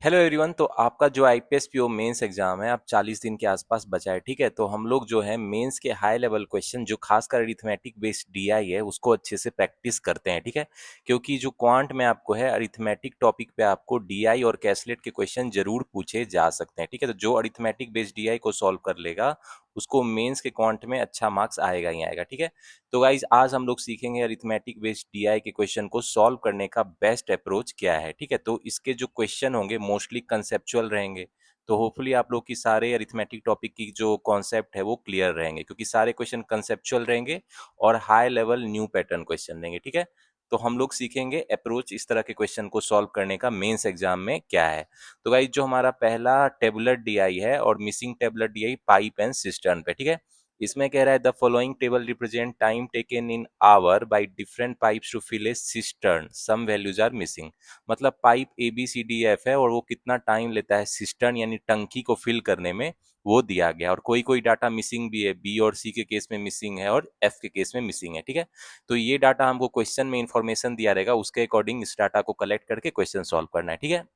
Hello everyone. तो आपका जो आईपीएस पीओ मेंस एग्जाम है, अब 40 दिन के आसपास बचा है। ठीक है, तो हम लोग जो है मेंस के हाई लेवल क्वेश्चन जो खासकर अरिथमेटिक बेस्ड डीआई है उसको अच्छे से प्रैक्टिस करते हैं। ठीक है, क्योंकि जो क्वांट में आपको है अरिथमेटिक टॉपिक पे आपको डीआई और कैसलेट के क्वेश्चन जरूर पूछे जा सकते हैं। ठीक है, तो जो अरिथमेटिक बेस्ड डीआई को सॉल्व कर लेगा उसको मेंस के क्वांट में अच्छा मार्क्स आएगा ही आएगा। ठीक है, तो गाइज आज हम लोग सीखेंगे अरिथमेटिक बेस्ड डीआई के क्वेश्चन को सॉल्व करने का बेस्ट अप्रोच क्या है। ठीक है, तो इसके जो क्वेश्चन होंगे मोस्टली कंसेप्चुअल रहेंगे। तो होपफुली आप लोग की सारे अरिथमेटिक टॉपिक की जो कॉन्सेप्ट है वो क्लियर रहेंगे, क्योंकि सारे क्वेश्चन कंसेप्चुअल रहेंगे और high level new pattern question रहेंगे। ठीक है, तो हम लोग सीखेंगे अप्रोच इस तरह के क्वेश्चन को सॉल्व करने का मेंस एग्जाम में क्या है। तो गाइज जो हमारा पहला टेबुलर डीआई है और missing tabular DI pipe and cistern पे। ठीक है, इसमें कह रहा है the following table represent time taken in hour by different pipes to fill a cistern, some values are missing. मतलब pipe A B C D F है और वो कितना टाइम लेता है सिस्टर्न यानी टंकी को फिल करने में वो दिया गया, और कोई कोई डाटा मिसिंग भी है, बी और सी के केस में मिसिंग है और एफ के केस में मिसिंग है। ठीक है, तो ये डाटा हमको क्वेश्चन में इंफॉर्मेशन दिया रहेगा, उसके अकॉर्डिंग इस डाटा को कलेक्ट करके क्वेश्चन सॉल्व करना है। ठीक है,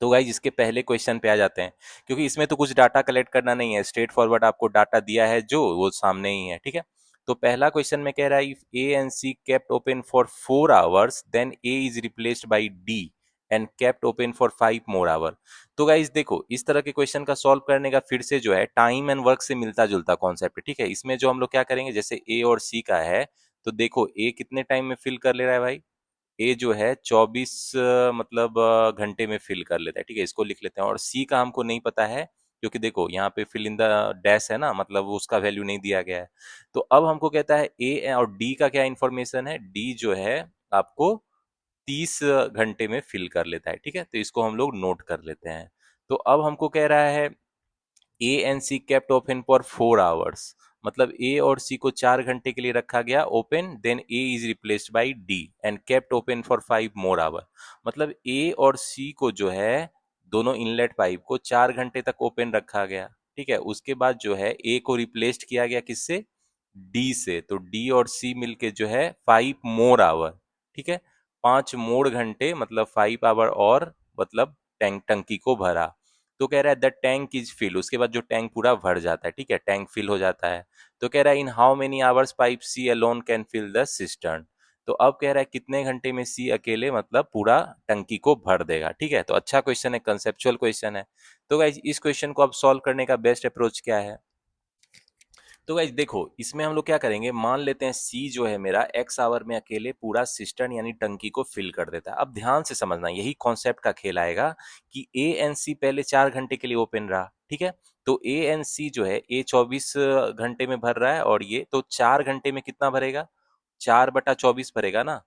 तो गाइज इसके पहले क्वेश्चन पे आ जाते हैं, क्योंकि इसमें तो कुछ डाटा कलेक्ट करना नहीं है, स्ट्रेट फॉरवर्ड आपको डाटा दिया है जो वो सामने ही है। ठीक है, तो पहला क्वेश्चन में कह रहा है if A and C kept open for 4 hours then A is replaced by D and kept open for 5 more hour. तो गाइज देखो इस तरह के क्वेश्चन का सॉल्व करने का फिर से जो है टाइम एंड वर्क से मिलता जुलता कॉन्सेप्ट है। ठीक है, इसमें जो हम लोग क्या करेंगे, जैसे ए और सी का है, तो देखो ए कितने टाइम में फिल कर ले रहा है भाई, ए जो है 24 मतलब घंटे में फिल कर लेता है। ठीक है, इसको लिख लेते हैं। और सी का हमको नहीं पता है, क्योंकि देखो यहाँ पे फिल इन द डैश है ना, मतलब उसका वैल्यू नहीं दिया गया है। तो अब हमको कहता है ए और डी का क्या इंफॉर्मेशन है, डी जो है आपको 30 घंटे में फिल कर लेता है। ठीक है, तो इसको हम लोग नोट कर लेते हैं। तो अब हमको कह रहा है A and C kept open for 4 hours, मतलब ए और सी को 4 घंटे के लिए रखा गया open, then A is replaced by D and kept open for 5 more hour. मतलब ए और सी को जो है दोनों इनलेट पाइप को 4 घंटे तक ओपन रखा गया। ठीक है, उसके बाद जो है ए को रिप्लेस्ड किया गया किससे, डी से। तो डी और सी मिलके जो है 5 more आवर। ठीक है, 5 more घंटे मतलब 5 आवर, और मतलब टंकी को भरा। तो कह रहा है द टैंक इज फिल, उसके बाद जो टैंक पूरा भर जाता है। ठीक है, टैंक फिल हो जाता है। तो कह रहा है in how many hours pipe C alone can fill the cistern. तो अब कह रहा है कितने घंटे में सी अकेले मतलब पूरा टंकी को भर देगा। ठीक है, तो अच्छा क्वेश्चन है, कंसेप्चुअल क्वेश्चन है। तो गाइज इस क्वेश्चन को अब सॉल्व करने का बेस्ट अप्रोच क्या है। तो गाइज देखो इसमें हम लोग क्या करेंगे, मान लेते हैं सी जो है मेरा एक्स आवर में अकेले पूरा सिस्टर्न यानी टंकी को फिल कर देता है। अब ध्यान से समझना, यही कॉन्सेप्ट का खेल आएगा कि ए एंड सी पहले 4 घंटे के लिए ओपन रहा। ठीक है, तो ए एंड सी जो है ए 24 घंटे में भर रहा है, और ये तो 4 घंटे में कितना भरेगा, 4/24 भरेगा ना।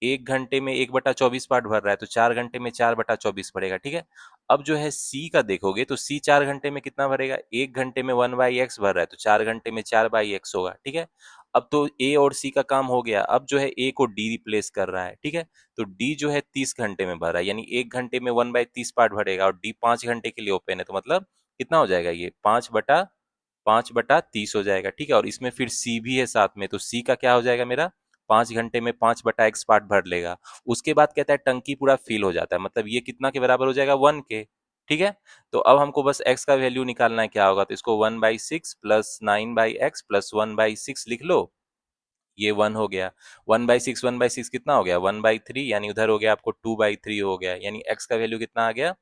1 घंटे में 1/24 पार्ट भर रहा है, तो 4 घंटे में 4/24 भरेगा। ठीक है, अब जो है सी का देखोगे तो सी 4 घंटे में कितना भरेगा, 1 घंटे में 1/x भर रहा है, तो 4 घंटे में 4/x होगा। ठीक है, अब तो ए और सी का काम हो गया, अब जो है ए को डी रिप्लेस कर रहा है। ठीक है, तो डी जो है 30 घंटे में भर रहा है, यानी 1 घंटे में 1/30 पार्ट भरेगा, और डी 5 घंटे के लिए ओपन है, तो मतलब कितना हो जाएगा, ये 5/30 हो जाएगा। ठीक है, और इसमें फिर सी भी है साथ में, तो सी का क्या हो जाएगा मेरा, 5 घंटे में 5/x पार्ट भर लेगा। उसके बाद कहता है टंकी पूरा फिल हो जाता है, मतलब ये कितना के बराबर हो जाएगा, 1 के। ठीक है, तो अब हमको बस x का वैल्यू निकालना है, क्या होगा, तो इसको 1/6 प्लस 9/x प्लस 1/6 लिख लो, ये 1 हो गया। 1/6 कितना हो गया, 1/3, यानी उधर हो गया आपको 2/3 हो गया, यानी x का वैल्यू कितना आ गया,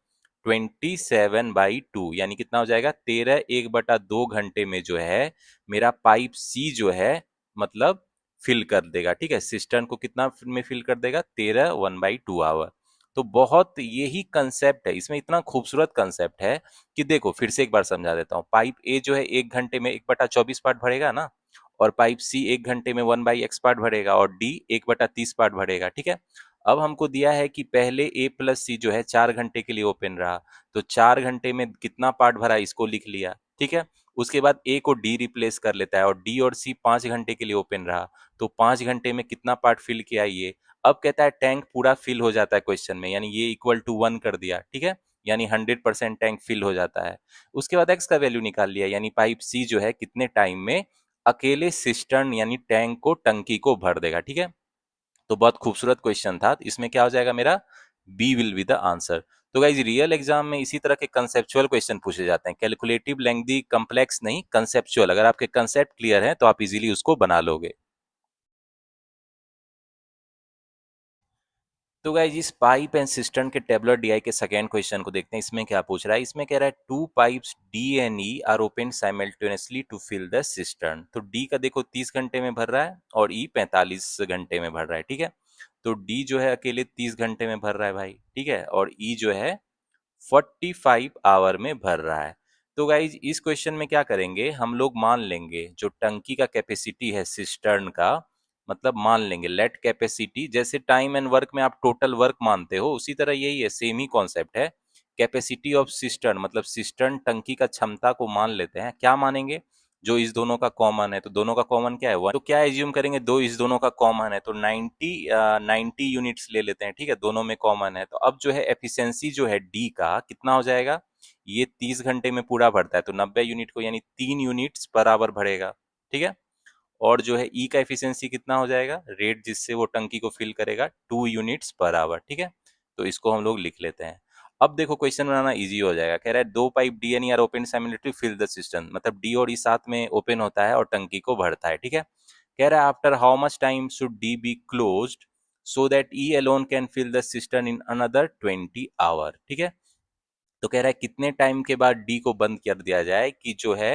27/2, यानी कितना हो जाएगा, 13 1/2 घंटे में जो है मेरा पाइप सी जो है मतलब फिल कर देगा। ठीक है, सिस्टर्न को कितना में फिल कर देगा, 13 1/2 आवर। तो बहुत यही कंसेप्ट है, इसमें इतना खूबसूरत कंसेप्ट है कि देखो फिर से एक बार समझा देता हूँ। पाइप ए जो है 1 घंटे में 1/24 पार्ट भरेगा ना, और पाइप सी 1 घंटे में 1/x पार्ट भरेगा, और डी 1/30 पार्ट भरेगा। ठीक है, अब हमको दिया है कि पहले ए प्लस सी जो है 4 घंटे के लिए ओपन रहा, तो 4 घंटे में कितना पार्ट भरा इसको लिख लिया। ठीक है, उसके बाद ए को डी रिप्लेस कर लेता है, और डी और सी 5 घंटे के लिए ओपन रहा, तो 5 घंटे में कितना पार्ट फिल किया ये। अब कहता है टैंक पूरा फिल हो जाता है क्वेश्चन में, यानी ये इक्वल टू 1 कर दिया। ठीक है, यानी 100% टैंक फिल हो जाता है। उसके बाद एक्स का वैल्यू निकाल लिया, यानी पाइप सी जो है कितने टाइम में अकेले सिस्टर्न यानी टैंक को टंकी को भर देगा। ठीक है, तो बहुत खूबसूरत क्वेश्चन था, इसमें क्या हो जाएगा मेरा, B will be the answer. तो गाइज रियल एग्जाम में इसी तरह के कंसेप्चुअल क्वेश्चन पूछे जाते हैं, कैलकुलेटिव लेंथी कम्प्लेक्स नहीं, कंसेप्चुअल। अगर आपके कंसेप्ट क्लियर है तो आप इजीली उसको बना लोगे। तो गाइज इस पाइप एंड सिस्टर्न के टेबुलर डीआई के सेकेंड क्वेश्चन को देखते हैं। इसमें क्या पूछ रहा है, इसमें कह रहा है two pipes D and E are open simultaneously to fill the cistern. तो डी का देखो 30 घंटे में भर रहा है और ई 45 घंटे में भर रहा है, ठीक है। तो डी जो है अकेले 30 घंटे में भर रहा है भाई, ठीक है, और ई जो है 45 आवर में भर रहा है। तो गाइज इस क्वेश्चन में क्या करेंगे, हम लोग मान लेंगे जो टंकी का कैपेसिटी है सिस्टर्न का, मतलब मान लेंगे लेट कैपेसिटी, जैसे टाइम एंड वर्क में आप टोटल वर्क मानते हो उसी तरह यही है, सेम ही कॉन्सेप्ट है। कैपेसिटी ऑफ सिस्टर्न मतलब सिस्टर्न टंकी का क्षमता को मान लेते हैं, क्या मानेंगे, जो इस दोनों का कॉमन है। तो दोनों का कॉमन क्या है, 1। तो क्या एज्यूम करेंगे, दो इस दोनों का कॉमन है तो 90 यूनिट्स ले लेते हैं, ठीक है, दोनों में कॉमन है। तो अब जो है एफिशिएंसी जो है डी का कितना हो जाएगा, ये 30 घंटे में पूरा भरता है तो 90 यूनिट को यानी 3 यूनिट्स पर आवर भरेगा, ठीक है। और जो है ई का एफिशिएंसी कितना हो जाएगा, रेट जिससे वो टंकी को फिल करेगा 2 यूनिट्स पर आवर, ठीक है। तो इसको हम लोग लिख लेते हैं। अब देखो क्वेश्चन बनाना इजी हो जाएगा, कह रहा है दो pipe D and E are open simultaneously fill the system, मतलब डी और ई साथ में ओपन होता है और टंकी को भरता है, ठीक है। कह रहा है after how much time should D be closed so that E alone can fill the system in another 20 hour, ठीक है। तो कह रहा है कितने टाइम के बाद डी को बंद कर दिया जाए कि जो है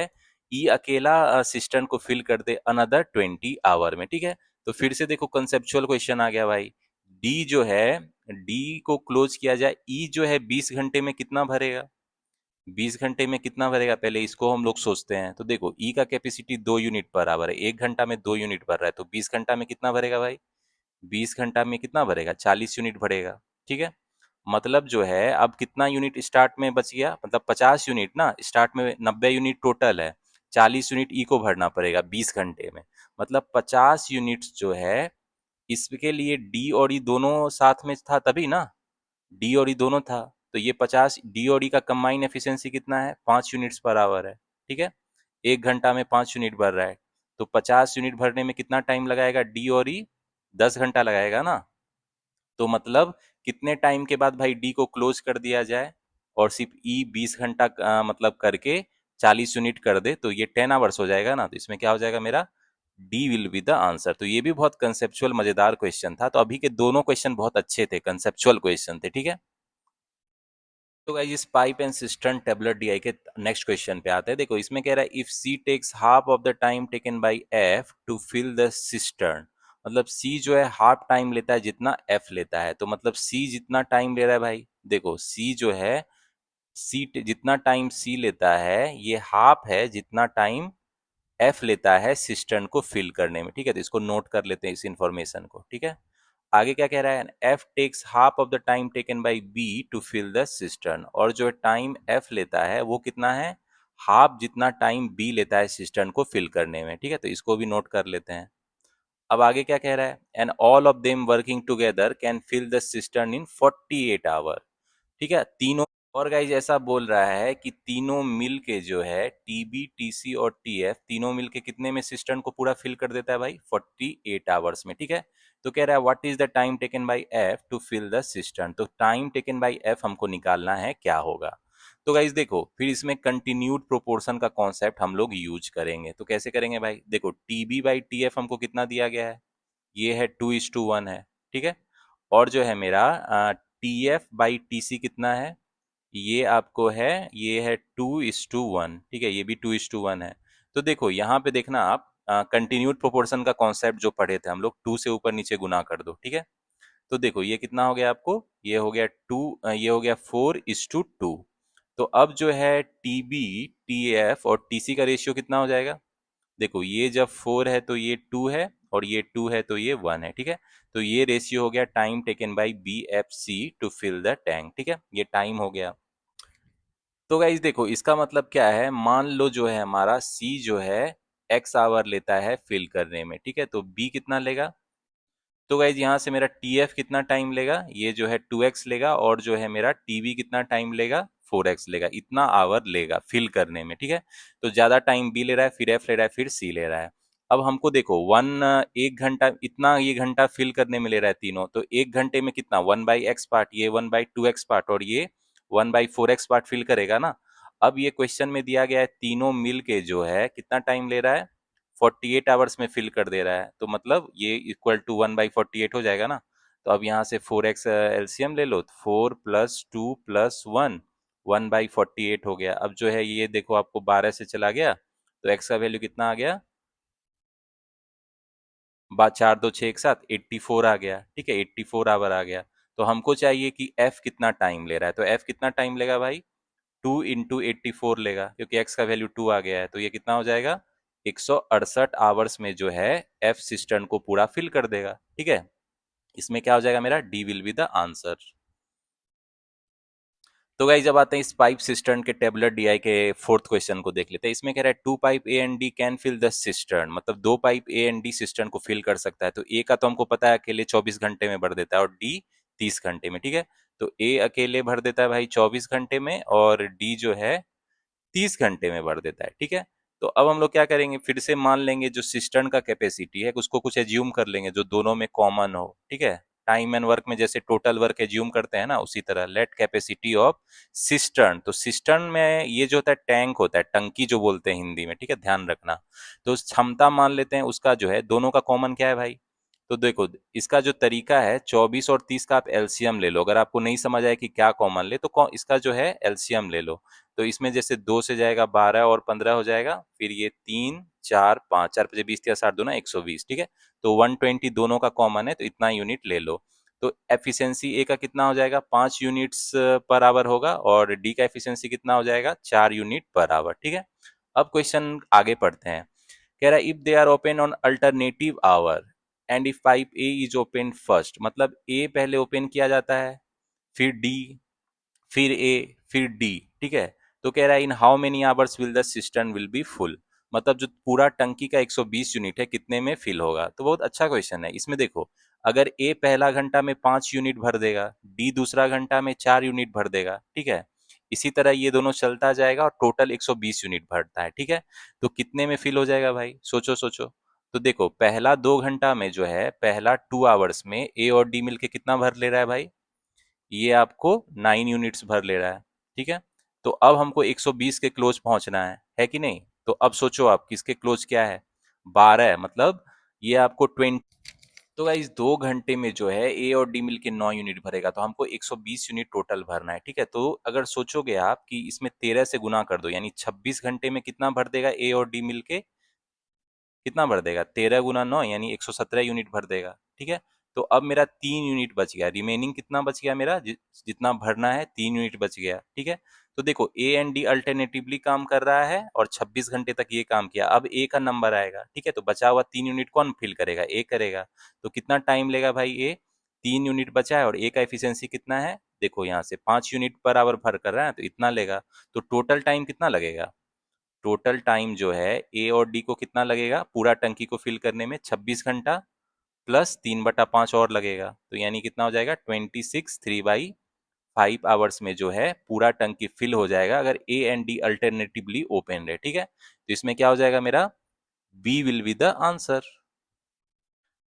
ई अकेला सिस्टम को फिल कर दे अनदर 20 आवर में, ठीक है। तो फिर से देखो कंसेप्चुअल क्वेश्चन आ गया भाई, डी जो है डी को क्लोज किया जाए, ई जो है 20 घंटे में कितना भरेगा, 20 घंटे में कितना भरेगा, पहले इसको हम लोग सोचते हैं। तो देखो ई का कैपेसिटी 2 यूनिट पर आवर है, 1 घंटा में 2 यूनिट भर रहा है, तो 20 घंटा में कितना भरेगा भाई, 20 घंटा में कितना भरेगा, 40 यूनिट भरेगा, ठीक है। मतलब जो है अब कितना यूनिट स्टार्ट में बच गया, मतलब 50 यूनिट ना, स्टार्ट में 90 यूनिट टोटल है, 40 यूनिट ई को भरना पड़ेगा 20 घंटे में, मतलब 50 यूनिट्स जो है इसके लिए डी और ई दोनों साथ में था तभी ना, डी और ई दोनों था। तो ये 50 डी और ई का कंबाइन एफिशिएंसी कितना है, 5 यूनिट्स पर आवर है, ठीक है। 1 घंटा में 5 यूनिट भर रहा है, तो 50 यूनिट भरने में कितना टाइम लगाएगा डी और ई, 10 घंटा लगाएगा ना। तो मतलब कितने टाइम के बाद भाई डी को क्लोज कर दिया जाए और सिर्फ ई 20 घंटा मतलब करके 40 यूनिट कर दे, तो ये 10 आवर्स हो जाएगा ना। तो इसमें क्या हो जाएगा मेरा, D will be the answer. तो ये भी बहुत कंसेप्चुअल मजेदार क्वेश्चन था। तो अभी के दोनों क्वेश्चन बहुत अच्छे थे, कंसेप्चुअल क्वेश्चन थे, ठीक है। तो गाइस इस pipe and cistern tabular DI के नेक्स्ट क्वेश्चन पे आते हैं। देखो इसमें कह रहा है if C takes half of the time taken by F to fill the cistern, मतलब सी जो है हाफ टाइम लेता है जितना एफ लेता है। तो मतलब सी जितना टाइम ले रहा है भाई, देखो सी जो है सी जितना टाइम सी लेता है ये हाफ है जितना टाइम एफ लेता है सिस्टर्न को फिल करने में, ठीक है। तो इसको नोट कर लेते हैं इस इंफॉर्मेशन को, ठीक है। आगे क्या कह रहा है, F takes half of the time taken by B to fill the cistern, और जो टाइम एफ लेता है वो कितना है, हाफ जितना टाइम बी लेता है सिस्टर्न को फिल करने में, ठीक है। तो इसको भी नोट कर लेते हैं। अब आगे क्या कह रहा है, and all of them working together can fill the cistern in 48 hour, ठीक है, तीनों। और गाइज ऐसा बोल रहा है कि तीनों मिल के जो है टीबी टीसी और टीएफ तीनों मिल के कितने में सिस्टम को पूरा फिल कर देता है भाई, 48 आवर्स में, ठीक है। तो कह रहा है what is the time taken by F to fill the system, तो टाइम टेकन बाय एफ हमको निकालना है क्या होगा। तो गाइज देखो फिर इसमें कंटिन्यूड प्रोपोर्शन का कॉन्सेप्ट हम लोग यूज करेंगे। तो कैसे करेंगे भाई, देखो टीबी बाई टीएफ हमको कितना दिया गया है, ये है 2:1 है, ठीक है। और जो है मेरा T F by T C कितना है, ये आपको है, ये है 2:1, ठीक है, ये भी 2:1 है। तो देखो यहाँ पे देखना आप कंटिन्यूड प्रोपोर्शन का कॉन्सेप्ट जो पढ़े थे हम लोग, 2 से ऊपर नीचे गुना कर दो, ठीक है। तो देखो ये कितना हो गया आपको, ये हो गया 2, ये हो गया 4:2। तो अब जो है टीबी टीएफ और टीसी का रेशियो कितना हो जाएगा, देखो ये जब 4 है तो ये 2 है और ये 2 है तो ये 1 है, ठीक है। तो ये रेशियो हो गया time taken by B F C to fill the tank, ठीक है, ये टाइम हो गया। तो गाइज देखो इसका मतलब क्या है, मान लो जो है हमारा सी जो है एक्स आवर लेता है फिल करने में, ठीक है, तो बी कितना लेगा। तो गाइज यहाँ से मेरा टी एफ कितना टाइम लेगा, ये जो है 2x लेगा, और जो है मेरा टीबी कितना टाइम लेगा, 4x लेगा, इतना आवर लेगा फिल करने में, ठीक है। तो ज्यादा टाइम बी ले रहा है, फिर एफ ले रहा है, फिर सी ले रहा है। अब हमको देखो 1 घंटा इतना ये घंटा फिल करने में ले रहा है तीनों, तो 1 घंटे में कितना 1/x पार्ट, ये 1/2x पार्ट और ये 1/4x पार्ट फिल करेगा ना। अब ये क्वेश्चन में दिया गया है तीनों मिल के जो है कितना टाइम ले रहा है, 48 आवर्स में फिल कर दे रहा है, तो मतलब ये इक्वल टू 1/48 हो जाएगा ना। तो अब यहाँ से 4x एलसीएम ले लो, 4+2+1, 1/48 हो गया। अब जो है ये देखो आपको 12 से चला गया, तो x का वैल्यू कितना आ गया, 4 2 6 एक साथ 84 आ गया, ठीक है, 84 आवर आ गया। तो हमको चाहिए कि f कितना टाइम ले रहा है, तो f कितना टाइम लेगा भाई, 2 × 84 लेगा, क्योंकि x का वैल्यू 2 आ गया है, तो ये कितना हो जाएगा, 168 आवर्स में जो है f सिस्टर्न को पूरा फिल कर देगा, ठीक है। इसमें क्या हो जाएगा मेरा, D will be the answer. तो गाइस जब आते हैं इस पाइप सिस्टर्न के टेबुलर डीआई के फोर्थ क्वेश्चन को देख लेते हैं। इसमें कह रहा है 2 pipe A and D can fill the cistern, मतलब 2 pipe A and D cistern को फिल कर सकता है। तो ए का तो हमको पता है अकेले 24 घंटे में भर देता है और डी 30 घंटे में, ठीक है। तो ए अकेले भर देता है भाई 24 घंटे में और डी जो है 30 घंटे में भर देता है, ठीक है। तो अब हम लोग क्या करेंगे, फिर से मान लेंगे जो सिस्टर्न का कैपेसिटी है उसको कुछ एज्यूम कर लेंगे जो दोनों में कॉमन हो, ठीक है। टाइम एंड वर्क में जैसे टोटल वर्क एज्यूम करते हैं ना, उसी तरह लेट कैपेसिटी ऑफ सिस्टर्न। तो सिस्टर्न में ये जो होता है टैंक होता है, टंकी जो बोलते हैं हिंदी में, ठीक है, ध्यान रखना। तो उस क्षमता मान लेते हैं, उसका जो है दोनों का कॉमन क्या है भाई। तो देखो इसका जो तरीका है 24 और 30 का आप एलसीएम ले लो, अगर आपको नहीं समझ आए कि क्या कॉमन ले तो इसका जो है एलसीएम ले लो। तो इसमें जैसे 2 से जाएगा 12 और 15 हो जाएगा, फिर ये 3 4 5, 4 5 20 या 60 दूना 120, ठीक है। तो 120 दोनों का कॉमन है, तो इतना यूनिट ले लो। तो एफिशिएंसी ए का कितना हो जाएगा, 5 यूनिट्स पर आवर होगा, और डी का एफिशिएंसी कितना हो जाएगा, 4 यूनिट पर आवर, ठीक है। अब क्वेश्चन आगे पढ़ते हैं। कह रहा है if they are open on alternative hour and if pipe A is open first, मतलब ए पहले ओपन किया जाता है, फिर डी, फिर ए, फिर डी, ठीक है। तो कह रहा है in how many hours will the cistern will be full, मतलब जो पूरा टंकी का 120 यूनिट है कितने में फिल होगा। तो बहुत अच्छा क्वेश्चन है। इसमें देखो अगर ए पहला घंटा में 5 यूनिट भर देगा, डी दूसरा घंटा में 4 यूनिट भर देगा, ठीक है। इसी तरह ये दोनों चलता जाएगा और टोटल 120 यूनिट भरता है, ठीक है। तो कितने में फिल हो जाएगा भाई, सोचो सोचो। तो देखो पहला 2 घंटा में जो है, पहला 2 आवर्स में ए और डी मिलके कितना भर ले रहा है भाई, ये आपको 9 यूनिट्स भर ले रहा है, ठीक है। तो अब हमको 120 के क्लोज पहुंचना है कि नहीं। तो अब सोचो आप किसके क्लोज क्या है, 12 है, मतलब ये आपको 20। तो गाइस 2 घंटे में जो है ए और डी मिलके 9 यूनिट भरेगा, तो हमको 120 यूनिट टोटल भरना है, ठीक है। तो अगर सोचोगे आप कि इसमें 13 से गुना कर दो, यानी 26 घंटे में कितना भर देगा ए और डी मिलके, कितना भर देगा, 13 × 9 यानी 117 यूनिट भर देगा, ठीक है। तो अब मेरा 3 यूनिट बच गया, रिमेनिंग कितना बच गया मेरा, जितना भरना है 3 यूनिट बच गया, ठीक है। तो देखो ए एंड डी अल्टरनेटिवली काम कर रहा है और 26 घंटे तक ये काम किया, अब ए का नंबर आएगा, ठीक है। तो बचा हुआ 3 यूनिट कौन फिल करेगा, ए करेगा। तो कितना टाइम लेगा भाई ए, 3 यूनिट बचा है और ए का एफिशिएंसी कितना है, देखो यहाँ से 5 यूनिट पर आवर भर कर रहा है, तो इतना लेगा। तो टोटल टाइम कितना लगेगा, टोटल टाइम जो है ए और डी को कितना लगेगा पूरा टंकी को फिल करने में, 26 घंटा प्लस 3/5 और लगेगा, तो यानी कितना हो जाएगा 26, 3/5 आवर्स में जो है पूरा टंकी फिल हो जाएगा, अगर A and D alternatively open रहे, ठीक है। तो इसमें क्या हो जाएगा मेरा, B will be the answer.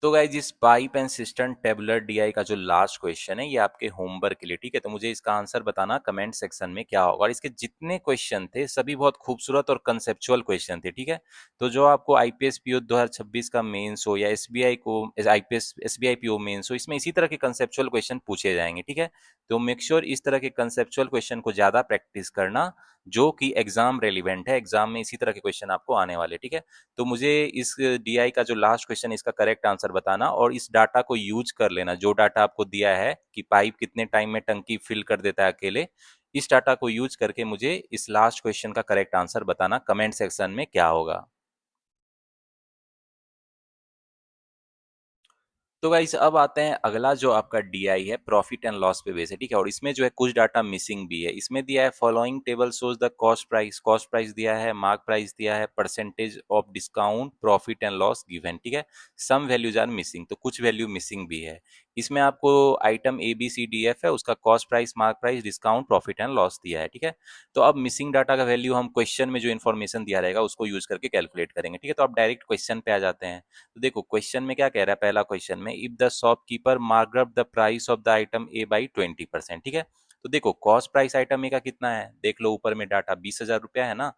तो गाइज इस pipe and system tabular DI का जो लास्ट क्वेश्चन है ये आपके होमवर्क के लिए, ठीक है। तो मुझे इसका आंसर बताना कमेंट सेक्शन में क्या होगा, और इसके जितने क्वेश्चन थे सभी बहुत खूबसूरत और कंसेप्चुअल क्वेश्चन थे, ठीक है। तो जो आपको आईपीएस पीओ 2026 का मेंस हो या एसबीआई को आईपीएस एसबीआई पीओ मेंस हो, इसमें इसी तरह के कंसेप्चुअल क्वेश्चन पूछे जाएंगे, ठीक है। तो मेक श्योर इस तरह के कंसेप्चुअल क्वेश्चन को ज्यादा प्रैक्टिस करना, जो कि एग्जाम रेलिवेंट है, एग्जाम में इसी तरह के क्वेश्चन आपको आने वाले, ठीक है। तो मुझे इस डीआई का जो लास्ट क्वेश्चन इसका करेक्ट आंसर बताना, और इस डाटा को यूज कर लेना, जो डाटा आपको दिया है कि पाइप कितने टाइम में टंकी फिल कर देता है अकेले, इस डाटा को यूज करके मुझे इस लास्ट क्वेश्चन का करेक्ट आंसर बताना कमेंट सेक्शन में क्या होगा। तो गाइस अब आते हैं अगला जो आपका डीआई है प्रॉफिट एंड लॉस पे बेस है, ठीक है। और इसमें जो है कुछ डाटा मिसिंग भी है। इसमें दिया है following table shows the cost price दिया है, मार्क प्राइस दिया है, percentage of discount, profit and loss given, ठीक है। सम वैल्यूज आर मिसिंग, तो कुछ वैल्यू मिसिंग भी है। इसमें आपको item A B C D F है, उसका cost price, mark price, discount, profit and loss दिया है, ठीक है। तो अब मिसिंग डाटा का वैल्यू हम क्वेश्चन में जो इन्फॉर्मेशन दिया रहेगा उसको यूज करके कैलकुलेट करेंगे, ठीक है। तो आप डायरेक्ट क्वेश्चन पे आ जाते हैं। तो देखो क्वेश्चन में क्या कह रहा है, पहला क्वेश्चन में if the shopkeeper mark up the price of the item A by 20%, ठीक है। तो देखो कॉस्ट प्राइस आइटम ए का कितना है, देख लो ऊपर में डाटा 20,000 रुपया है ना।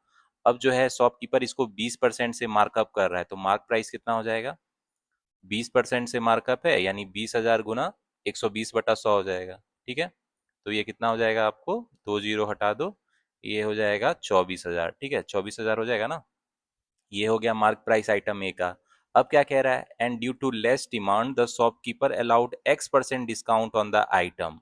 अब जो है शॉपकीपर इसको 20% से मार्कअप कर रहा है, तो मार्क प्राइस कितना हो जाएगा, 20% से मार्कअप है यानी 20,000 गुना 120/100 हो जाएगा। ठीक है, तो ये कितना हो जाएगा आपको, 2 जीरो हटा दो, ये हो जाएगा 24,000। ठीक है, 24,000 हो जाएगा ना। ये हो गया मार्क प्राइस आइटम ए का। अब क्या कह रहा है, and due to less demand the shopkeeper allowed X% discount on the item,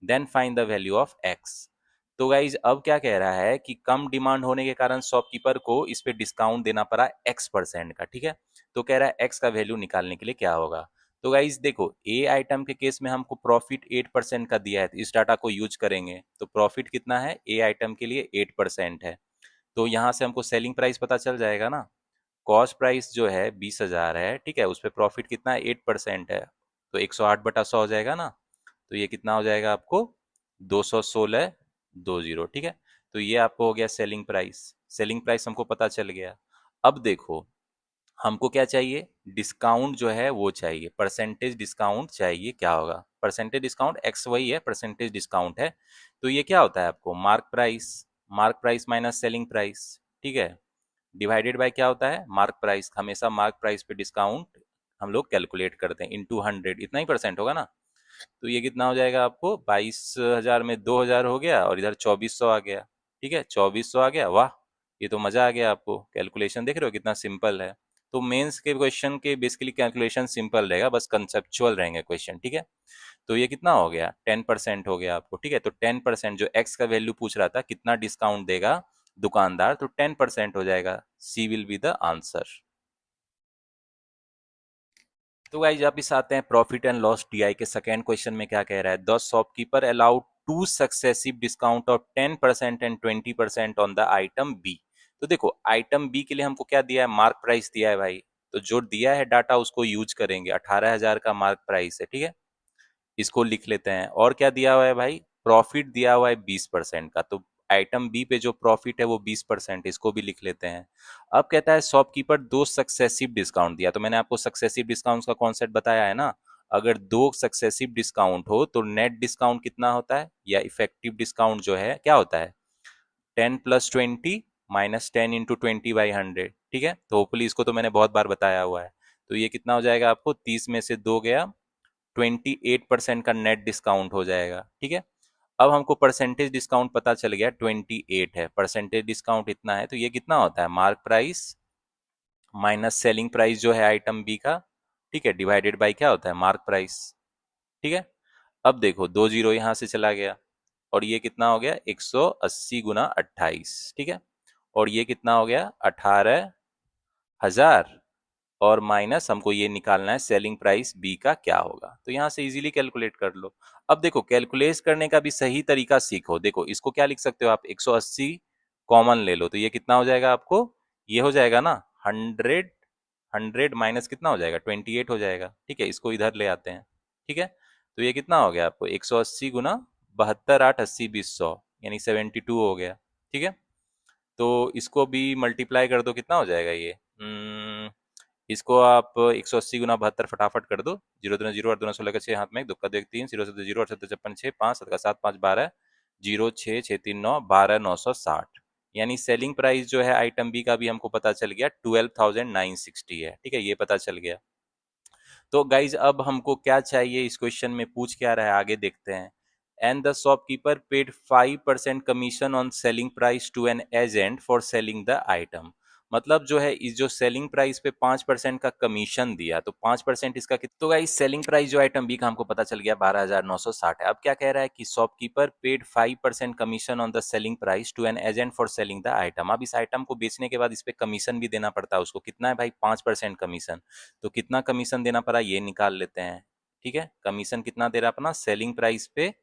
then find the value of X. तो गाइज अब क्या कह रहा है कि कम डिमांड होने के कारण शॉपकीपर को इस पे डिस्काउंट देना पड़ा X% का। ठीक है, तो कह रहा है एक्स का वैल्यू निकालने के लिए क्या होगा। तो गाइज देखो ए आइटम के केस में हमको प्रॉफिट 8% का दिया है, तो इस डाटा को यूज करेंगे तो प्रॉफिट कितना है ए आइटम के लिए 8% है। तो यहाँ से हमको सेलिंग प्राइस पता चल जाएगा ना। कॉस्ट प्राइस जो है 20,000 है, ठीक है, उस पर प्रॉफिट कितना है 8% है, तो 108/100 हो जाएगा ना। तो ये कितना हो जाएगा आपको, 216 ठीक है। तो ये आपको हो गया सेलिंग प्राइस। सेलिंग प्राइस हमको पता चल गया। अब देखो हमको क्या चाहिए, डिस्काउंट जो है वो चाहिए, परसेंटेज डिस्काउंट चाहिए, क्या होगा परसेंटेज डिस्काउंट, एक्स वही है, परसेंटेज डिस्काउंट है। तो ये क्या होता है आपको, mark price minus selling price. ठीक है, डिवाइडेड बाय क्या होता है, मार्क प्राइस। हमेशा मार्क प्राइस पे डिस्काउंट हम लोग कैलकुलेट करते हैं, इंटू 100, इतना ही परसेंट होगा ना। तो ये कितना हो जाएगा आपको, 22,000 में 2,000 हो गया और इधर 2400 आ गया। ठीक है, 2400 आ गया, वाह, ये तो मजा आ गया आपको। कैलकुलेशन देख रहे हो कितना सिंपल है। तो मेंस के क्वेश्चन के बेसिकली कैलकुलेशन सिंपल रहेगा, बस कंसेप्चुअल रहेंगे क्वेश्चन। ठीक है, तो ये कितना हो गया, 10% हो गया आपको। ठीक है, तो 10% जो एक्स का वैल्यू पूछ रहा था कितना डिस्काउंट देगा दुकानदार, तो 10% हो जाएगा, C will be the answer. तो गाइज आप इस आते हैं प्रॉफिट एंड लॉस टीआई के सेकेंड क्वेश्चन में क्या कह रहा है, the shopkeeper allowed two successive discount of 10% and 20% on the item B. तो देखो आइटम बी के लिए हमको क्या दिया है, मार्क प्राइस दिया है भाई। तो जो दिया है डाटा उसको यूज करेंगे, 18,000 का मार्क प्राइस है। ठीक है, इसको लिख लेते हैं। और क्या दिया हुआ है भाई, प्रॉफिट दिया हुआ है 20% का, तो आइटम बी पे जो प्रॉफिट है वो 20%, इसको भी लिख लेते हैं। अब कहता है शॉपकीपर दो सक्सेसिव डिस्काउंट दिया, तो मैंने आपको सक्सेसिव डिस्काउंट का कॉन्सेप्ट बताया है ना। अगर दो सक्सेसिव डिस्काउंट हो तो नेट डिस्काउंट कितना होता है, या इफेक्टिव डिस्काउंट जो है क्या होता है, 10+20 -10 × 20/100। ठीक है, तो होपफुली इसको तो मैंने बहुत बार बताया हुआ है। तो ये कितना हो जाएगा आपको, 30 में से 2 गया, 28% का नेट डिस्काउंट हो जाएगा। ठीक है, अब हमको परसेंटेज डिस्काउंट पता चल गया 28 है, परसेंटेज डिस्काउंट इतना है, तो ये कितना होता है, mark price minus selling price जो है आइटम बी का। ठीक है, डिवाइडेड बाय क्या होता है, मार्क प्राइस। ठीक है, अब देखो 2 जीरो यहां से चला गया, और ये कितना हो गया, 180 × 28। ठीक है, और ये कितना हो गया, 18,000, और माइनस हमको ये निकालना है सेलिंग प्राइस बी का क्या होगा। तो यहां से इजीली कैलकुलेट कर लो। अब देखो कैलकुलेट करने का भी सही तरीका सीखो। देखो इसको क्या लिख सकते हो आप, 180 कॉमन ले लो, तो ये कितना हो जाएगा आपको, ये हो जाएगा ना 100, 100 माइनस कितना हो जाएगा, 28 हो जाएगा। ठीक है, इसको इधर ले आते हैं। ठीक है, तो ये कितना हो गया आपको, 180 गुना 72 8 80 20 100 यानी 72 हो गया। ठीक है, तो इसको भी मल्टीप्लाई कर दो, कितना हो जाएगा ये, इसको आप 180 गुना 72 फटाफट कर दो, जीरो दूना जीरो, और दूना 16 का 6, हाथ में एक, दुक्का दो एक, 3, जीरो से जीरो, और 7 56 5, 7 का 7 5 12, जीरो 6 6 3 9 12,960। यानी सेलिंग प्राइस जो है आइटम बी का भी हमको पता चल गया 12,960 है। ठीक है, ये पता चल गया। तो गाइज अब हमको क्या चाहिए, इस क्वेश्चन में पूछ क्या रहा है, आगे देखते हैं। And the shopkeeper paid 5% commission on selling price to an agent for selling the item. मतलब जो है इस जो सेलिंग प्राइस पे 5% का कमीशन दिया, तो 5% इसका कितना, तो गाइस सेलिंग प्राइस जो आइटम बी का हमको पता चल गया 12,960 है। अब क्या कह रहा है कि shopkeeper paid 5% commission on the selling price to an agent for selling the item. अब इस आइटम को बेचने के बाद इस पे कमीशन भी देना पड़ता है उसको, कितना है भाई, 5% कमीशन। तो कितना कमीशन देना पड़ा ये निकाल लेते हैं। ठीक है, कमीशन कितना दे रहा अपना, सेलिंग प्राइस पे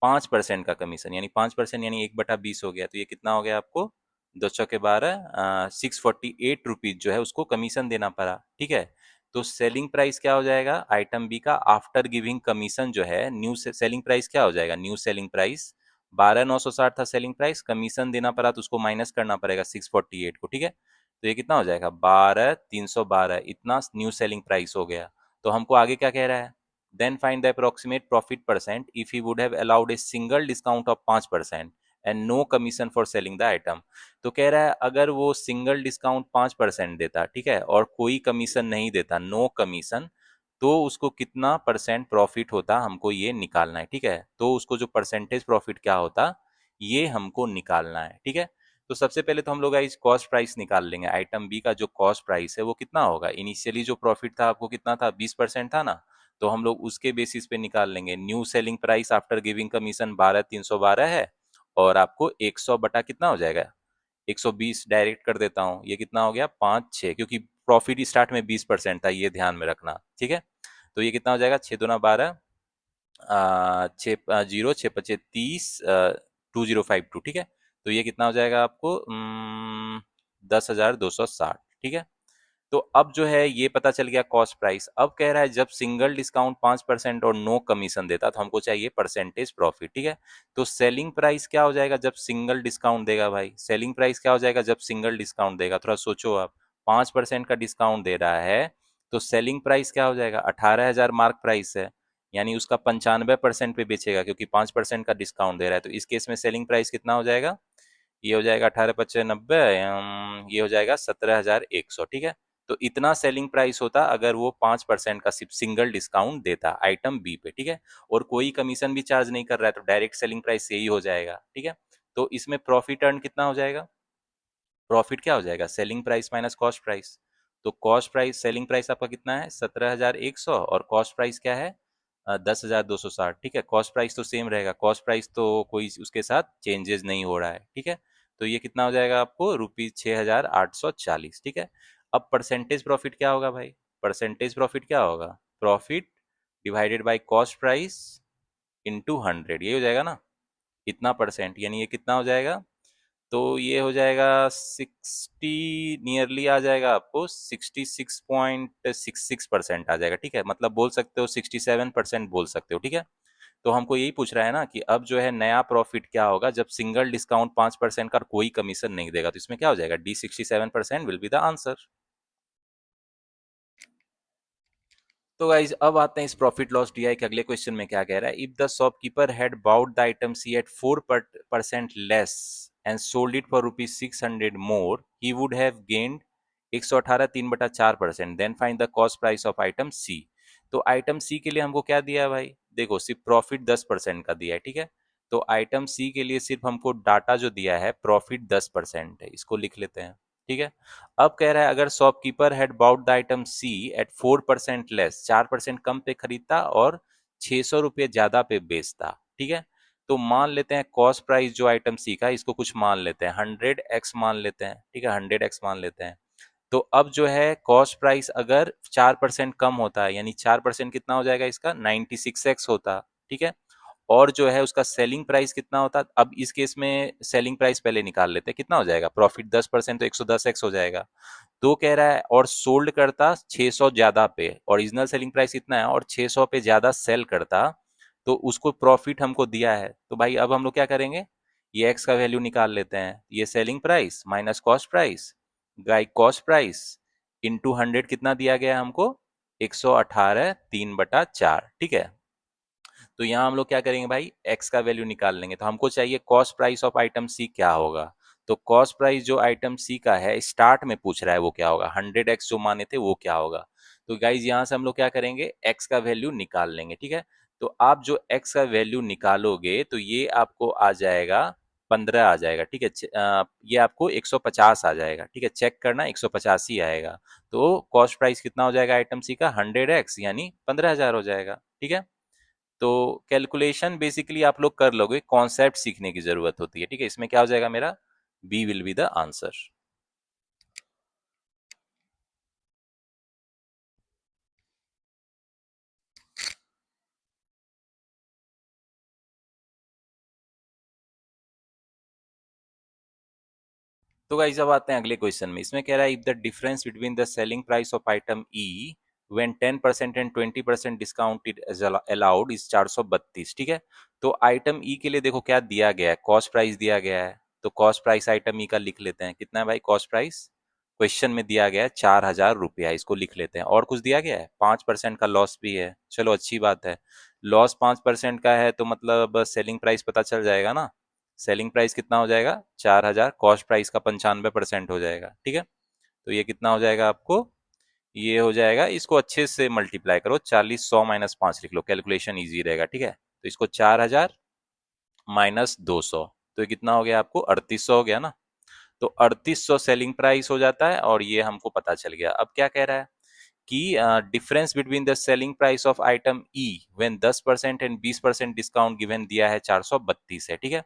5% का कमीशन, यानी 5% यानी 1/20 हो गया। तो ये कितना हो गया आपको, 2 × 12 648 रुपीज जो है उसको कमीशन देना पड़ा। ठीक है, तो सेलिंग प्राइस क्या हो जाएगा आइटम बी का, आफ्टर गिविंग कमीशन जो है, न्यू सेलिंग प्राइस क्या हो जाएगा, न्यू सेलिंग प्राइस 12,960 था सेलिंग प्राइस, कमीशन देना पड़ा तो उसको माइनस करना पड़ेगा 648 को। ठीक है, तो ये कितना हो जाएगा, 12,312, इतना न्यू सेलिंग प्राइस हो गया। तो हमको आगे क्या कह रहा है, then find the approximate profit percent if he would have allowed a single discount of 5% and no commission for selling the item. तो कह रहा है अगर वो सिंगल डिस्काउंट 5% देता, ठीक है, और कोई कमीशन नहीं देता, नो कमीशन, तो उसको कितना परसेंट प्रॉफिट होता हमको ये निकालना है, ठीक है। तो उसको जो परसेंटेज प्रॉफिट क्या होता ये हमको निकालना है, ठीक है। तो सबसे पहले तो हम लोग इस कॉस्ट प्राइस निकाल लेंगे। आइटम बी का जो कॉस्ट प्राइस है वो कितना होगा, इनिशियली जो प्रॉफिट था आपको कितना था, 20% था ना, तो हम लोग उसके बेसिस पे निकाल लेंगे। New selling price after giving commission 12,312 है, और आपको 100 बटा कितना हो जाएगा, 120 डायरेक्ट कर देता हूँ, ये कितना हो गया 5 6, क्योंकि प्रॉफिट स्टार्ट में 20% था, ये ध्यान में रखना, ठीक है। तो ये कितना हो जाएगा, 6 दूना 12, 6 जीरो 6 पचे 30, 2052, ठीक है। तो ये कितना हो जाएगा आपको 10,260, ठीक है। तो अब जो है ये पता चल गया कॉस्ट प्राइस। अब कह रहा है जब सिंगल डिस्काउंट 5% और नो कमीशन देता तो हमको चाहिए परसेंटेज प्रॉफिट, ठीक है। तो सेलिंग प्राइस क्या हो जाएगा जब सिंगल डिस्काउंट देगा भाई, सेलिंग प्राइस क्या हो जाएगा जब सिंगल डिस्काउंट देगा, थोड़ा सोचो आप। 5% का डिस्काउंट दे रहा है तो सेलिंग प्राइस क्या हो जाएगा, 18,000 मार्क प्राइस है, यानी उसका 95% पे बेचेगा, क्योंकि 5% का डिस्काउंट दे रहा है। तो इस केस में सेलिंग प्राइस कितना हो जाएगा, ये हो जाएगा 18 × 5 = 90, ये हो जाएगा 17,100, ठीक है। तो इतना सेलिंग प्राइस होता अगर वो 5% का सिर्फ सिंगल डिस्काउंट देता आइटम बी पे, ठीक है, और कोई कमीशन भी चार्ज नहीं कर रहा है, तो डायरेक्ट सेलिंग प्राइस यही हो जाएगा, ठीक है। तो इसमें प्रॉफिट अर्न कितना हो जाएगा, प्रॉफिट क्या हो जाएगा, selling price minus cost price. तो कॉस्ट प्राइस, सेलिंग प्राइस आपका कितना है 17,100, और कॉस्ट प्राइस क्या है 10,260, ठीक है। कॉस्ट प्राइस तो सेम रहेगा, कॉस्ट प्राइस तो कोई उसके साथ चेंजेस नहीं हो रहा है, ठीक है। तो ये कितना हो जाएगा आपको ₹6,840, ठीक है। अब परसेंटेज प्रॉफिट क्या होगा भाई, परसेंटेज प्रॉफिट क्या होगा, profit divided by cost price into 100, ये हो जाएगा ना, इतना परसेंट, यानी ये कितना हो जाएगा, तो ये हो जाएगा 60 नियरली आ जाएगा आपको, 66.66% आ जाएगा, ठीक है। मतलब बोल सकते हो 67% बोल सकते हो, ठीक है। तो हमको यही पूछ रहा है ना कि अब जो है नया प्रॉफिट क्या होगा जब सिंगल डिस्काउंट 5% का कोई कमीशन नहीं देगा, तो इसमें क्या हो जाएगा, D 67% will be the answer. तो गाइज अब आते हैं इस प्रॉफिट लॉस डीआई के अगले क्वेश्चन में क्या कह रहा है, if the shopkeeper had bought the item C at 4% less and sold it for ₹600 more, he would have gained 118 3/4%, then find the cost price of item C. तो item सी के लिए हमको क्या दिया है भाई, देखो सिर्फ प्रॉफिट 10% का दिया है, ठीक है। तो आइटम सी के लिए सिर्फ हमको डाटा जो दिया है प्रॉफिट 10% है, इसको लिख लेते हैं, ठीक है। अब कह रहा है अगर shopkeeper had bought the item C at 4% less, 4% कम पे खरीदता और 600 रुपये ज्यादा पे बेचता, ठीक है। तो मान लेते हैं कॉस्ट प्राइस जो आइटम सी का, इसको कुछ मान लेते हैं 100x मान लेते हैं, ठीक है, 100x मान लेते हैं। तो अब जो है कॉस्ट प्राइस अगर 4% कम होता है, यानी 4% कितना हो जाएगा इसका 96x होता, ठीक है। और जो है उसका सेलिंग प्राइस कितना होता, अब इस केस में सेलिंग प्राइस पहले निकाल लेते हैं, कितना हो जाएगा, प्रॉफिट 10% तो 110x हो जाएगा। तो कह रहा है और सोल्ड करता 600 ज्यादा पे, ओरिजिनल सेलिंग प्राइस कितना है और 600 पे ज्यादा सेल करता, तो उसको प्रॉफिट हमको दिया है। तो भाई अब हम लोग क्या करेंगे, ये एक्स का वैल्यू निकाल लेते हैं, ये selling price minus cost price, गाई कॉस्ट प्राइस इंटू 100 कितना दिया गया है हमको, 118 3/4, ठीक है। तो यहाँ हम लोग क्या करेंगे भाई, x का वैल्यू निकाल लेंगे। तो हमको चाहिए कॉस्ट प्राइस ऑफ आइटम सी क्या होगा। तो कॉस्ट प्राइस जो आइटम सी का है स्टार्ट में पूछ रहा है वो क्या होगा, 100x जो माने थे वो क्या होगा। तो गाइज यहाँ से हम लोग क्या करेंगे, x का वैल्यू निकाल लेंगे, ठीक है। तो आप जो x का वैल्यू निकालोगे तो ये आपको आ जाएगा 15 आ जाएगा, ठीक है। ये आपको 150 आ जाएगा, ठीक है, चेक करना 150 ही आएगा। तो कॉस्ट प्राइस कितना हो जाएगा आइटम सी का 100x, यानी 15,000 हो जाएगा, ठीक है। तो कैलकुलेशन बेसिकली आप लोग कर लोगे, कॉन्सेप्ट सीखने की जरूरत होती है, ठीक है। इसमें क्या हो जाएगा मेरा, B will be the answer. तो गाइस अब आते हैं अगले क्वेश्चन में। इसमें कह रहा है if the difference between the selling price of item E when 10% and 20% discount is allowed is 432, ठीक है। तो आइटम ई के लिए देखो क्या दिया गया है, कॉस्ट प्राइस दिया गया है। तो कॉस्ट प्राइस आइटम ई का लिख लेते हैं, कितना है भाई कॉस्ट प्राइस क्वेश्चन में दिया गया है 4,000 रुपया, इसको लिख लेते हैं। और कुछ दिया गया है? 5% का लॉस भी है, चलो अच्छी बात है। लॉस 5% का है तो मतलब सेलिंग प्राइस पता चल जाएगा ना। सेलिंग प्राइस कितना हो जाएगा? 4,000, कॉस्ट प्राइस का 95% हो जाएगा, ठीक है। तो ये कितना हो जाएगा आपको? ये हो जाएगा, इसको अच्छे से मल्टीप्लाई करो, 40, 100 - 5 लिख लो, कैलकुलेशन ईजी रहेगा, ठीक है। तो इसको 4,000 -200, तो ये कितना हो गया आपको? 3,800 हो गया ना। तो 3,800 सेलिंग प्राइस हो जाता है, और ये हमको पता चल गया। अब क्या कह रहा है कि difference between the selling price of item E when 10% and 20% discount given दिया है 432 है, ठीक है।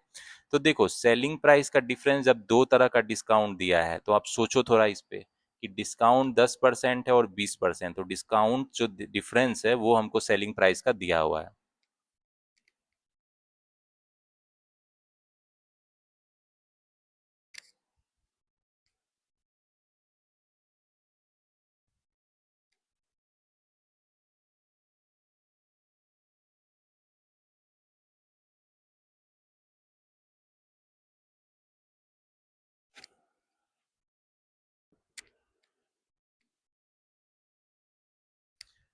तो देखो, सेलिंग प्राइस का डिफरेंस जब दो तरह का डिस्काउंट दिया है तो आप सोचो थोड़ा इस पे, कि डिस्काउंट 10% है और 20%, तो डिस्काउंट जो डिफरेंस है वो हमको सेलिंग प्राइस का दिया हुआ है।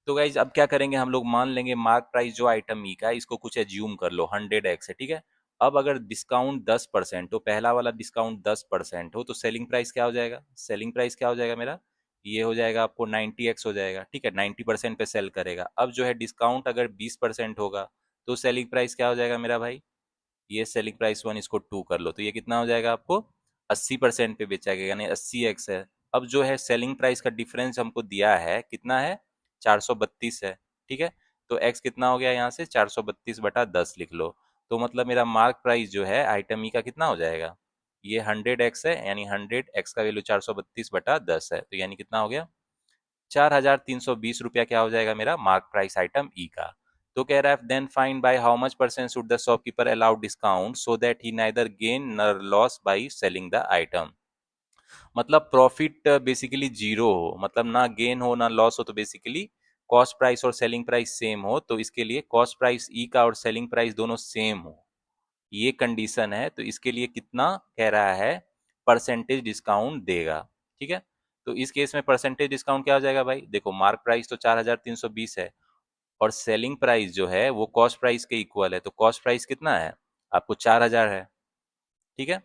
तो गाइज अब क्या करेंगे हम लोग, मान लेंगे मार्क प्राइस जो आइटम ई का है, इसको कुछ एज्यूम कर लो 100x है, ठीक है। अब अगर डिस्काउंट 10% हो, पहला वाला डिस्काउंट 10% हो, तो सेलिंग प्राइस क्या हो जाएगा? सेलिंग प्राइस क्या हो जाएगा मेरा? ये हो जाएगा आपको 90x हो जाएगा, ठीक है। 90% पे सेल करेगा। अब जो है डिस्काउंट अगर 20% होगा, तो सेलिंग प्राइस क्या हो जाएगा मेरा भाई? ये सेलिंग प्राइस 1, इसको 2 कर लो, तो ये कितना हो जाएगा आपको? 80% पे बेचा गया, यानी 80x है। अब जो है सेलिंग प्राइस का डिफरेंस हमको दिया है, कितना है? 432 है, ठीक है। तो x कितना हो गया यहाँ से? 432/10 लिख लो। तो मतलब मेरा मार्क प्राइस जो है आइटम ई का कितना हो जाएगा? ये 100x है, यानी 100x का वैल्यू 432/10 है, तो यानी कितना हो गया? 4,320 रुपया क्या हो जाएगा मेरा मार्क प्राइस आइटम ई का। तो कह रहा है then find by how much percent should the shopkeeper allow discount so that he neither gain nor loss by selling the item. मतलब प्रॉफिट बेसिकली जीरो हो, मतलब ना गेन हो ना लॉस हो, तो बेसिकली कॉस्ट प्राइस और सेलिंग प्राइस सेम हो, तो इसके लिए कॉस्ट प्राइस ई का और सेलिंग प्राइस दोनों सेम हो, ये कंडीशन है। तो इसके लिए कितना कह रहा है? परसेंटेज डिस्काउंट देगा, ठीक है। तो इस केस में परसेंटेज डिस्काउंट क्या हो जाएगा भाई? देखो, मार्क प्राइस तो 4,320 है, और सेलिंग प्राइस जो है वो कॉस्ट प्राइस के इक्वल है, तो कॉस्ट प्राइस कितना है? आपको 4,000 है, ठीक है।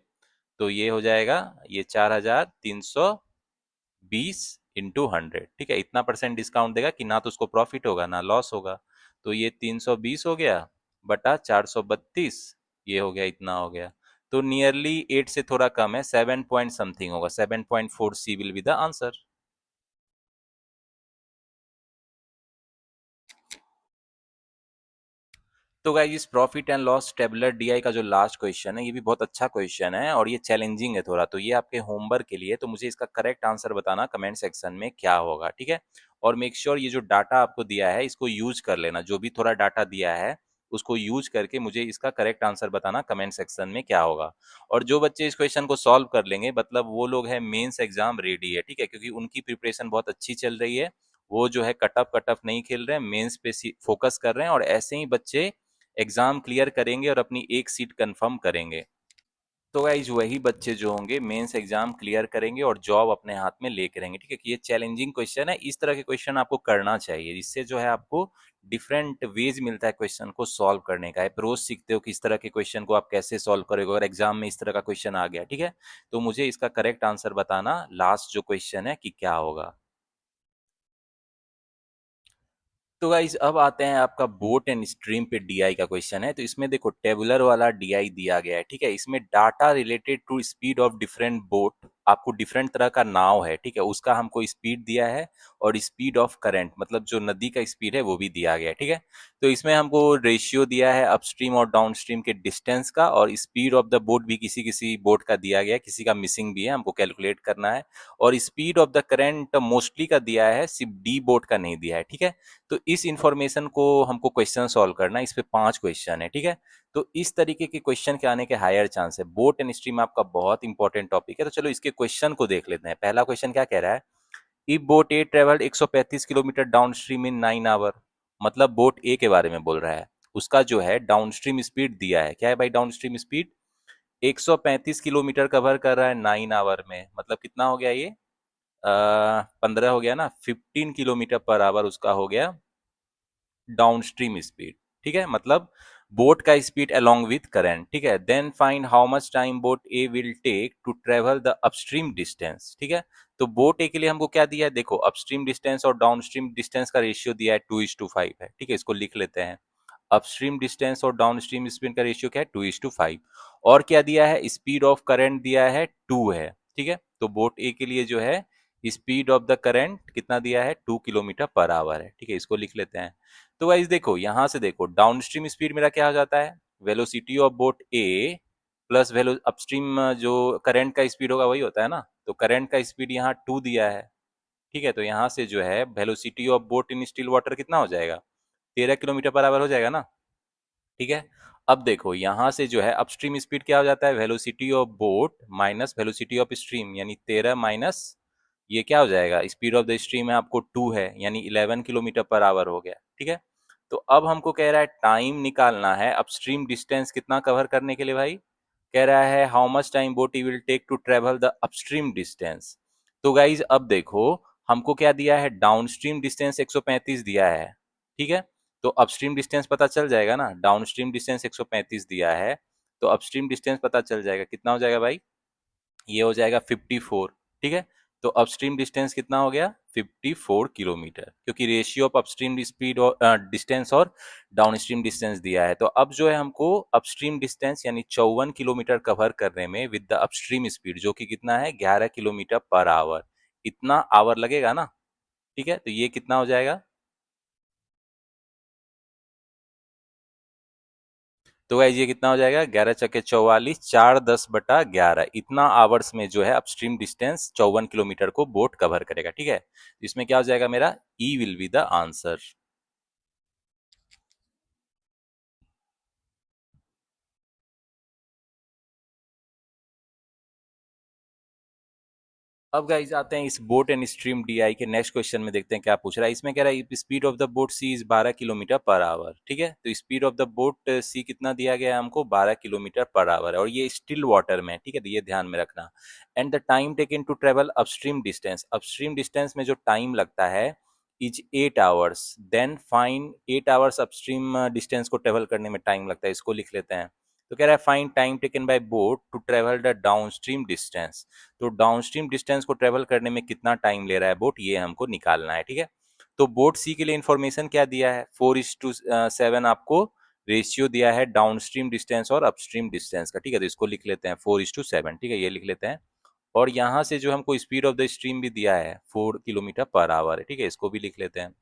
तो ये हो जाएगा, ये 4,320 इंटू 100, ठीक है। इतना परसेंट डिस्काउंट देगा कि ना तो उसको प्रॉफिट होगा ना लॉस होगा। तो ये 320 हो गया बटा 432, ये हो गया, इतना हो गया। तो नियरली 8 से थोड़ा कम है, 7 पॉइंट समथिंग होगा, 7.4 सी विल बी द आंसर। तो गाइस, इस profit and loss tabular DI का जो लास्ट क्वेश्चन है, ये भी बहुत अच्छा क्वेश्चन है और ये चैलेंजिंग है थोड़ा, तो ये आपके होमवर्क के लिए। तो मुझे इसका करेक्ट आंसर बताना कमेंट सेक्शन में क्या होगा, ठीक है। और मेक श्योर ये जो डाटा आपको दिया है इसको यूज कर लेना, जो भी थोड़ा डाटा दिया है उसको यूज करके मुझे इसका करेक्ट आंसर बताना कमेंट सेक्शन में क्या होगा। और जो बच्चे इस क्वेश्चन को सॉल्व कर लेंगे, मतलब वो लोग है मेंस एग्जाम रेडी है, ठीक है, क्योंकि उनकी प्रिपरेशन बहुत अच्छी चल रही है। वो जो है कट ऑफ नहीं खेल रहे हैं, मेंस पे फोकस कर रहे हैं, और ऐसे ही बच्चे एग्जाम क्लियर करेंगे और अपनी एक सीट कंफर्म करेंगे। तो गाइज, वही बच्चे जो होंगे मेंस एग्जाम क्लियर करेंगे और जॉब अपने हाथ में लेके रहेंगे, ठीक है। कि ये चैलेंजिंग क्वेश्चन है, इस तरह के क्वेश्चन आपको करना चाहिए, जिससे जो है आपको डिफरेंट वेज मिलता है क्वेश्चन को सॉल्व करने का, अप्रोच सीखते हो कि इस तरह के क्वेश्चन को आप कैसे सॉल्व करोगे अगर एग्जाम में इस तरह का क्वेश्चन आ गया, ठीक है। तो मुझे इसका करेक्ट आंसर बताना लास्ट जो क्वेश्चन है कि क्या होगा। तो गाइज, अब आते हैं आपका बोट एंड स्ट्रीम पे डीआई का क्वेश्चन है। तो इसमें देखो, टेबुलर वाला डीआई दिया गया है, ठीक है। इसमें data related to speed of different boat, आपको डिफरेंट तरह का नाव है, ठीक है, उसका हमको स्पीड दिया है, और स्पीड ऑफ करंट मतलब जो नदी का स्पीड है वो भी दिया गया है, ठीक है। तो इसमें हमको रेशियो दिया है अपस्ट्रीम और डाउनस्ट्रीम के डिस्टेंस का, और स्पीड ऑफ द बोट भी किसी किसी बोट का दिया गया है, किसी का मिसिंग भी है, हमको कैलकुलेट करना है। और speed of the current mostly का दिया है, सिर्फ डी बोट का नहीं दिया है, ठीक है। तो इस इंफॉर्मेशन को हमको क्वेश्चन सॉल्व करना है, इस पे 5 क्वेश्चन है, ठीक है। तो इस तरीके के क्वेश्चन के आने के हायर चांस है। बोट एंड स्ट्रीम आपका बहुत इंपॉर्टेंट टॉपिक है, तो चलो इसके क्वेश्चन को देख लेते हैं। पहला क्वेश्चन क्या कह रहा है? If boat A travelled 135 kilometre downstream in 9 hour, मतलब बोट ए के बारे में बोल रहा है। उसका जो है डाउन स्ट्रीम स्पीड दिया है, क्या है भाई? Down stream speed 135 kilometre cover कर रहा है 9 आवर में, मतलब कितना हो गया ये? 15 हो गया ना, 15 km/h उसका हो गया डाउन स्ट्रीम स्पीड। ठीक है, मतलब बोट का स्पीड अलोंग विथ करंट। ठीक है, then find how much time boat A will take to travel the upstream distance. ठीक है, तो बोट ए के लिए हमको क्या दिया है, देखो अपस्ट्रीम डिस्टेंस और डाउनस्ट्रीम डिस्टेंस का रेशियो दिया है 2:5 है। ठीक है, इसको लिख लेते हैं। अपस्ट्रीम डिस्टेंस और डाउनस्ट्रीम स्पीड का रेशियो क्या है, 2:5। और क्या दिया है, स्पीड ऑफ करंट दिया है 2 है। ठीक है, तो बोट ए के लिए जो है स्पीड ऑफ द करंट कितना दिया है, 2 km/h है। ठीक है, इसको लिख लेते हैं। तो गाइस देखो, यहां से देखो डाउनस्ट्रीम स्पीड मेरा क्या हो जाता है, velocity of boat A plus वेलो अपस्ट्रीम जो करंट का स्पीड होगा वही होता है ना, तो करंट का स्पीड यहाँ 2 दिया है। ठीक है, तो यहाँ से जो है velocity of boat in still water कितना हो जाएगा, 13 km/h हो जाएगा ना। ठीक है, अब देखो यहाँ से जो है अपस्ट्रीम स्पीड क्या हो जाता है, velocity of boat minus velocity of stream, यानी 13 माइनस ये क्या हो जाएगा, स्पीड ऑफ द स्ट्रीम है आपको 2 है, यानी 11 km/h हो गया। ठीक है, तो अब हमको कह रहा है टाइम निकालना है अपस्ट्रीम डिस्टेंस कितना कवर करने के लिए भाई, कह रहा है how much time boat will take to travel the upstream distance. तो गाइज अब देखो, हमको क्या दिया है, डाउनस्ट्रीम डिस्टेंस 135 दिया है। ठीक है, तो अपस्ट्रीम डिस्टेंस पता चल जाएगा ना, डाउनस्ट्रीम डिस्टेंस 135 दिया है, तो अपस्ट्रीम डिस्टेंस पता चल जाएगा, कितना हो जाएगा भाई, ये हो जाएगा 54। ठीक है, तो अपस्ट्रीम डिस्टेंस कितना हो गया, 54 km, क्योंकि रेशियो ऑफ अपस्ट्रीम स्पीड और डिस्टेंस और डाउनस्ट्रीम डिस्टेंस दिया है। तो अब जो है हमको अपस्ट्रीम डिस्टेंस यानी 54 km कवर करने में विद द अपस्ट्रीम स्पीड, जो कि कितना है 11 km/h, इतना आवर लगेगा ना। ठीक है, तो ये कितना हो जाएगा, तो गाइस ये कितना हो जाएगा, 11×4 = 44, 4×10/11, इतना आवर्स में जो है अपस्ट्रीम डिस्टेंस 54 km को बोट कवर करेगा। ठीक है, इसमें क्या हो जाएगा मेरा, ई विल बी द आंसर। अब गाइस आते हैं इस बोट एंड स्ट्रीम डीआई के नेक्स्ट क्वेश्चन में, देखते हैं क्या पूछ रहा है। इसमें कह रहा है speed of the boat C is 12 km/h। ठीक है, तो speed of the boat C कितना दिया गया है हमको, 12 km/h है, और ये स्टिल वाटर में है। ठीक है, तो ये ध्यान में रखना। And the time taken to travel upstream distance, upstream distance में जो टाइम लगता है is 8 hours. Then find 8 hours upstream distance को ट्रेवल करने में टाइम लगता है, इसको लिख लेते हैं। तो कह रहा है find time taken by boat to travel the downstream distance, तो डाउनस्ट्रीम डिस्टेंस को ट्रेवल करने में कितना टाइम ले रहा है बोट, ये हमको निकालना है। ठीक है, तो बोट सी के लिए इंफॉर्मेशन क्या दिया है, 4:7 आपको रेशियो दिया है डाउनस्ट्रीम डिस्टेंस और अपस्ट्रीम डिस्टेंस का। ठीक है, तो इसको लिख लेते हैं 4:7। ठीक है, ये लिख लेते हैं। और यहाँ से जो हमको स्पीड ऑफ द स्ट्रीम भी दिया है 4 km/h है। ठीक है, इसको भी लिख लेते हैं।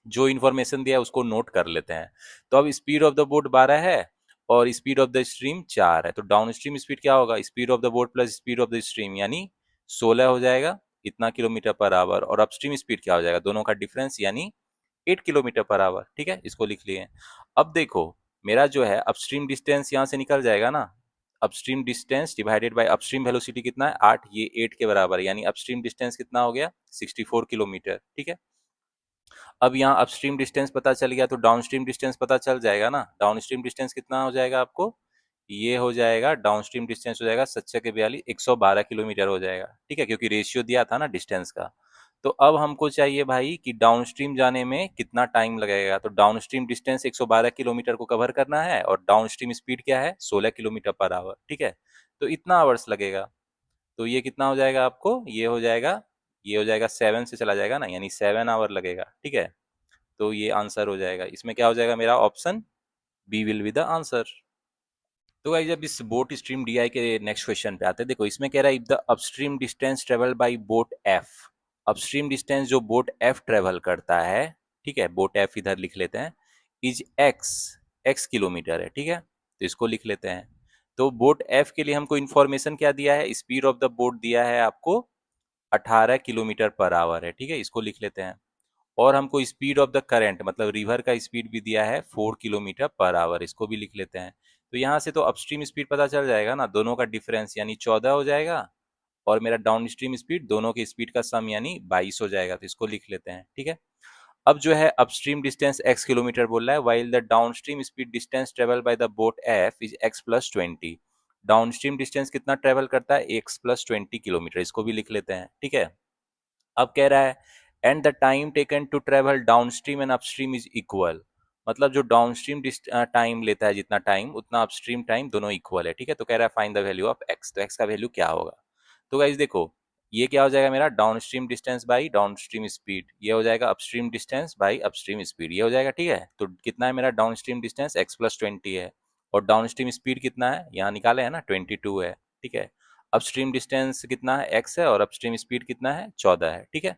जो इन्फॉर्मेशन दिया है उसको नोट कर लेते हैं। तो अब स्पीड ऑफ द बोट 12 है और स्पीड ऑफ द स्ट्रीम 4 है, तो डाउन स्ट्रीम स्पीड क्या होगा, speed of the boat plus speed of the stream यानी 16 हो जाएगा, इतना km/h। और अपस्ट्रीम स्पीड क्या हो जाएगा, दोनों का डिफरेंस यानी 8 km/h। ठीक है, इसको लिख लिए। अब देखो मेरा जो है अपस्ट्रीम डिस्टेंस यहाँ से निकल जाएगा ना, upstream distance divided by upstream velocity कितना है 8, ये 8 के बराबर है, यानी अपस्ट्रीम डिस्टेंस कितना हो गया 64 km। ठीक है, अब यहाँ अपस्ट्रीम डिस्टेंस पता चल गया तो डाउनस्ट्रीम डिस्टेंस पता चल जाएगा ना, डाउनस्ट्रीम डिस्टेंस कितना हो जाएगा आपको, ये हो जाएगा डाउनस्ट्रीम डिस्टेंस हो जाएगा 7×42 112 km हो जाएगा। ठीक है, क्योंकि रेशियो दिया था ना डिस्टेंस का। तो अब हमको चाहिए भाई कि डाउनस्ट्रीम जाने में कितना टाइम लगेगा, तो डाउनस्ट्रीम डिस्टेंस 112 km को कवर करना है और डाउनस्ट्रीम स्पीड क्या है 16 km/h। ठीक है, तो इतना आवर्स लगेगा। तो ये कितना हो जाएगा आपको, ये हो जाएगा 7 से चला जाएगा ना, यानी 7 आवर लगेगा। ठीक है, तो ये आंसर हो जाएगा, इसमें क्या हो जाएगा मेरा option B will be the answer. तो गाइस जब इस बोट स्ट्रीम डीआई के नेक्स्ट क्वेश्चन पे आते हैं, देखो इसमें कह रहा है if the upstream distance travel by boat F, upstream distance जो बोट एफ ट्रेवल करता है, ठीक है बोट एफ इधर लिख लेते हैं, इज एक्स, एक्स किलोमीटर है। ठीक है, तो इसको लिख लेते हैं। तो बोट एफ के लिए हमको इन्फॉर्मेशन क्या दिया है, स्पीड ऑफ द बोट दिया है आपको 18 km/h है। ठीक है, इसको लिख लेते हैं। और हमको स्पीड ऑफ द करंट मतलब रिवर का स्पीड भी दिया है 4 km/h, इसको भी लिख लेते हैं। तो यहाँ से तो अपस्ट्रीम स्पीड पता चल जाएगा ना, दोनों का डिफरेंस यानी 14 हो जाएगा, और मेरा डाउन स्ट्रीम स्पीड दोनों के स्पीड का सम यानी 22 हो जाएगा, तो इसको लिख लेते हैं। ठीक है, अब जो है अपस्ट्रीम डिस्टेंस x किलोमीटर बोल रहा है, while the downstream speed distance travel by the boat f is x+20, downstream distance कितना ट्रेवल करता है x+20 km, इसको भी लिख लेते हैं। ठीक है, अब कह रहा है and the time taken to travel downstream and upstream is equal, मतलब जो डाउनस्ट्रीम टाइम लेता है जितना टाइम, उतना अपस्ट्रीम टाइम, दोनों इक्वल है, ठीक है। तो कह रहा है find the value of X, तो एक्स का वैल्यू क्या होगा। तो गाइस देखो, ये क्या हो जाएगा मेरा, downstream distance by downstream speed, ये हो जाएगा upstream distance by upstream speed, ये हो जाएगा, ठीक है। तो कितना है मेरा डाउनस्ट्रीम डिस्टेंस, x+20 है, और डाउनस्ट्रीम स्पीड कितना है, यहाँ निकाले है ना, 22 है, ठीक है। अपस्ट्रीम डिस्टेंस कितना है, x है, और अपस्ट्रीम स्पीड कितना है, 14 है, ठीक है।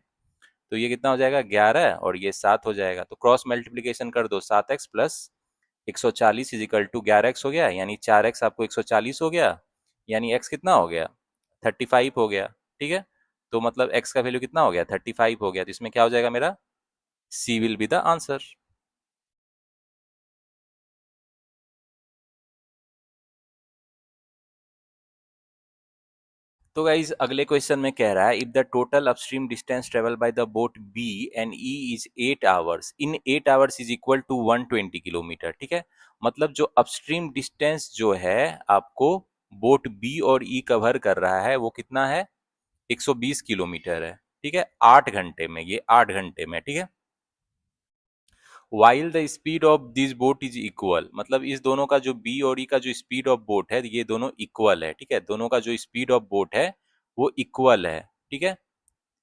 तो ये कितना हो जाएगा, 11, और ये 7 हो जाएगा। तो क्रॉस मल्टीप्लीकेशन कर दो, 7x plus 140 is equal to 11x हो गया, यानी 4x आपको 140 हो गया, यानी x कितना हो गया, 35 हो गया, ठीक है। तो मतलब x का वैल्यू कितना हो गया, 35 हो गया। तो इसमें क्या हो जाएगा मेरा, C will be the answer. तो गाइज अगले क्वेश्चन में कह रहा है if the total upstream distance travel by the boat B and E is 8 hours, in 8 hours is equal to 120 kilometre, ठीक है। मतलब जो अपस्ट्रीम डिस्टेंस जो है आपको बोट बी और ई कवर कर रहा है वो कितना है, 120 किलोमीटर है, ठीक है, 8 घंटे में, ये 8 घंटे में, ठीक है। While the speed of this boat is equal, मतलब इस दोनों का जो बी और ई का जो स्पीड ऑफ बोट है ये दोनों इक्वल है, ठीक है। दोनों का जो स्पीड ऑफ बोट है वो इक्वल है, ठीक है।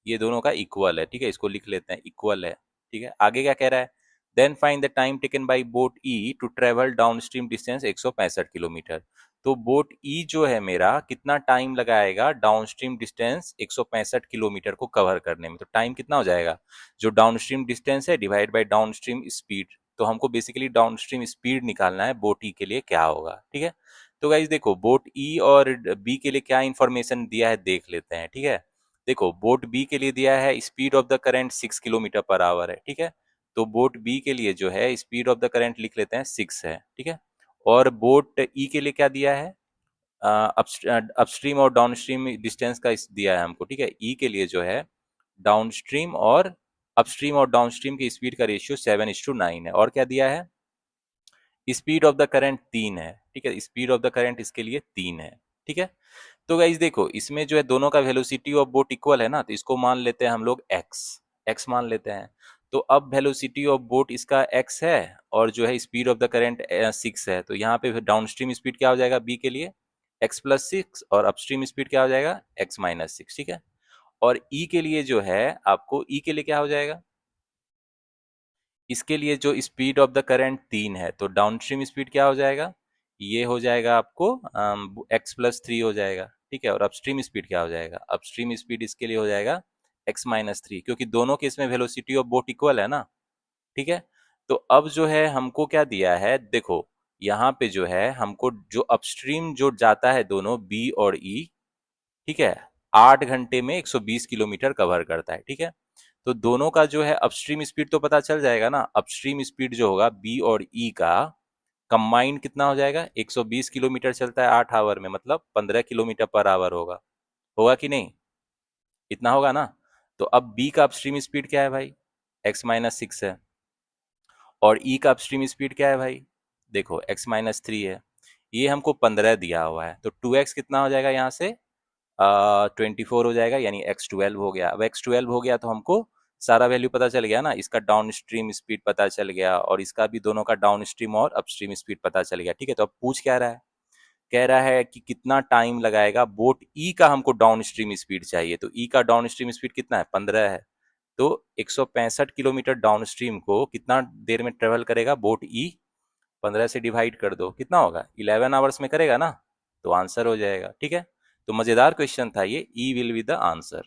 ये दोनों का इक्वल है, ठीक है, इसको लिख लेते हैं, इक्वल है, ठीक है। आगे क्या कह रहा है, then find the time taken by boat E to travel downstream distance 165 kilometre. तो बोट ई जो है मेरा कितना टाइम लगाएगा डाउन स्ट्रीम डिस्टेंस 165 किलोमीटर को कवर करने में, तो टाइम कितना हो जाएगा, जो डाउन स्ट्रीम डिस्टेंस है divide by downstream speed, तो हमको बेसिकली डाउन स्ट्रीम स्पीड निकालना है बोट ई के लिए क्या होगा, ठीक है। तो गाइज देखो, बोट ई और बी के लिए क्या इंफॉर्मेशन दिया है देख लेते हैं, ठीक है। देखो, बोट बी के लिए दिया है speed of the current 6 kilometre per hour है, ठीक है। तो बोट बी के लिए जो है स्पीड ऑफ द करंट लिख लेते हैं 6 है, ठीक है। और बोट ई के लिए क्या दिया है, अपस्ट्रीम और डाउनस्ट्रीम डिस्टेंस का दिया है हमको, ठीक है। ई के लिए जो है डाउनस्ट्रीम और अपस्ट्रीम और डाउनस्ट्रीम की स्पीड का रेशियो 7:9 है, और क्या दिया है, स्पीड ऑफ द करंट 3 है, ठीक है। स्पीड ऑफ द करंट इसके लिए 3 है, ठीक है। तो गाइज देखो, इसमें जो है दोनों का वेलोसिटी ऑफ बोट इक्वल है ना, तो इसको मान लेते हैं हम लोग एक्स, एक्स मान लेते हैं। तो अब वेलोसिटी ऑफ बोट इसका एक्स है, और जो है स्पीड ऑफ द करंट 6 है, तो यहाँ पे डाउनस्ट्रीम स्पीड क्या हो जाएगा बी के लिए, x+6, और अपस्ट्रीम स्पीड क्या हो जाएगा, x-6, ठीक है। और ई के लिए जो है आपको, ई के लिए क्या हो जाएगा, इसके लिए जो स्पीड ऑफ द करंट 3 है, तो डाउनस्ट्रीम स्पीड क्या हो जाएगा, ये हो जाएगा आपको x+3 हो जाएगा, ठीक है। और अपस्ट्रीम स्पीड क्या हो जाएगा, अपस्ट्रीम स्पीड इसके लिए हो जाएगा x-3, क्योंकि दोनों केस में वेलोसिटी ऑफ बोट इक्वल है ना, ठीक है। तो अब जो है हमको क्या दिया है, देखो यहाँ पे जो है हमको जो अपस्ट्रीम जो जाता है दोनों बी और ई, ठीक है, 8 घंटे में 120 किलोमीटर कवर करता है, ठीक है। तो दोनों का जो है अपस्ट्रीम स्पीड तो पता चल जाएगा ना, अपस्ट्रीम स्पीड जो होगा बी और ई का कंबाइंड कितना हो जाएगा, 120 किलोमीटर चलता है 8 आवर में, मतलब 15 किलोमीटर पर आवर होगा, होगा कि नहीं, इतना होगा ना। तो अब बी का अपस्ट्रीम स्पीड क्या है भाई, x-6 है, और ई का अपस्ट्रीम स्पीड क्या है भाई, देखो x-3 है, ये हमको 15 दिया हुआ है, तो 2x कितना हो जाएगा यहाँ से, 24 हो जाएगा, यानी x12 हो गया। अब x12 हो गया तो हमको सारा वैल्यू पता चल गया ना, इसका डाउन स्ट्रीम स्पीड पता चल गया, और इसका भी दोनों का डाउन स्ट्रीम और अपस्ट्रीम स्पीड पता चल गया, ठीक है। तो अब पूछ क्या रहा है, कह रहा है कि कितना टाइम लगाएगा बोट ई का, हमको डाउन स्ट्रीम स्पीड चाहिए, तो ई का डाउन स्ट्रीम स्पीड कितना है, 15 है। तो 165 किलोमीटर डाउन स्ट्रीम को कितना देर में ट्रेवल करेगा बोट ई, 15 से डिवाइड कर दो, कितना होगा, 11 आवर्स में करेगा ना, तो आंसर हो जाएगा, ठीक है। तो मजेदार क्वेश्चन था ये, ई विल बी द आंसर।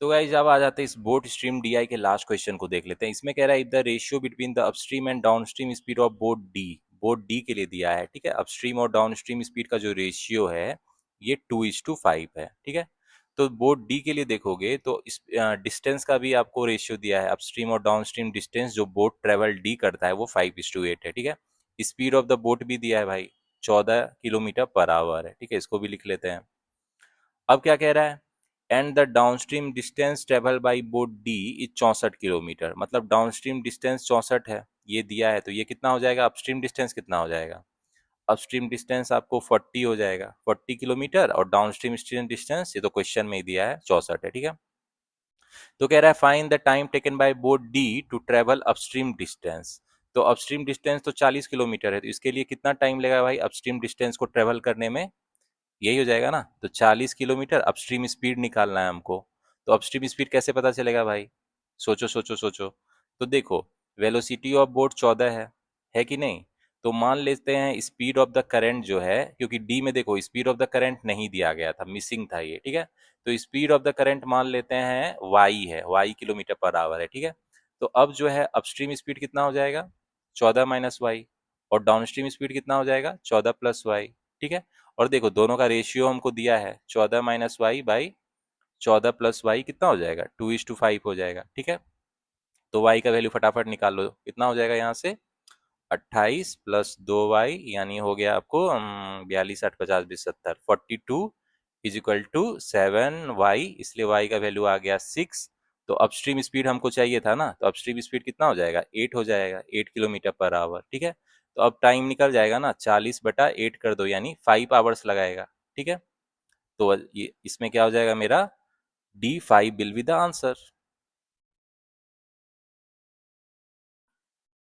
तो गाइस अब आ जाते हैं इस बोट स्ट्रीम डीआई के लास्ट क्वेश्चन को देख लेते हैं। इसमें कह रहा है if the ratio between the upstream and downstream speed of boat D के लिए दिया है, ठीक है। अपस्ट्रीम और डाउनस्ट्रीम स्पीड का जो रेशियो है ये 2:5 है, ठीक है। तो बोट डी के लिए देखोगे तो इस डिस्टेंस का भी आपको रेशियो दिया है, अपस्ट्रीम और डाउनस्ट्रीम डिस्टेंस जो बोट ट्रेवल डी करता है वो 5:8 है, ठीक है। स्पीड ऑफ द बोट भी दिया है भाई, 14 किलोमीटर पर आवर है, ठीक है, इसको भी लिख लेते हैं। अब क्या कह रहा है, and the downstream distance travel by boat D is 64 kilometre, मतलब डाउनस्ट्रीम डिस्टेंस 64 है, ये दिया है, तो ये कितना हो जाएगा, अपस्ट्रीम डिस्टेंस कितना हो जाएगा, अपस्ट्रीम डिस्टेंस आपको 40 हो जाएगा, 40 किलोमीटर, और डाउनस्ट्रीम डिस्टेंस ये तो क्वेश्चन में ही दिया है 64 है, ठीक है। तो कह रहा है find the time taken by boat D to travel upstream distance. तो अपस्ट्रीम डिस्टेंस तो 40 किलोमीटर है, तो इसके लिए कितना टाइम लगेगा भाई अपस्ट्रीम डिस्टेंस को ट्रेवल करने में? यही हो जाएगा ना। तो 40 किलोमीटर अपस्ट्रीम स्पीड निकालना है हमको। तो अपस्ट्रीम स्पीड कैसे पता चलेगा भाई? सोचो सोचो सोचो। तो देखो, वेलोसिटी ऑफ बोट 14 है कि नहीं? तो मान लेते हैं स्पीड ऑफ द करंट जो है, क्योंकि डी में देखो स्पीड ऑफ द करंट नहीं दिया गया था, मिसिंग था ये, ठीक है। तो स्पीड ऑफ द करंट मान लेते हैं वाई है, वाई किलोमीटर पर आवर है, ठीक है। तो अब जो है अपस्ट्रीम स्पीड कितना हो जाएगा? 14 माइनस वाई। और डाउनस्ट्रीम स्पीड कितना हो जाएगा? 14 प्लस वाई, ठीक है। और देखो दोनों का रेशियो हमको दिया है 14 minus Y by 14 plus Y, कितना हो जाएगा? 2:5 हो जाएगा, ठीक है। तो वाई का वैल्यू फटाफट निकाल लो, कितना हो जाएगा यहाँ से? 28 प्लस 2 वाई, यानी हो गया आपको 42 8 50 20 70 42 इज इक्वल टू 7 वाई, इसलिए वाई का वैल्यू आ गया 6। तो अपस्ट्रीम स्पीड हमको चाहिए था ना, तो अपस्ट्रीम स्पीड कितना हो जाएगा? 8 हो जाएगा, 8 किलोमीटर पर आवर, ठीक है। तो अब टाइम निकल जाएगा ना, 40/8 कर दो, यानी 5 आवर्स लगाएगा, ठीक है। तो ये इसमें क्या हो जाएगा मेरा? D5 will be the answer.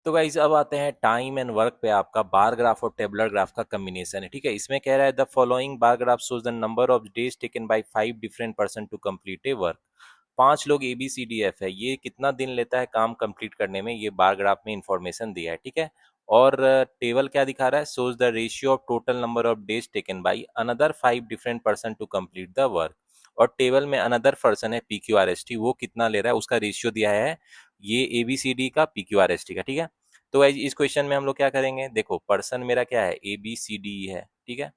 तो गाइस अब आते हैं टाइम एंड वर्क पे। आपका बार ग्राफ और टेबलर ग्राफ का कॉम्बिनेशन है, ठीक है। इसमें कह रहा है the following bar graph shows the number of days taken by 5 different person to complete a work. 5 लोग ABCDF है, ये कितना दिन लेता है काम कंप्लीट करने में, ये बार ग्राफ में इंफॉर्मेशन दिया है, ठीक है। और टेबल क्या दिखा रहा है? Shows the ratio of total number of days taken by another 5 different person to complete the work. और टेबल में अनदर पर्सन है PQRST, वो कितना ले रहा है उसका रेशियो दिया है, ये ABCD का PQRST का, ठीक है। तो गाइज इस क्वेश्चन में हम लोग क्या करेंगे? देखो पर्सन मेरा क्या है? ABCD है, ठीक है।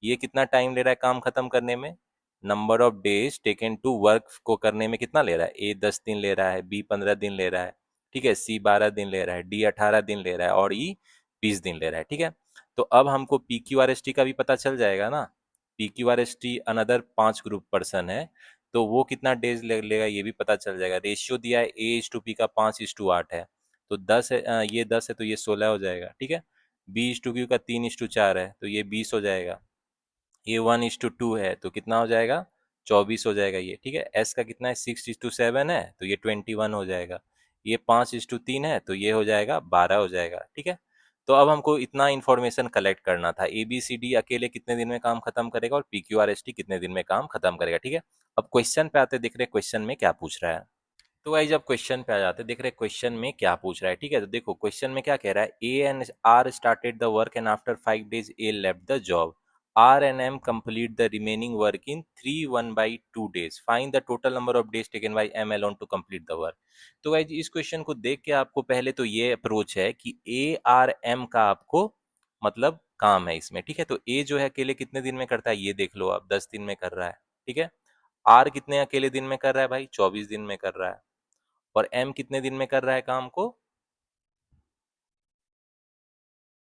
ये कितना टाइम ले रहा है काम खत्म करने में? Number of days taken to work को करने में कितना ले रहा है? A 10 दिन ले रहा है, B 15 दिन ले रहा है, ठीक है, C 12 दिन ले रहा है, D 18 दिन ले रहा है, और E 20 दिन ले रहा है, ठीक है। तो अब हमको PQRST का भी पता चल जाएगा ना। PQRST अनदर 5 ग्रुप पर्सन है, तो वो कितना डेज लेगा ये भी पता चल जाएगा। रेशियो दिया है A:P का 5:8 है, तो 10 है, ये 10 है तो ये 16 हो जाएगा, ठीक है। B:Q का 3:4 है तो ये 20 हो जाएगा। ये 1:2 है तो कितना हो जाएगा? 24 हो जाएगा ये, ठीक है। एस का कितना है? 6:7 है तो ये 21 हो जाएगा। ये 5:3 है तो ये हो जाएगा 12 हो जाएगा, ठीक है। तो अब हमको इतना इन्फॉर्मेशन कलेक्ट करना था, ABCD अकेले कितने दिन में काम खत्म करेगा और PQRST कितने दिन में काम खत्म करेगा, ठीक है। अब क्वेश्चन पे आते, देख रहे क्वेश्चन में क्या पूछ रहा है। तो गाइस जब क्वेश्चन पे आ जाते हैं, देख रहे क्वेश्चन में क्या पूछ रहा है, ठीक है। तो देखो क्वेश्चन में क्या कह रहा है, A and R started the work and after 5 days A left the job. R and M complete the remaining work in 3 1/2 days। Find the total number of days taken by M alone to complete the work. तो guys इस question को देख के आपको पहले तो ये approach है कि A R M का आपको मतलब काम है इसमें, ठीक है। तो A जो है अकेले कितने दिन में करता है ये देख लो आप, 10 दिन में कर रहा है, ठीक है। R कितने अकेले दिन में कर रहा है भाई? 24 दिन में कर रहा है। और एम कितने दिन में कर रहा है काम को?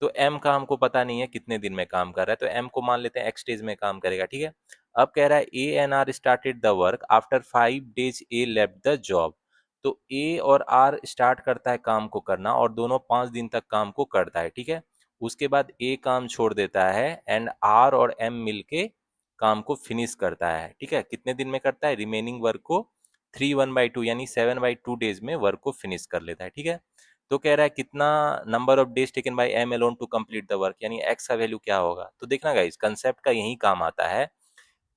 तो एम का हमको पता नहीं है कितने दिन में काम कर रहा है, तो एम को मान लेते हैं एक्स डेज में काम करेगा, ठीक है। अब कह रहा है A and R started the work after 5 days A left the job. तो ए और आर स्टार्ट करता है काम को करना और दोनों 5 दिन तक काम को करता है, ठीक है। उसके बाद ए काम छोड़ देता है एंड आर और एम मिलके काम को फिनिश करता है, ठीक है। कितने दिन में करता है? रिमेनिंग वर्क को 3 1/2 यानी 7/2 डेज में वर्क को फिनिश कर लेता है, ठीक है। तो कह रहा है कितना number of days taken by M alone to complete the work, यानी एक्स का वैल्यू क्या होगा। तो देखना गाइस कंसेप्ट का यही काम आता है।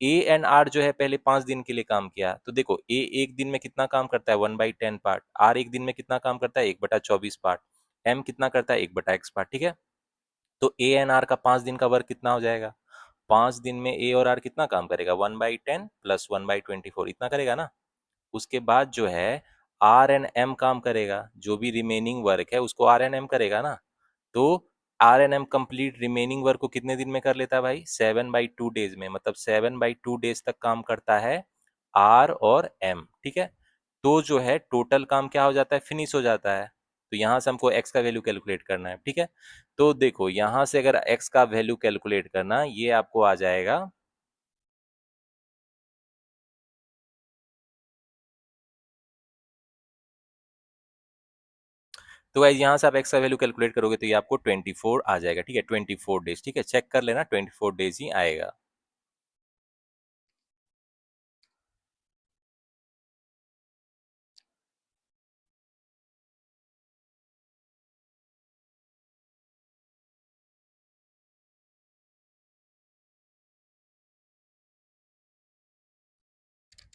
A and R जो है पहले 5 दिन के लिए काम किया, तो देखो ए एक दिन में कितना काम करता है? 1/10 पार्ट। आर एक दिन में कितना काम करता है? 1/24 पार्ट। एम कितना करता है? 1/x पार्ट, ठीक है। तो A and R का 5 दिन का वर्क कितना हो जाएगा? 5 दिन में ए और आर कितना काम करेगा? 1/10 प्लस 1/24 इतना करेगा ना। उसके बाद जो है R and M काम करेगा, जो भी रिमेनिंग वर्क है उसको R and M करेगा ना। तो R and M complete remaining work को कितने दिन में कर लेता है भाई? 7/2 डेज में, मतलब 7/2 डेज तक काम करता है R और M, ठीक है। तो जो है टोटल काम क्या हो जाता है? फिनिश हो जाता है। तो यहां से हमको x का वैल्यू कैलकुलेट करना है, ठीक है। तो देखो यहां से अगर x का वैल्यू कैलकुलेट करना, ये आपको आ जाएगा। तो गाइस यहाँ से आप एक्स का वैल्यू कैलकुलेट करोगे तो ये आपको 24 आ जाएगा, ठीक है, 24 डेज, ठीक है, चेक कर लेना, 24 डेज ही आएगा।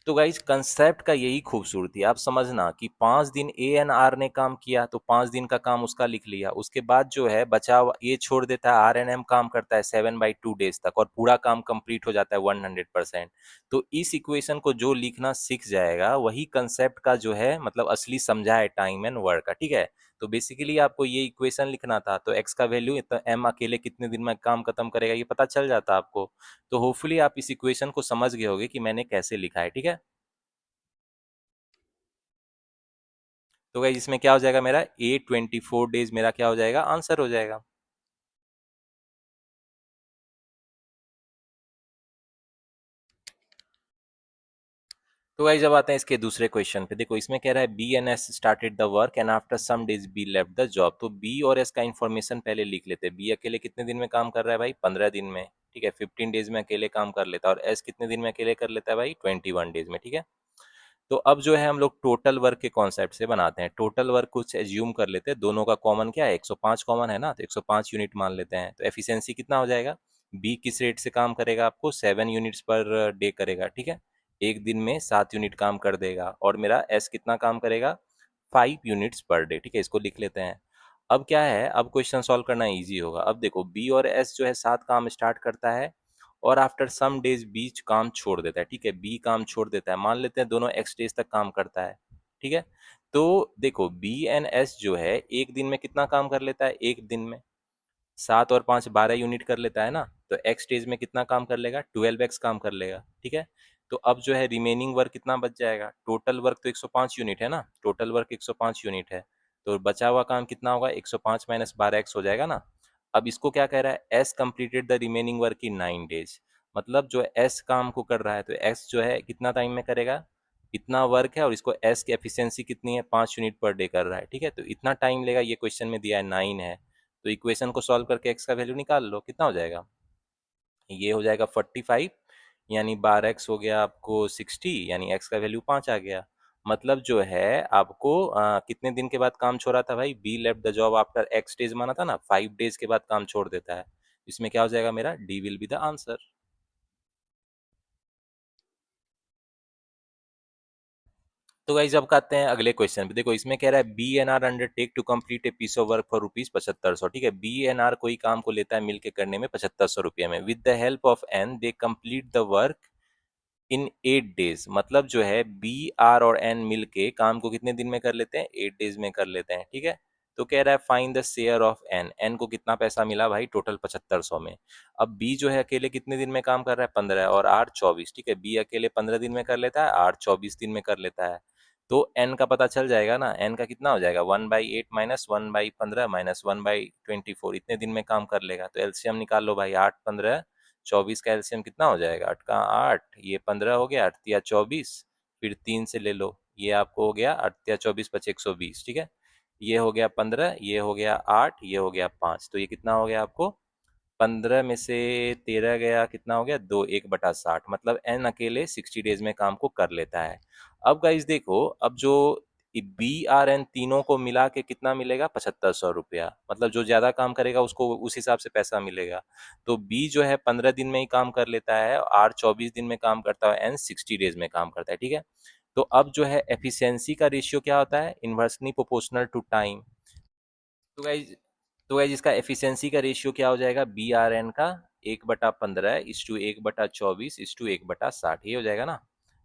तो गाइज कंसेप्ट का यही खूबसूरती है, आप समझना कि 5 दिन ए एन आर ने काम किया तो 5 दिन का काम उसका लिख लिया, उसके बाद जो है बचा ये छोड़ देता है, आर एन एम काम करता है 7/2 डेज तक और पूरा काम कंप्लीट हो जाता है 100%। तो इस इक्वेशन को जो लिखना सीख जाएगा वही कंसेप्ट का जो है मतलब असली समझा है टाइम एंड वर्क का, ठीक है। तो बेसिकली आपको ये इक्वेशन लिखना था, तो एक्स का वैल्यू इतना, एम अकेले कितने दिन में काम खत्म करेगा ये पता चल जाता आपको। तो होपफुली आप इस इक्वेशन को समझ गए होगे कि मैंने कैसे लिखा है, ठीक है। तो गाइस इसमें क्या हो जाएगा, मेरा ए 24 डेज मेरा क्या हो जाएगा, आंसर हो जाएगा। तो गाइस जब आते हैं इसके दूसरे क्वेश्चन पे, देखो इसमें कह रहा है B and S started the work and after some days B left the job. तो बी और एस का इन्फॉर्मेशन पहले लिख लेते हैं। बी अकेले कितने दिन में काम कर रहा है भाई, 15 दिन में, ठीक है, 15 डेज में अकेले काम कर लेता है। और एस कितने दिन में अकेले कर लेता है भाई, 21 डेज में, ठीक है। तो अब जो है हम लोग टोटल वर्क के कॉन्सेप्ट से बनाते हैं। टोटल वर्क कुछ एज्यूम कर लेते हैं, दोनों का कॉमन क्या है, 105 कॉमन है ना, तो 105 यूनिट मान लेते हैं। तो एफिशिएंसी कितना हो जाएगा, बी किस रेट से काम करेगा, आपको 7 यूनिट्स पर डे करेगा, ठीक है, एक दिन में 7 यूनिट काम कर देगा। और मेरा एस कितना काम करेगा, 5 यूनिट्स पर डे, ठीक है, इसको लिख लेते हैं। अब क्या है, अब क्वेश्चन सॉल्व करना इजी होगा। अब देखो बी और एस जो है 7 काम स्टार्ट करता है और आफ्टर सम डेज बीच काम छोड़ देता है, ठीक है, बी काम छोड़ देता है, मान लेते हैं दोनों एक्स डेज तक काम करता है, ठीक है। तो देखो बी एंड एस जो है एक दिन में कितना काम कर लेता है, एक दिन में 7 और 5 12 यूनिट कर लेता है ना। तो एक्स डेज में कितना काम कर लेगा, 12x काम कर लेगा, ठीक है। तो अब जो है रिमेनिंग वर्क कितना बच जाएगा, टोटल वर्क तो 105 यूनिट है ना, टोटल वर्क 105 यूनिट है, तो बचा हुआ काम कितना होगा, 105 माइनस 12x हो जाएगा ना। अब इसको क्या कह रहा है, S completed the remaining work in 9 days. मतलब जो एस काम को कर रहा है तो एस जो है कितना टाइम में करेगा, इतना वर्क है, और इसको एस की एफिशिएंसी कितनी है, 5 यूनिट पर डे कर रहा है, ठीक है, तो इतना टाइम लेगा, ये क्वेश्चन में दिया है 9 है। तो इक्वेशन को सॉल्व करके एक्स का वैल्यू निकाल लो, कितना हो जाएगा, ये हो जाएगा 45, यानी 12x हो गया आपको 60, यानी एक्स का वैल्यू 5 आ गया। मतलब जो है आपको कितने दिन के बाद काम छोड़ा था भाई, B left the job after x days माना था ना, 5 डेज के बाद काम छोड़ देता है। इसमें क्या हो जाएगा मेरा, D will be the answer. तो गाइस अब आते हैं अगले क्वेश्चन पे, देखो इसमें कह रहा है B and R undertake to complete a piece of work for ₹7500, ठीक है, बी एन आर कोई काम को लेता है मिलके करने में 7500 रुपये में, with the help of N they complete the work in 8 days. मतलब जो है बी आर और एन मिलके काम को कितने दिन में कर लेते हैं, 8 डेज में कर लेते हैं, ठीक है। तो कह रहा है find the share of N, N को कितना पैसा मिला भाई टोटल 7500 में। अब बी जो है अकेले कितने दिन में काम कर रहा है, 15, और आर 24, ठीक है, बी अकेले 15 दिन में कर लेता है, आर 24 दिन में कर लेता है। तो एन का पता चल जाएगा ना, एन का कितना हो जाएगा, 1/8 माइनस 1/15 माइनस 1/24, इतने दिन में काम कर लेगा। तो एलसीएम निकाल लो भाई, 8 15 24 का एलसीएम कितना हो जाएगा, 8 का 8, ये 15 हो गया, 8 तिया 24, फिर 3 से ले लो, ये आपको हो गया 8 तिया 24 पचे 120, ठीक है। ये हो गया 15, ये हो गया 8, ये हो गया 5, तो ये कितना हो गया आपको, 15 में से 13 गया, कितना हो गया, 2, 1/60, मतलब एन अकेले 60 डेज में काम को कर लेता है। अब गाइज देखो, अब जो बी आर एन तीनों को मिला के कितना मिलेगा, 7500 रुपया, मतलब जो ज्यादा काम करेगा उसको उस हिसाब से पैसा मिलेगा। तो बी जो है 15 दिन में ही काम कर लेता है, आर 24 दिन में काम करता है, एन 60 डेज में काम करता है, ठीक है। तो अब जो है एफिशिएंसी का रेशियो क्या होता है, इन्वर्सली प्रोपोर्शनल टू टाइम। तो गाइज तो गाइज इसका एफिशिएंसी का रेशियो क्या हो जाएगा, बी आर एन का 1/15 इस टू 1/24 इस टू 1/60, ये हो जाएगा ना।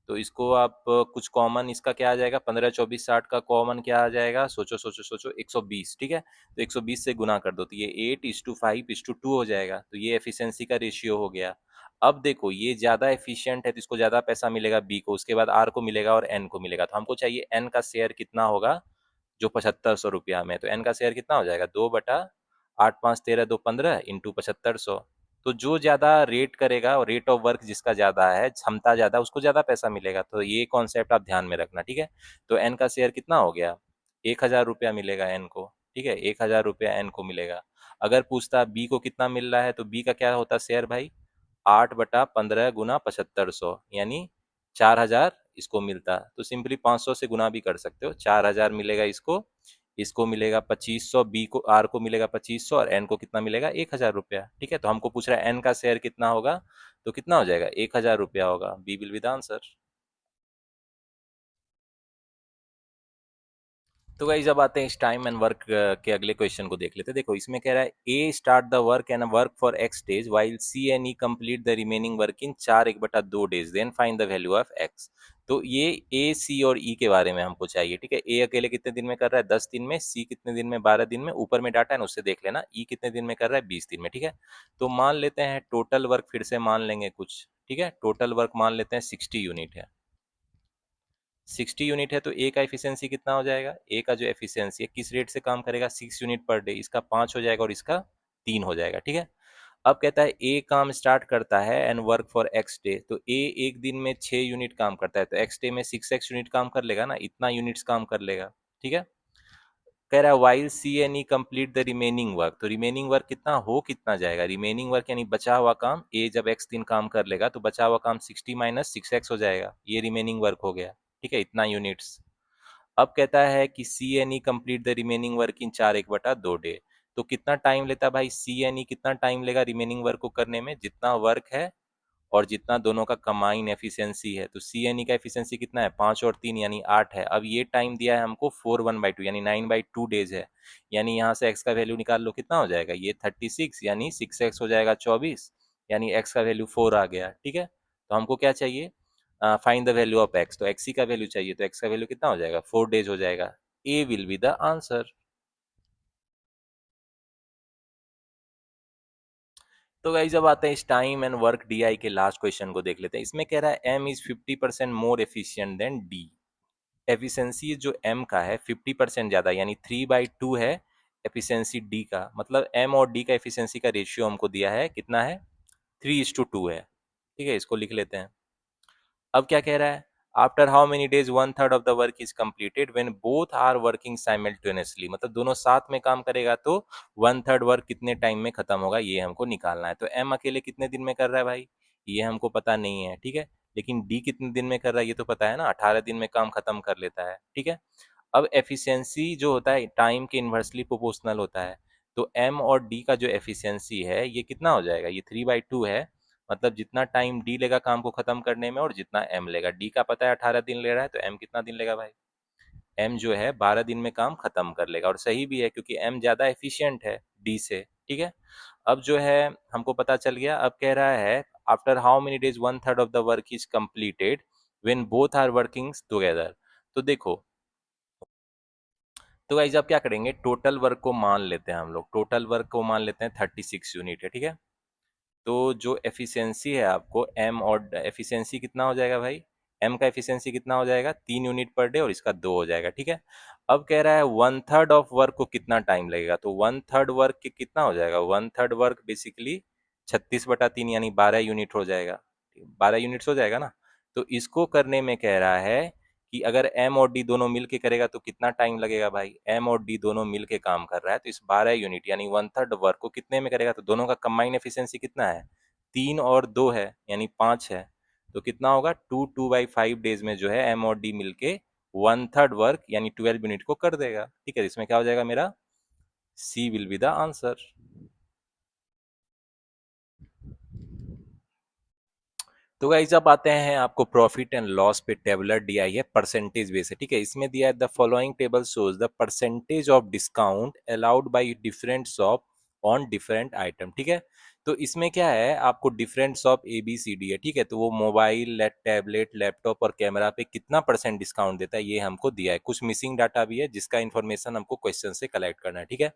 तो इसको आप कुछ कॉमन इसका क्या आ जाएगा, 15 24 60 का कॉमन क्या आ जाएगा, सोचो सोचो सोचो, 120, ठीक है, तो 120 से गुना कर दो तो ये 8:5:2 हो जाएगा। तो ये एफिशिएंसी का रेशियो हो गया। अब देखो ये ज्यादा एफिशिएंट है तो इसको ज्यादा पैसा मिलेगा बी को, उसके बाद आर को मिलेगा और एन को मिलेगा। तो हमको चाहिए एन का शेयर कितना होगा जो 7500 रुपया में, तो एन का शेयर कितना हो जाएगा, 2/8 5 13 2 15 इंटू 7500। तो जो ज्यादा रेट करेगा और रेट ऑफ वर्क जिसका ज्यादा है, क्षमता ज्यादा, उसको ज्यादा पैसा मिलेगा। तो ये कॉन्सेप्ट आप ध्यान में रखना, ठीक है। तो एन का शेयर कितना हो गया, 1000 रुपया मिलेगा एन को, ठीक है, 1000 रुपया एन को मिलेगा। अगर पूछता बी को कितना मिल रहा है, तो बी का क्या होता शेयर भाई, 8/15 गुना 7500, यानी 4000 इसको मिलता। तो सिंपली 500 से गुना भी कर सकते हो, 4000 मिलेगा इसको, इसको मिलेगा 2500, बी को आर को मिलेगा 2500, और एन को कितना मिलेगा 1000 रुपया। ठीक है, तो हमको पूछ रहा है एन का शेयर कितना होगा, तो कितना हो जाएगा 1000 रुपया होगा। B will be the answer. तो गाइस अब आते हैं इस टाइम एंड वर्क के अगले क्वेश्चन को देख लेते हैं। देखो इसमें कह रहा है A start the work and work for X days while C and E complete the remaining work in 4/1/2 days, then find the value of X. तो ये ए सी और ई के बारे में हमको चाहिए। ठीक है, ए अकेले कितने दिन में कर रहा है 10 दिन में, सी कितने दिन में 12 दिन में, ऊपर में डाटा है ना उससे देख लेना, ई कितने दिन में कर रहा है 20 दिन में। ठीक है, तो मान लेते हैं टोटल वर्क, फिर से मान लेंगे कुछ। ठीक है, टोटल वर्क मान लेते हैं 60 यूनिट है। 60 यूनिट है तो ए का एफिशिएंसी कितना हो जाएगा, ए का जो एफिशिएंसी है किस रेट से काम करेगा, 6 यूनिट पर डे, इसका 5 हो जाएगा और इसका 3 हो जाएगा। ठीक है, अब कहता है ए काम स्टार्ट करता है and work for x day, तो ए एक दिन में 6 यूनिट काम करता है, तो एक्स डे में 6x यूनिट काम कर लेगा ना, इतना यूनिट्स काम कर लेगा। ठीक है, कह रहा है while C and E complete the remaining work, तो रिमेनिंग वर्क कितना जाएगा, रिमेनिंग वर्क यानी बचा हुआ काम, ए जब एक्स दिन काम कर लेगा तो बचा हुआ काम 60 - 6x हो जाएगा, ये रिमेनिंग वर्क हो गया। ठीक है, इतना यूनिट्स। अब कहता है कि C and E complete the remaining work in 4/1/2 day, तो कितना टाइम लेता है भाई, सी एन ई कितना टाइम लेगा रिमेनिंग वर्क को करने में, जितना वर्क है और जितना दोनों का कंबाइन एफिशिएंसी है। तो सी एन ई का एफिशिएंसी कितना है, 5 और 3 यानी 8 है। अब ये टाइम दिया है हमको 4/1/2 यानी 9/2 डेज है, यानी यहाँ से एक्स का वैल्यू निकाल लो, कितना हो जाएगा ये 36, यानी 6x हो जाएगा 24, यानी एक्स का वैल्यू 4 आ गया। ठीक है, तो हमको क्या चाहिए, find the value of X, तो एक्स ही का वैल्यू चाहिए, तो एक्स का वैल्यू कितना हो जाएगा 4 डेज हो जाएगा। ए विल बी द आंसर। तो गाइस अब आते हैं इस time and work D I के लास्ट क्वेश्चन को देख लेते हैं। इसमें कह रहा है M is 50% more efficient than D, efficiency जो एम का है 50% ज्यादा, यानी 3/2 है एफिशिएंसी डी का, मतलब एम और डी का एफिशिएंसी का रेशियो हमको दिया है कितना है, 3:2 है। ठीक है, इसको लिख लेते हैं। अब क्या कह रहा है, after how many days 1/3 of the work is completed when both are working simultaneously, मतलब दोनों साथ में काम करेगा तो 1/3 वर्क कितने टाइम में खत्म होगा, ये हमको निकालना है। तो एम अकेले कितने दिन में कर रहा है भाई, ये हमको पता नहीं है। ठीक है, लेकिन डी कितने दिन में कर रहा है ये तो पता है ना, 18 दिन में काम खत्म कर लेता है। ठीक है, अब एफिशिएंसी जो होता है टाइम के इन्वर्सली प्रोपोर्शनल होता है, तो एम और डी का जो एफिशिएंसी है ये कितना हो जाएगा, ये 3/2 है, मतलब जितना टाइम डी लेगा काम को खत्म करने में और जितना एम लेगा, डी का पता है 18 दिन ले रहा है, तो एम कितना दिन लेगा भाई, एम जो है 12 दिन में काम खत्म कर लेगा, और सही भी है क्योंकि एम ज्यादा एफिशिएंट है डी से। ठीक है, अब जो है हमको पता चल गया। अब कह रहा है after how many days 1/3 of the work is completed when both are working together. तो देखो, तो गाइस आप क्या करेंगे, टोटल वर्क को मान लेते हैं हम लोग, टोटल वर्क को मान लेते हैं 36 यूनिट है। ठीक है, तो जो एफिशिएंसी है आपको एम, और एफिशिएंसी कितना हो जाएगा भाई, एम का एफिशिएंसी कितना हो जाएगा 3 यूनिट पर डे, और इसका 2 हो जाएगा। ठीक है, अब कह रहा है 1/3 ऑफ वर्क को कितना टाइम लगेगा, तो 1/3 वर्क के कितना हो जाएगा, 1/3 वर्क बेसिकली 36/3 यानी 12 यूनिट हो जाएगा, 12 यूनिट्स हो जाएगा ना। तो इसको करने में कह रहा है कि अगर एम और डी दोनों मिल के करेगा तो कितना टाइम लगेगा भाई, एम और डी दोनों मिल के काम कर रहा है, तो इस 12 यूनिट यानी 1/3 वर्क को कितने में करेगा, तो दोनों का कंबाइन एफिशिएंसी कितना है, 3 और 2 है यानी 5 है, तो कितना होगा 2/5 डेज में जो है एम और डी मिलके 1/3 वर्क यानी 12 यूनिट को कर देगा। ठीक है, इसमें क्या हो जाएगा मेरा, C will be the answer. तो गाइस अब आते हैं आपको प्रॉफिट एंड लॉस पे, टेबुलर दिया है परसेंटेज बेस है। ठीक है, इसमें दिया है the following table shows the percentage of discount allowed by different shop on different item. ठीक है, तो इसमें क्या है, आपको different shop A B C D है। ठीक है, तो वो मोबाइल, टैबलेट, लैपटॉप और कैमरा पे कितना परसेंट डिस्काउंट देता है ये हमको दिया है। कुछ मिसिंग डाटा भी है जिसका इन्फॉर्मेशन हमको क्वेश्चन से कलेक्ट करना है। ठीक है,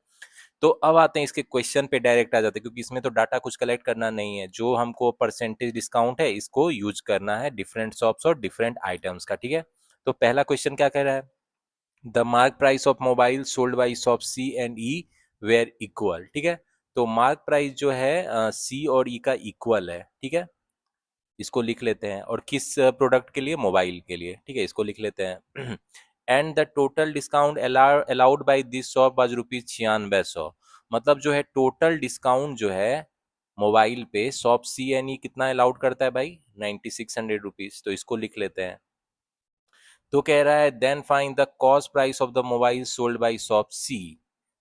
तो अब आते हैं इसके क्वेश्चन पे, डायरेक्ट आ जाते हैं क्योंकि इसमें तो डाटा कुछ कलेक्ट करना नहीं है, जो हमको परसेंटेज डिस्काउंट है इसको यूज करना है डिफरेंट शॉप्स और डिफरेंट आइटम्स का। ठीक है, तो पहला क्वेश्चन क्या कह रहा है, the mark price of mobile sold by shop C and E were equal. ठीक है, तो मार्क प्राइस जो है सी और ई का इक्वल है। ठीक है, इसको लिख लेते हैं, और किस प्रोडक्ट के लिए, मोबाइल के लिए। ठीक है, इसको लिख लेते हैं and the total discount allowed by this shop was ₹9600। मतलब जो है टोटल डिस्काउंट जो है मोबाइल पे शॉप सी एन ई कितना अलाउड करता है भाई, ₹9600। तो इसको लिख लेते हैं। तो कह रहा है then find the cost price of the mobile sold by shop C.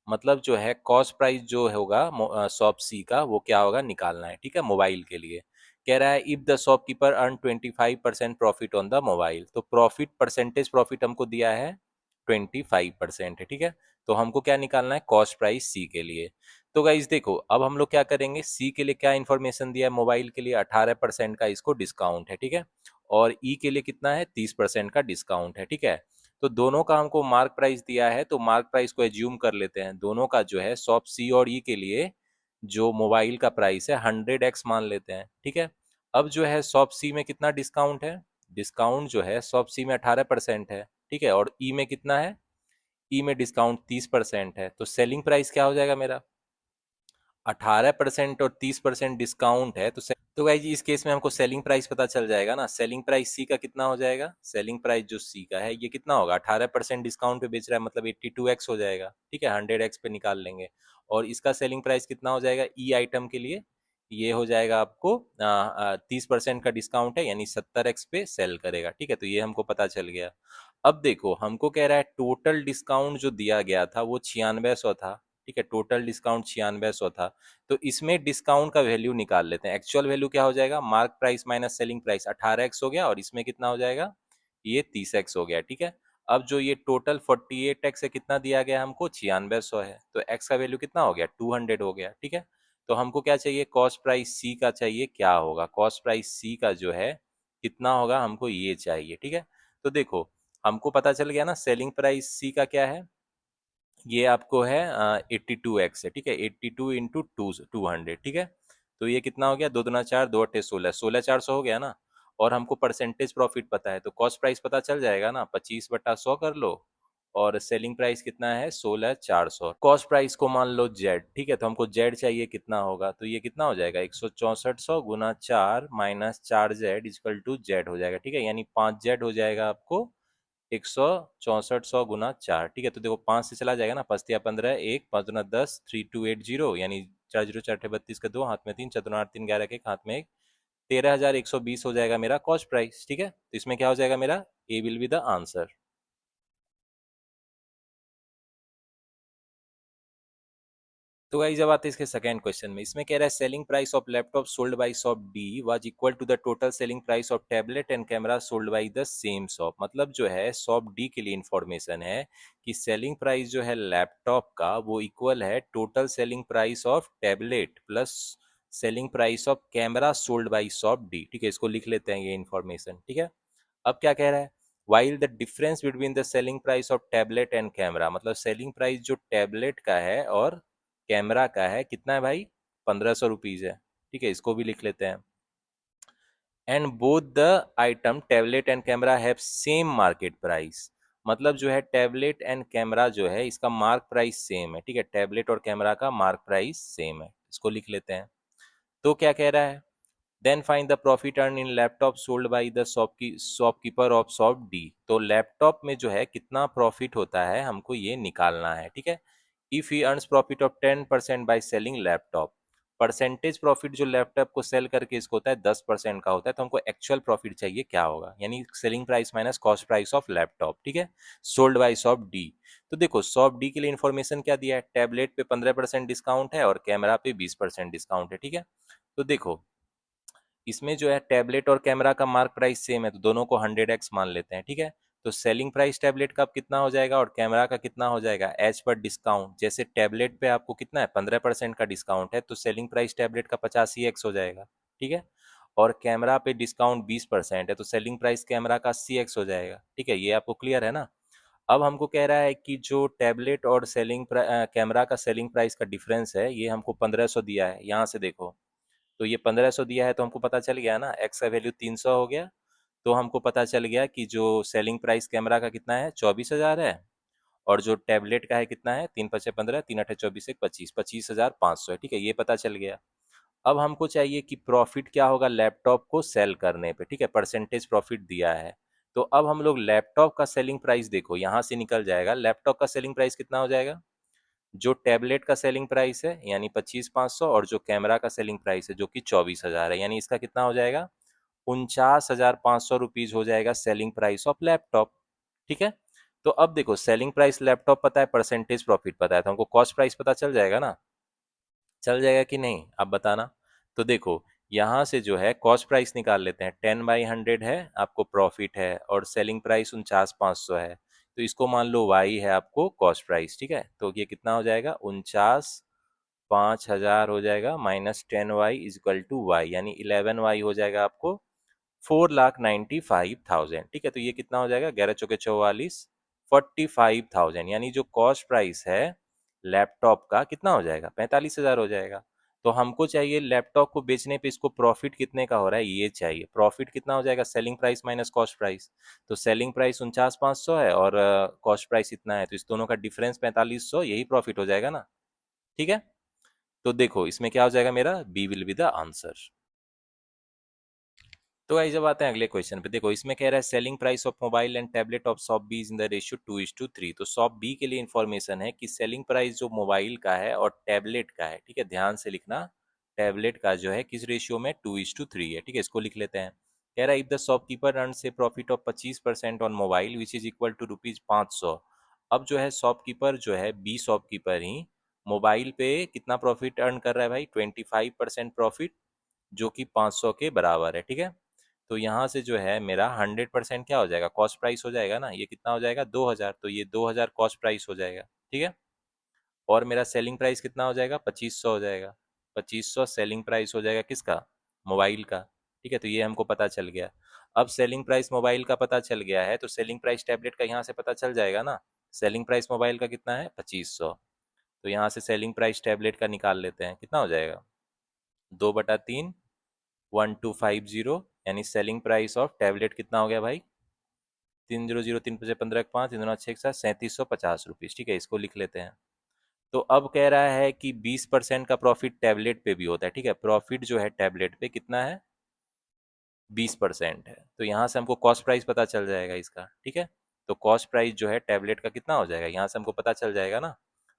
मतलब जो है कॉस्ट प्राइस जो होगा शॉप सी का वो क्या होगा निकालना है, ठीक है, मोबाइल के लिए। कह रहा है if the shopkeeper earn 25% profit on the mobile. तो प्रॉफिट परसेंटेज प्रॉफिट हमको दिया है 25% है, ठीक है। तो हमको क्या निकालना है, कॉस्ट प्राइस सी के लिए। तो गाइज देखो अब हम लोग क्या करेंगे, सी के लिए क्या इन्फॉर्मेशन दिया है, मोबाइल के लिए 18% का इसको डिस्काउंट है, ठीक है। और ई के लिए कितना है, 30% का डिस्काउंट है, ठीक है। तो दोनों का हमको मार्क प्राइस दिया है, तो मार्क प्राइस को एज्यूम कर लेते हैं। दोनों का जो है शॉप सी और ई के लिए जो मोबाइल का प्राइस है 100x मान लेते हैं, ठीक है। अब जो है शॉप सी में कितना डिस्काउंट है, डिस्काउंट जो है शॉप सी में 18% है, ठीक है। और ई में कितना है, ई में डिस्काउंट 30% है। तो सेलिंग प्राइस क्या हो जाएगा मेरा, 18% और 30% डिस्काउंट है। तो गाइस जी इस केस में हमको सेलिंग प्राइस पता चल जाएगा ना। सेलिंग प्राइस सी का कितना हो जाएगा, सेलिंग प्राइस जो सी का है ये कितना होगा, 18% डिस्काउंट पे बेच रहा है मतलब 82x हो जाएगा, ठीक है, 100x पे निकाल लेंगे। और इसका सेलिंग प्राइस कितना हो जाएगा ई आइटम के लिए, ये हो जाएगा आपको 30% का डिस्काउंट है यानी 70x पे सेल करेगा, ठीक है। तो ये हमको पता चल गया। अब देखो हमको कह रहा है टोटल डिस्काउंट जो दिया गया था वो 9600 था, ठीक है, टोटल डिस्काउंट 9600 था। तो इसमें डिस्काउंट का वैल्यू निकाल लेते हैं। एक्चुअल वैल्यू क्या हो जाएगा, mark price minus selling price 18x हो गया और इसमें कितना हो जाएगा, ये 30x हो गया, ठीक है। अब जो ये टोटल 48x है कितना दिया गया हमको, 9600 है, तो x का वैल्यू कितना हो गया, 200 हो गया, ठीक है। तो हमको क्या चाहिए, कॉस्ट प्राइस सी का चाहिए, क्या होगा कॉस्ट प्राइस सी का जो है कितना होगा, हमको ये चाहिए, ठीक है। तो देखो हमको पता चल गया ना सेलिंग प्राइस सी का क्या है, ये आपको है 82x है, ठीक है, 82 इंटू 200, ठीक है। तो ये कितना हो गया, दो दुना चार, दो अट्ठे 16, 16,400 हो गया ना। और हमको परसेंटेज प्रॉफिट पता है तो कॉस्ट प्राइस पता चल जाएगा ना, 25/100 कर लो। और सेलिंग प्राइस कितना है, 16,400। कॉस्ट प्राइस को मान लो जेड, ठीक है। तो हमको जेड चाहिए कितना होगा, तो ये कितना हो जाएगा, 16400 गुना 4 minus 4z is equal to Z हो जाएगा, ठीक है। यानी 5z हो जाएगा आपको 16400 गुना 4, ठीक है। तो देखो 5 से चला जाएगा ना, 5×3 = 15, 1 5×10 3280 यानी 4 0 4 32 का 2 हाथ में 3 4 8 3 11 के एक हाथ में 1, 13,120 हो जाएगा मेरा कॉस्ट प्राइस, ठीक है। तो इसमें क्या हो जाएगा मेरा, A will be the answer. तो गाइस जब आते हैं इसके सेकंड क्वेश्चन में, इसमें कह रहा है selling price of laptop sold by shop D was equal to the total selling price of tablet and camera sold by the same shop. मतलब जो है शॉप डी के लिए इंफॉर्मेशन है कि सेलिंग प्राइस जो है लैपटॉप का वो इक्वल है total selling price of tablet plus selling price of camera sold by shop D, ठीक है। इसको लिख लेते हैं ये इन्फॉर्मेशन, ठीक है। अब क्या कह रहा है, while the difference between the selling price of tablet and camera, मतलब सेलिंग प्राइस जो टैबलेट का है और कैमरा का है कितना है भाई, 1500 रुपीज है, ठीक है। इसको भी लिख लेते हैं। And both the item tablet and camera have same market price. मतलब जो है टैबलेट एंड कैमरा जो है इसका मार्क प्राइस सेम है, ठीक है, टैबलेट और कैमरा का मार्क प्राइस सेम है, इसको लिख लेते हैं। तो क्या कह रहा है, then find the profit earn in laptop sold by the shopkeeper of shop D. तो लैपटॉप में जो है कितना प्रॉफिट होता है हमको ये निकालना है, ठीक है। If he earns profit of 10% by selling laptop, percentage profit जो लैपटॉप को सेल करके इसको होता है 10% का होता है, तो हमको एक्चुअल प्रॉफिट चाहिए क्या होगा, यानी selling price minus cost price of laptop, ठीक है, सोल्ड बाय शॉप डी। तो देखो शॉप डी के लिए इन्फॉर्मेशन क्या दिया है, टैबलेट पे 15% डिस्काउंट है और कैमरा पे 20% डिस्काउंट है, ठीक है। तो देखो इसमें जो है टैबलेट और कैमरा का मार्क प्राइस सेम है तो दोनों को 100x मान लेते हैं, ठीक है। तो सेलिंग प्राइस टैबलेट का कितना हो जाएगा और कैमरा का कितना हो जाएगा, एज पर डिस्काउंट। जैसे टैबलेट पे आपको कितना है 15% का डिस्काउंट है तो सेलिंग प्राइस टैबलेट का 85x हो जाएगा, ठीक है। और कैमरा पे डिस्काउंट 20% है तो सेलिंग प्राइस कैमरा का 80x हो जाएगा, ठीक है। ये आपको क्लियर है ना। अब हमको कह रहा है कि जो टैबलेट और कैमरा का सेलिंग प्राइस का डिफरेंस है ये हमको 1500 दिया है, यहाँ से देखो। तो ये 1500 दिया है तो हमको पता चल गया ना, एक्स का वैल्यू 300 हो गया। तो हमको पता चल गया कि जो सेलिंग प्राइस कैमरा का कितना है, 24,000 है। और जो टैबलेट का है कितना है, 3×5 = 15, 3×8 = 24, 25, 25,500 है, ठीक है, ये पता चल गया। अब हमको चाहिए कि प्रॉफिट क्या होगा लैपटॉप को सेल करने पे, ठीक है, परसेंटेज प्रॉफिट दिया है। तो अब हम लोग लैपटॉप का सेलिंग प्राइस देखो यहाँ से निकल जाएगा। लैपटॉप का सेलिंग प्राइस कितना हो जाएगा? जो टैबलेट का सेलिंग प्राइस है यानी 25,500 और जो कैमरा का सेलिंग प्राइस है जो कि 24,000 है, यानी इसका कितना हो जाएगा? 49,500 रुपीज हो जाएगा सेलिंग प्राइस ऑफ लैपटॉप। ठीक है। तो अब देखो सेलिंग प्राइस लैपटॉप पता है, परसेंटेज प्रॉफिट पता है, तो हमको कॉस्ट प्राइस पता चल जाएगा ना? चल जाएगा कि नहीं आप बताना। तो देखो यहाँ से जो है कॉस्ट प्राइस निकाल लेते हैं। 10/100 है आपको प्रॉफिट है और सेलिंग प्राइस 49,500 है, तो इसको मान लो वाई है आपको कॉस्ट प्राइस। ठीक है, तो ये कितना हो जाएगा? 49,500 हो जाएगा minus 10y is equal to Y, यानी 11y हो जाएगा आपको 4,95,000। ठीक है, तो ये कितना हो जाएगा? 11 चौके 44, 45,000, यानी जो कॉस्ट प्राइस है लैपटॉप का कितना हो जाएगा? 45,000 हो जाएगा। तो हमको चाहिए लैपटॉप को बेचने पे इसको प्रॉफिट कितने का हो रहा है, ये चाहिए। प्रॉफिट कितना हो जाएगा? Selling price minus cost price. तो सेलिंग प्राइस 49,500 है और कॉस्ट प्राइस इतना है, तो इस दोनों का डिफरेंस 4500, यही प्रॉफिट हो जाएगा ना? ठीक है, तो देखो इसमें क्या हो जाएगा मेरा? B will be the answer. तो गाइस जब आते हैं अगले क्वेश्चन पे, देखो इसमें कह रहा है selling price of mobile and tablet of shop B is in the ratio 2:3। तो शॉप बी के लिए इन्फॉर्मेशन है कि सेलिंग प्राइस जो मोबाइल का है और टैबलेट का है, ठीक है, ध्यान से लिखना, टैबलेट का जो है किस रेशियो में? 2:3 है। ठीक है, इसको लिख लेते हैं। कह रहा है इफ द शॉपकीपर अर्न से profit of 25% on mobile which is equal to ₹500। अब जो है शॉपकीपर जो है बी शॉपकीपर ही मोबाइल पे कितना प्रॉफिट अर्न कर रहा है भाई? 25% प्रॉफिट, जो कि 500 के बराबर है। ठीक है, तो यहाँ से जो है मेरा 100% क्या हो जाएगा? कॉस्ट प्राइस हो जाएगा ना। ये कितना हो जाएगा? 2,000, तो ये 2,000 कॉस्ट प्राइस हो जाएगा। ठीक है, और मेरा सेलिंग प्राइस कितना हो जाएगा? 2500 हो जाएगा। 2500 सेलिंग प्राइस हो जाएगा किसका? मोबाइल का। ठीक है, तो ये हमको पता चल गया। अब सेलिंग प्राइस मोबाइल का पता चल गया है, तो सेलिंग प्राइस टैबलेट का यहाँ से पता चल जाएगा ना। सेलिंग प्राइस मोबाइल का कितना है? 2500। तो यहाँ से सेलिंग प्राइस टैबलेट का निकाल लेते हैं, कितना हो जाएगा? 2/3, 1250, यानी सेलिंग प्राइस ऑफ टैबलेट कितना हो गया भाई? 300, 3×5 = 15, 5, 3×6 = 3750 रुपीज। ठीक है, इसको लिख लेते हैं। तो अब कह रहा है कि 20% का प्रॉफिट टैबलेट पे भी होता है। ठीक है, प्रॉफिट जो है टैबलेट पे कितना है? 20% है। तो यहाँ से हमको कॉस्ट प्राइस पता चल जाएगा इसका। ठीक है, तो कॉस्ट प्राइस जो है टैबलेट का कितना हो जाएगा, यहाँ से हमको पता चल जाएगा ना।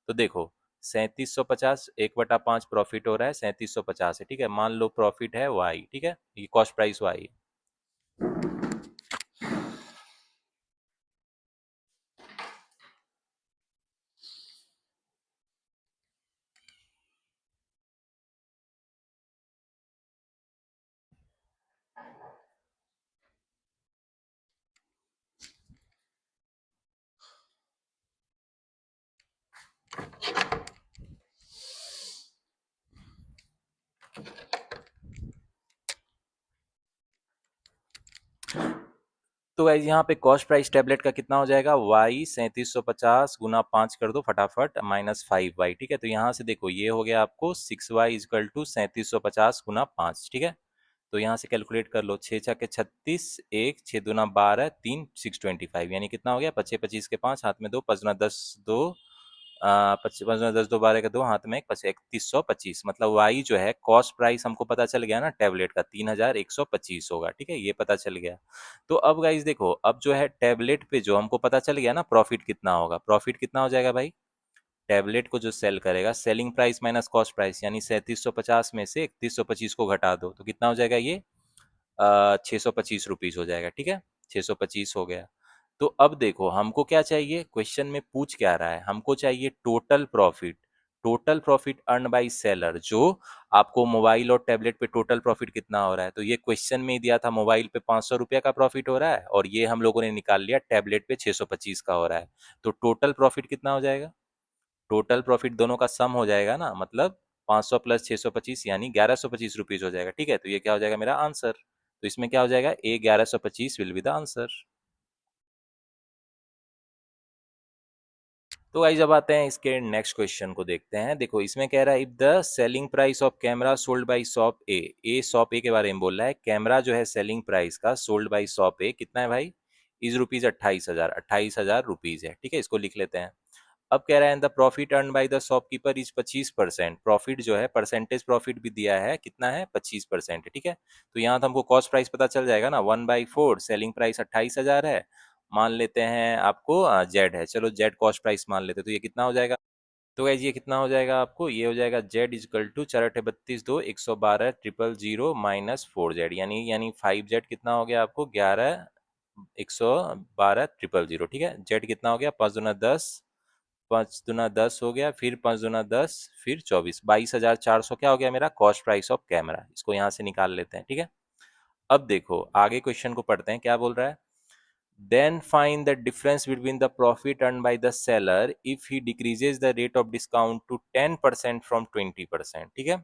तो देखो 3750, 1/5 प्रॉफिट हो रहा है, 3750 है। ठीक है, मान लो प्रॉफिट है वाई। ठीक है, ये कॉस्ट प्राइस वाई। तो गाइज यहाँ पे कॉस्ट प्राइस टैबलेट का कितना हो जाएगा? वाई 3750 गुना 5 कर दो फटाफट, -5y। ठीक है, तो यहाँ से देखो ये हो गया आपको 6y इज इक्वल टू 3750 गुना 5। ठीक है, तो यहाँ से कैलकुलेट कर लो, 6×6 = 36, 1 6×2 = 12, 3 625, यानी कितना हो गया? 25 के 5 हाथ में 2, 5×10 2, 25 15 10 2 12 का 2 हाथ में 1, 3125। मतलब वाई जो है कॉस्ट प्राइस हमको पता चल गया ना टैबलेट का 3125 होगा। ठीक है, ये पता चल गया। तो अब गाइज देखो, अब जो है टैबलेट पे जो हमको पता चल गया ना प्रॉफिट कितना होगा। प्रॉफिट कितना हो जाएगा भाई? टैबलेट को जो सेल करेगा, selling price minus cost price, यानी 3750 में से 3125 को घटा दो तो कितना हो जाएगा? ये 625 रुपीज हो जाएगा। ठीक है, 625 हो गया। तो अब देखो हमको क्या चाहिए, क्वेश्चन में पूछ क्या रहा है? हमको चाहिए total profit. Total profit earn by seller, जो आपको मोबाइल और टैबलेट पे टोटल प्रॉफिट कितना हो रहा है। तो ये क्वेश्चन में ही दिया था मोबाइल पे 500 रुपया का प्रॉफिट हो रहा है और ये हम लोगों ने निकाल लिया टैबलेट पे 625 का हो रहा है। तो टोटल प्रॉफिट कितना हो जाएगा? टोटल प्रॉफिट दोनों का सम हो जाएगा ना, मतलब 500 प्लस 625 यानी 1125 रुपीज हो जाएगा। ठीक है, तो ये क्या हो जाएगा मेरा आंसर? तो इसमें क्या हो जाएगा? ए 1125 विल बी द आंसर। तो गाइस अब आते हैं इसके नेक्स्ट क्वेश्चन को देखते हैं। देखो इसमें कह रहा है if the selling price of camera sold by shop A shop ए के बारे में बोल रहा है। कैमरा जो है सेलिंग प्राइस का सोल्ड बाय शॉप ए कितना है भाई? इज रुपीज 28,000, 28,000 रुपीज है। ठीक है, इसको लिख लेते हैं। अब कह रहा है the profit earn by the shopkeeper is 25%। Profit जो है, परसेंटेज प्रॉफिट भी दिया है, कितना है, 25% ठीक है। तो यहाँ तो हमको कॉस्ट प्राइस पता चल जाएगा ना, 1/4, सेलिंग प्राइस 28,000 है, मान लेते हैं आपको जेड है, चलो जेड कॉस्ट प्राइस मान लेते हैं, तो ये कितना हो जाएगा, तो गाइज ये कितना हो जाएगा आपको, ये हो जाएगा जेड इजकल टू 4×8 = 32, 112 000 - 4Z, यानी 5Z कितना हो गया आपको, 11 112 000, ठीक है। जेड कितना हो गया, 5×10, 5×10 हो गया, फिर 5×10, फिर 24, 22,400 क्या हो गया मेरा कॉस्ट प्राइस ऑफ कैमरा। इसको यहाँ से निकाल लेते हैं, ठीक है। अब देखो आगे क्वेश्चन को पढ़ते हैं, क्या बोल रहा है, then find the difference between the profit earned by the seller if he decreases the rate of discount to 10% from 20%, ठीक है।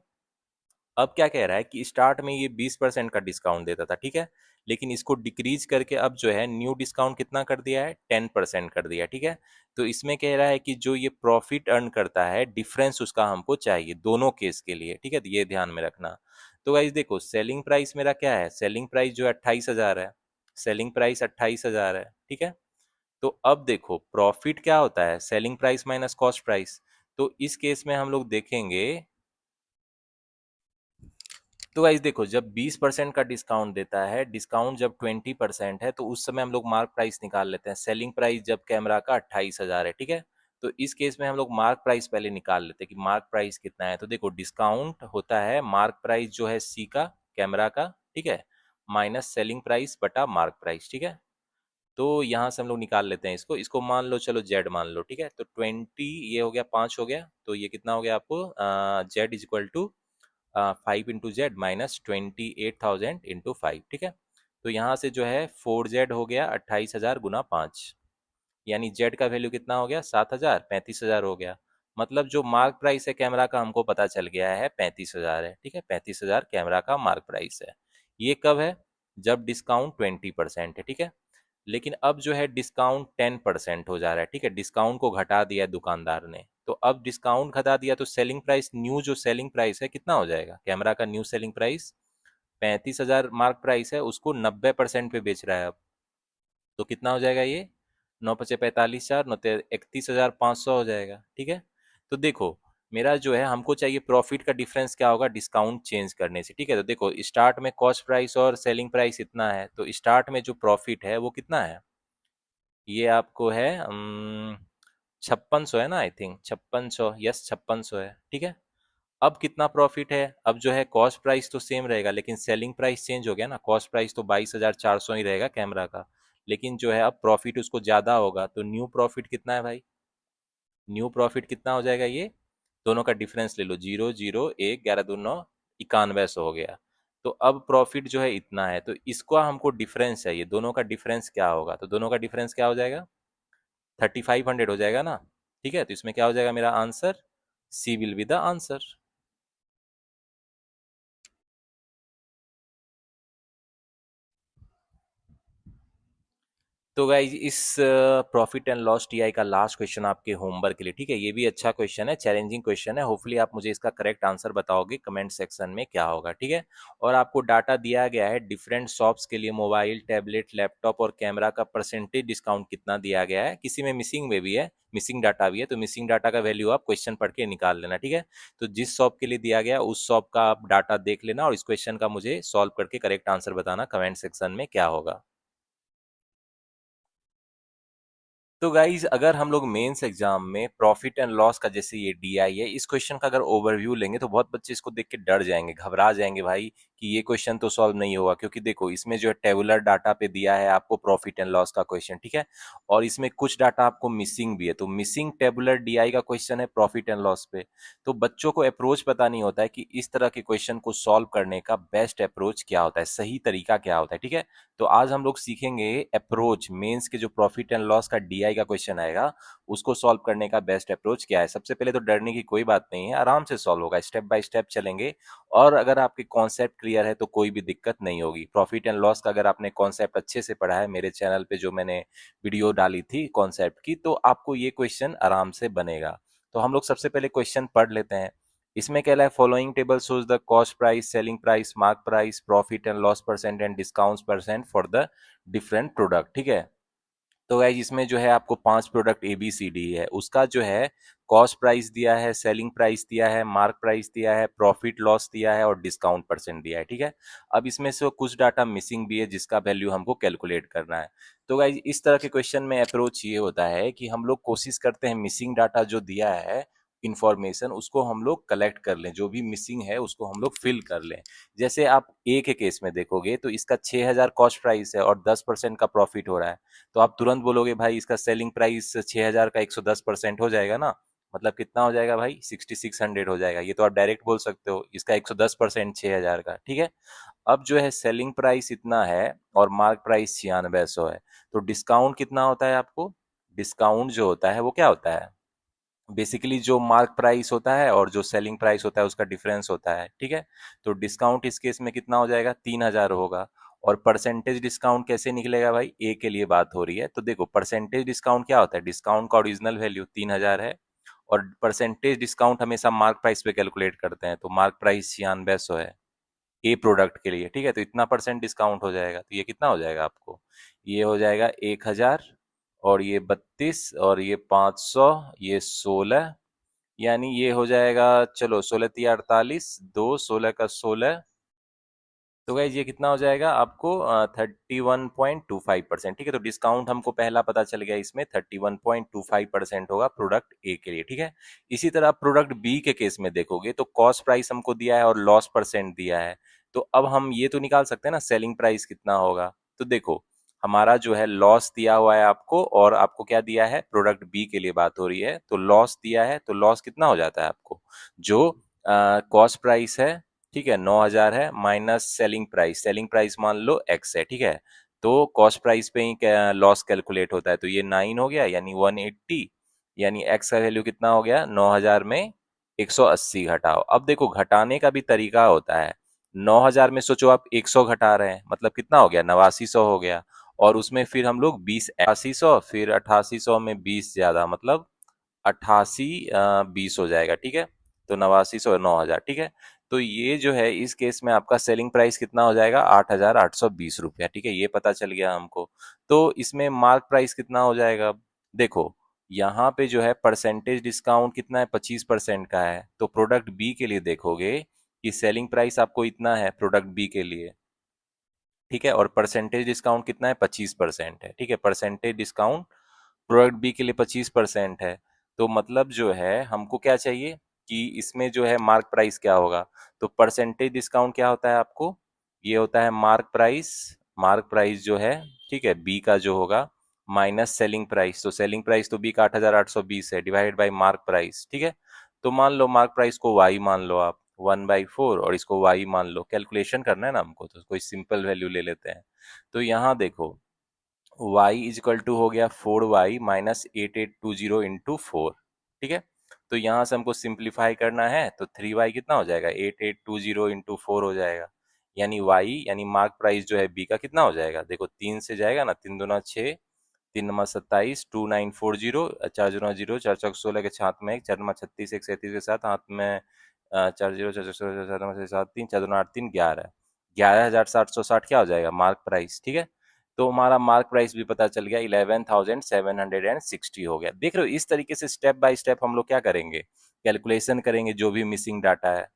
अब क्या कह रहा है कि स्टार्ट में ये 20% का डिस्काउंट देता था, ठीक है, लेकिन इसको डिक्रीज करके अब जो है न्यू डिस्काउंट कितना कर दिया है, 10% कर दिया, ठीक है। तो इसमें कह रहा है कि जो ये प्रॉफिट अर्न करता है डिफरेंस उसका हमको चाहिए दोनों केस के लिए, ठीक है, तो ये ध्यान में रखना। तो गाइस देखो सेलिंग प्राइस मेरा क्या है, सेलिंग प्राइस जो है 28,000 है, सेलिंग प्राइस 28,000 है, ठीक है। तो अब देखो प्रॉफिट क्या होता है, selling price minus cost price. तो इस केस में हम लोग देखेंगे, तो गाइस देखो जब 20% का डिस्काउंट देता है, डिस्काउंट जब 20% है, तो उस समय हम लोग मार्क प्राइस निकाल लेते हैं। सेलिंग प्राइस जब कैमरा का 28,000 है, ठीक है, तो इस केस में हम लोग मार्क प्राइस पहले निकाल लेते हैं कि मार्क प्राइस कितना है। तो देखो डिस्काउंट होता है मार्क प्राइस जो है सी का, कैमरा का, ठीक है, माइनस सेलिंग प्राइस बटा मार्क प्राइस, ठीक है। तो यहाँ से हम लोग निकाल लेते हैं इसको, इसको मान लो, चलो जेड मान लो, ठीक है। तो 20 ये हो गया, 5 हो गया, तो ये कितना हो गया आपको, Z is equal to 5 × Z minus 28,000 × 5, ठीक है। तो यहाँ से जो है 4Z हो गया 28,000 × 5, यानी जेड का वैल्यू कितना हो गया, 7,000, 35,000 हो गया। मतलब जो मार्क प्राइस है कैमरा का हमको पता चल गया है 35,000 है, ठीक है, 35,000 कैमरा का मार्क प्राइस है। ये कब है, जब डिस्काउंट 20% है, ठीक है। लेकिन अब जो है डिस्काउंट 10% हो जा रहा है, ठीक है, डिस्काउंट को घटा दिया है दुकानदार ने। तो अब डिस्काउंट घटा दिया तो सेलिंग प्राइस, न्यू जो सेलिंग प्राइस है कितना हो जाएगा, कैमरा का new selling price 35,000 mark price है, उसको 90% पे बेच रहा है अब। तो कितना हो जाएगा ये, 9×5 = 45, 4 9 31,500 हो जाएगा, ठीक है। तो देखो मेरा जो है हमको चाहिए प्रॉफिट का डिफरेंस क्या होगा डिस्काउंट चेंज करने से, ठीक है। तो देखो स्टार्ट में कॉस्ट प्राइस और सेलिंग प्राइस इतना है, तो स्टार्ट में जो प्रॉफिट है वो कितना है, ये आपको है 5600 है ना, आई थिंक 5600, यस 5600 है, ठीक है। अब कितना प्रॉफिट है, अब जो है कॉस्ट प्राइस तो सेम रहेगा, लेकिन सेलिंग प्राइस चेंज हो गया ना, कॉस्ट प्राइस तो 22,400 ही रहेगा कैमरा का, लेकिन जो है अब प्रॉफिट उसको ज़्यादा होगा, तो न्यू प्रॉफिट कितना है भाई, न्यू प्रॉफिट कितना हो जाएगा, ये दोनों का डिफरेंस ले लो, 0 0 1 11 2 9 9100 हो गया। तो अब प्रॉफिट जो है इतना है, तो इसका हमको डिफरेंस चाहिए, दोनों का डिफरेंस क्या होगा, तो दोनों का डिफरेंस क्या हो जाएगा, 3500 हो जाएगा ना, ठीक है। तो इसमें क्या हो जाएगा मेरा answer, C will be the answer. तो गाइज इस प्रॉफिट एंड लॉस टीआई का लास्ट क्वेश्चन आपके होमवर्क के लिए, ठीक है, ये भी अच्छा क्वेश्चन है, चैलेंजिंग क्वेश्चन है, होपफुली आप मुझे इसका करेक्ट आंसर बताओगे कमेंट सेक्शन में क्या होगा, ठीक है। और आपको डाटा दिया गया है डिफरेंट शॉप्स के लिए, मोबाइल, टैबलेट, लैपटॉप और कैमरा का परसेंटेज डिस्काउंट कितना दिया गया है, किसी में मिसिंग में भी है, मिसिंग डाटा भी है, तो मिसिंग डाटा का वैल्यू आप क्वेश्चन पढ़ के निकाल लेना, ठीक है। तो जिस शॉप के लिए दिया गया उस शॉप का आप डाटा देख लेना और इस क्वेश्चन का मुझे सॉल्व करके करेक्ट आंसर बताना कमेंट सेक्शन में क्या होगा। तो गाइज अगर हम लोग मेंस एग्जाम में प्रॉफिट एंड लॉस का, जैसे ये डीआई है, इस क्वेश्चन का अगर ओवरव्यू लेंगे तो बहुत बच्चे इसको देख के डर जाएंगे, घबरा जाएंगे भाई कि ये क्वेश्चन तो सॉल्व नहीं होगा, क्योंकि देखो इसमें जो है टेबुलर डाटा पे दिया है आपको प्रॉफिट एंड लॉस का क्वेश्चन, ठीक है, और इसमें कुछ डाटा आपको मिसिंग भी है, तो मिसिंग टेबुलर डीआई का क्वेश्चन है प्रॉफिट एंड लॉस पे। तो बच्चों को अप्रोच पता नहीं होता है कि इस तरह के क्वेश्चन को सॉल्व करने का बेस्ट अप्रोच क्या होता है, सही तरीका क्या होता है, ठीक है। तो आज हम लोग सीखेंगे अप्रोच, मेंस के जो प्रॉफिट एंड लॉस का डीआई का क्वेश्चन आएगा उसको सॉल्व करने का बेस्ट अप्रोच क्या है। सबसे पहले तो डरने की कोई बात नहीं है, आराम से सॉल्व होगा, स्टेप बाय स्टेप चलेंगे, और अगर आपके कॉन्सेप्ट क्लियर है तो कोई भी दिक्कत नहीं होगी। प्रॉफिट एंड लॉस का अगर आपने कॉन्सेप्ट अच्छे से पढ़ा है, मेरे चैनल पे जो मैंने वीडियो डाली थी कॉन्सेप्ट की, तो आपको ये क्वेश्चन आराम से बनेगा। तो हम लोग सबसे पहले क्वेश्चन पढ़ लेते हैं। इसमें क्या है, following table shows the cost price, selling price, mark price, profit and loss percent and discount percent for the different product, ठीक है। तो गाइज इसमें जो है आपको 5 product A B C D है, उसका जो है कॉस्ट प्राइस दिया है, सेलिंग प्राइस दिया है, मार्क प्राइस दिया है, प्रॉफिट लॉस दिया है और डिस्काउंट परसेंट दिया है, ठीक है। अब इसमें से कुछ डाटा मिसिंग भी है जिसका वैल्यू हमको कैलकुलेट करना है। तो गाइज इस तरह के क्वेश्चन में अप्रोच ये होता है कि हम लोग कोशिश करते हैं मिसिंग डाटा जो दिया है इंफॉर्मेशन, उसको हम लोग कलेक्ट कर लें, जो भी मिसिंग है उसको हम लोग फिल कर लें। जैसे आप ए के केस में देखोगे तो इसका 6,000 कॉस्ट प्राइस है और 10% का प्रॉफिट हो रहा है। तो आप तुरंत बोलोगे भाई इसका सेलिंग प्राइस 6,000 का 110% हो जाएगा ना, मतलब कितना हो जाएगा भाई 6600 हो जाएगा। ये तो आप डायरेक्ट बोल सकते हो, इसका 110% 6,000 का, ठीक है। अब जो है सेलिंग प्राइस इतना है और मार्क प्राइस 9600 है, तो डिस्काउंट कितना होता है आपको? डिस्काउंट जो होता है वो क्या होता है? बेसिकली जो मार्क प्राइस होता है और जो सेलिंग प्राइस होता है उसका डिफरेंस होता है, ठीक है। तो डिस्काउंट इस केस में कितना हो जाएगा? 3,000 होगा। और परसेंटेज डिस्काउंट कैसे निकलेगा भाई? ए के लिए बात हो रही है तो देखो परसेंटेज डिस्काउंट क्या होता है? डिस्काउंट का ओरिजिनल वैल्यू 3,000 है और परसेंटेज डिस्काउंट हमेशा मार्क प्राइस पे कैलकुलेट करते हैं, तो मार्क प्राइस 9600 है ए प्रोडक्ट के लिए, ठीक है। तो इतना परसेंट डिस्काउंट हो जाएगा, तो ये कितना हो जाएगा आपको? ये हो जाएगा 1,000 और ये 32 और ये 500, ये 16, यानी ये हो जाएगा, चलो 16 तिया 48, 2 16 का 16, तो गाइज ये कितना हो जाएगा आपको? 31.25%, ठीक है। तो डिस्काउंट हमको पहला पता चल गया, इसमें 31.25% होगा प्रोडक्ट ए के लिए, ठीक है। इसी तरह प्रोडक्ट बी के केस में देखोगे तो कॉस्ट प्राइस हमको दिया है और लॉस परसेंट दिया है, तो अब हम ये तो निकाल सकते हैं ना सेलिंग प्राइस कितना होगा। तो देखो हमारा जो है लॉस दिया हुआ है आपको, और आपको क्या दिया है? प्रोडक्ट बी के लिए बात हो रही है, तो लॉस दिया है, तो लॉस कितना हो जाता है आपको? जो कॉस्ट प्राइस है, ठीक है, 9,000 है, minus selling price, selling price मान लो एक्स है, ठीक है। तो कॉस्ट प्राइस पे ही लॉस कैलकुलेट होता है, तो ये 9 हो गया यानी 180, यानी एक्स का वैल्यू कितना हो गया? 9,000 में 180 घटाओ। अब देखो घटाने का भी तरीका होता है। 9,000 में सोचो आप 100 घटा रहे हैं, मतलब कितना हो गया? 8900 हो गया। और उसमें फिर हम लोग 20, 8800, फिर 8800 में 20 ज्यादा, मतलब 88 20 हो जाएगा, ठीक है। तो 8900 9,000, ठीक है। तो ये जो है इस केस में आपका सेलिंग प्राइस कितना हो जाएगा? 8,820 रुपया, ठीक है, ये पता चल गया हमको। तो इसमें मार्क प्राइस कितना हो जाएगा? देखो यहाँ पे जो है परसेंटेज डिस्काउंट कितना है? 25% का है। तो प्रोडक्ट बी के लिए देखोगे कि सेलिंग प्राइस आपको इतना है प्रोडक्ट बी के लिए, ठीक है, और परसेंटेज डिस्काउंट कितना है? 25% है, ठीक है। परसेंटेज डिस्काउंट प्रोडक्ट बी के लिए 25% है। तो मतलब जो है हमको क्या चाहिए कि इसमें जो है मार्क प्राइस क्या होगा? तो परसेंटेज डिस्काउंट क्या होता है आपको? ये होता है मार्क प्राइस, मार्क प्राइस जो है, ठीक है, बी का जो होगा माइनस सेलिंग प्राइस, तो सेलिंग प्राइस तो बी का 8,820 है, डिवाइडेड बाई मार्क प्राइस, ठीक है। तो मान लो मार्क प्राइस को वाई मान लो आप, 1/4, और इसको वाई मान लो, कैलकुलेशन करना है ना हमको, तो कोई सिंपल वैल्यू ले लेते हैं। तो यहाँ देखो y इज इक्वल टू हो गया 4y माइनस 8820 इंटू 4, ठीक है। तो यहाँ से हमको सिंप्लीफाई करना है, तो 3y कितना हो जाएगा? 8820 इंटू 4 हो जाएगा, यानी y यानी मार्क प्राइस जो है b का कितना हो जाएगा? देखो 3 से जाएगा ना, 3 दूना 6, 3 नमा 27, 2940, 4 दूना 0, 4 चौक 16 के हाथ में 1, 4 नमा 36, 1 37 के साथ हाथ में 4 0, 4 चौक 16, 4 नमा 7 3, 4 दूना 8 3, 11, 11,760 क्या हो जाएगा मार्क प्राइस, ठीक है। तो हमारा मार्क प्राइस भी पता चल गया, 11,760 हो गया। देख रहे हो इस तरीके से स्टेप बाय स्टेप हम लोग क्या करेंगे? कैलकुलेशन करेंगे जो भी मिसिंग डाटा है।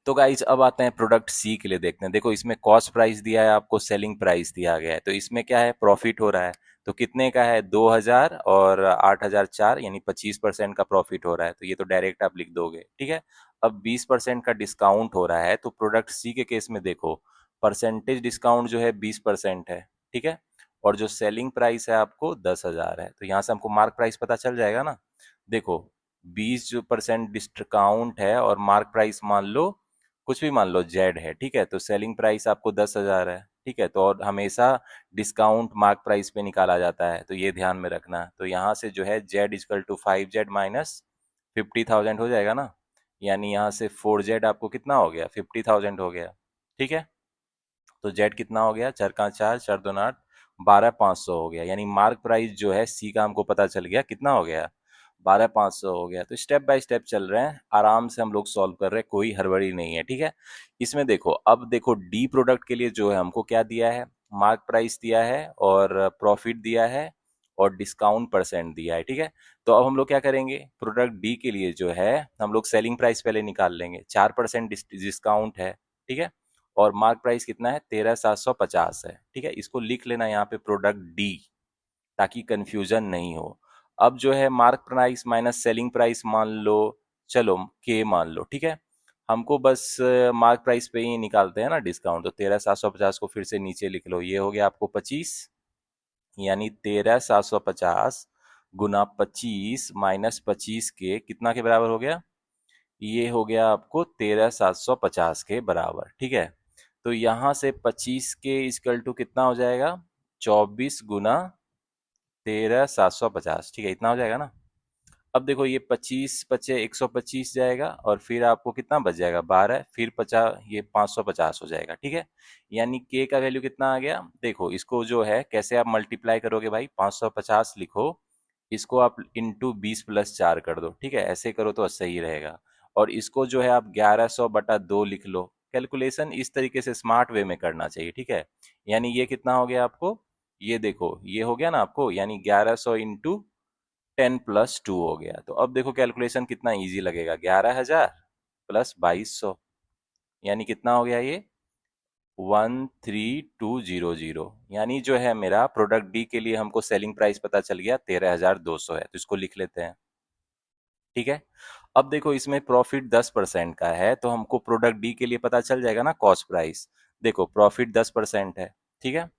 तो गाइज अब आते हैं प्रोडक्ट सी के लिए, देखते हैं। देखो इसमें कॉस्ट प्राइस दिया है आपको, सेलिंग प्राइस दिया गया है, तो इसमें क्या है? प्रॉफिट हो रहा है, तो कितने का है? 2,000 और 8,004, यानी 25% का प्रॉफिट हो रहा है, तो ये तो डायरेक्ट आप लिख दोगे, ठीक है। अब 20% का डिस्काउंट हो रहा है, तो प्रोडक्ट सी के केस में देखो परसेंटेज डिस्काउंट जो है 20% है, ठीक है। और जो सेलिंग प्राइस है आपको 10,000 है, तो यहाँ से हमको मार्क प्राइस पता चल जाएगा ना। देखो 20% डिस्काउंट है और मार्क प्राइस मान लो कुछ भी मान लो जेड है, ठीक है। तो सेलिंग प्राइस आपको 10,000 है, ठीक है। तो और हमेशा डिस्काउंट मार्क प्राइस पे निकाला जाता है, तो ये ध्यान में रखना। तो यहाँ से जो है Z is equal to 5Z minus 50,000 हो जाएगा ना, यानी यहाँ से 4Z आपको कितना हो गया? 50,000 हो गया, ठीक है। तो जेड कितना हो गया? 4 का 4, 4 2 8, 12,500 हो गया, यानी मार्क प्राइस जो है सी का हमको पता चल गया कितना हो गया? 12,500 हो गया। तो स्टेप बाय स्टेप चल रहे हैं, आराम से हम लोग सॉल्व कर रहे हैं, कोई हड़बड़ी नहीं है, ठीक है। इसमें देखो, अब देखो डी प्रोडक्ट के लिए जो है हमको क्या दिया है, मार्क प्राइस दिया है और प्रॉफिट दिया है और डिस्काउंट परसेंट दिया है, ठीक है। तो अब हम लोग क्या करेंगे, प्रोडक्ट डी के लिए जो है हम लोग सेलिंग प्राइस पहले निकाल लेंगे, 4% डिस्काउंट है, ठीक है। और मार्क प्राइस कितना है, 13,750 है, ठीक है। इसको लिख लेना यहाँ पे प्रोडक्ट डी, ताकि कंफ्यूजन नहीं हो। अब जो है mark price minus selling price मान लो, चलो के मान लो, ठीक है। हमको बस मार्क प्राइस पे ही निकालते हैं ना डिस्काउंट, तो 13,750 को फिर से नीचे लिख लो, ये हो गया आपको 25, यानी 13,750 गुना 25 माइनस 25 के कितना के बराबर हो गया, ये हो गया आपको 13,750 के बराबर, ठीक है। तो यहाँ से 25 के इक्वल टू कितना हो जाएगा, 24 गुना 13,750, ठीक है, इतना हो जाएगा ना। अब देखो ये 25 पचे 125 जाएगा और फिर आपको कितना बच जाएगा, 12, फिर 50, ये 550 हो जाएगा, ठीक है। यानी के का वैल्यू कितना आ गया, देखो इसको जो है कैसे आप मल्टीप्लाई करोगे भाई, 550 लिखो, इसको आप इंटू 20+4 कर दो, ठीक है, ऐसे करो तो सही रहेगा। और इसको जो है आप 1100/2 लिख लो। कैलकुलेशन इस तरीके से स्मार्ट वे में करना चाहिए, ठीक है। यानी ये कितना हो गया आपको, ये देखो ये हो गया ना आपको, यानी 1100 इंटू 10+2 हो गया। तो अब देखो कैलकुलेशन कितना इजी लगेगा, 11,000 प्लस 2,200, यानी कितना हो गया ये, 13,200। यानी जो है मेरा प्रोडक्ट डी के लिए हमको सेलिंग प्राइस पता चल गया 13,200 है, तो इसको लिख लेते हैं, ठीक है। अब देखो इसमें प्रॉफिट 10% का है, तो हमको प्रोडक्ट डी के लिए पता चल जाएगा ना कॉस्ट प्राइस। देखो प्रॉफिट 10% है, ठीक है,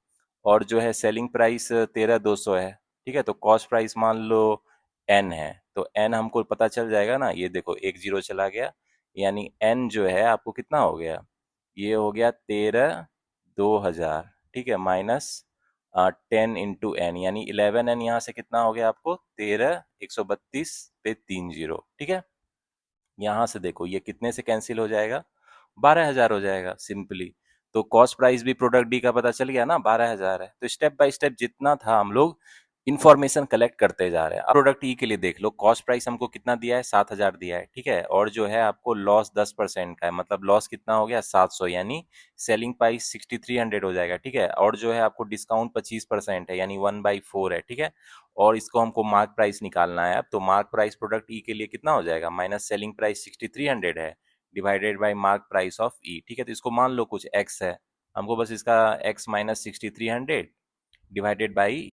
और जो है सेलिंग प्राइस 13,200 है, ठीक है। तो कॉस्ट प्राइस मान लो एन है, तो एन हमको पता चल जाएगा ना, ये देखो एक जीरो चला गया, यानी एन जो है आपको कितना हो गया, ये हो गया 13,200, ठीक है, माइनस 10 × n, यानी 11n, यहाँ से कितना हो गया आपको 13,132 पे 30, ठीक है। यहाँ से देखो ये कितने से कैंसिल हो जाएगा, 12,000 हो जाएगा सिंपली। तो कॉस्ट प्राइस भी प्रोडक्ट डी का पता चल गया ना, 12,000 है। तो स्टेप बाय स्टेप जितना था हम लोग इन्फॉर्मेशन कलेक्ट करते जा रहे हैं। अब प्रोडक्ट ई के लिए देख लो, कॉस्ट प्राइस हमको कितना दिया है, 7,000 दिया है, ठीक है। और जो है आपको लॉस 10% का है, मतलब लॉस कितना हो गया 700, यानी सेलिंग प्राइस 6,300 हो जाएगा, ठीक है। और जो है आपको डिस्काउंट 25% है, यानी 1/4 है, ठीक है। और इसको हमको मार्क प्राइस निकालना है। अब तो मार्क प्राइस प्रोडक्ट ई के लिए कितना हो जाएगा, माइनस सेलिंग प्राइस 6,300 है, divided by mark price of E, ठीक है। तो इसको मान लो कुछ एक्स है, हमको बस इसका एक्स माइनस 6,300 डिवाइडेड बाई,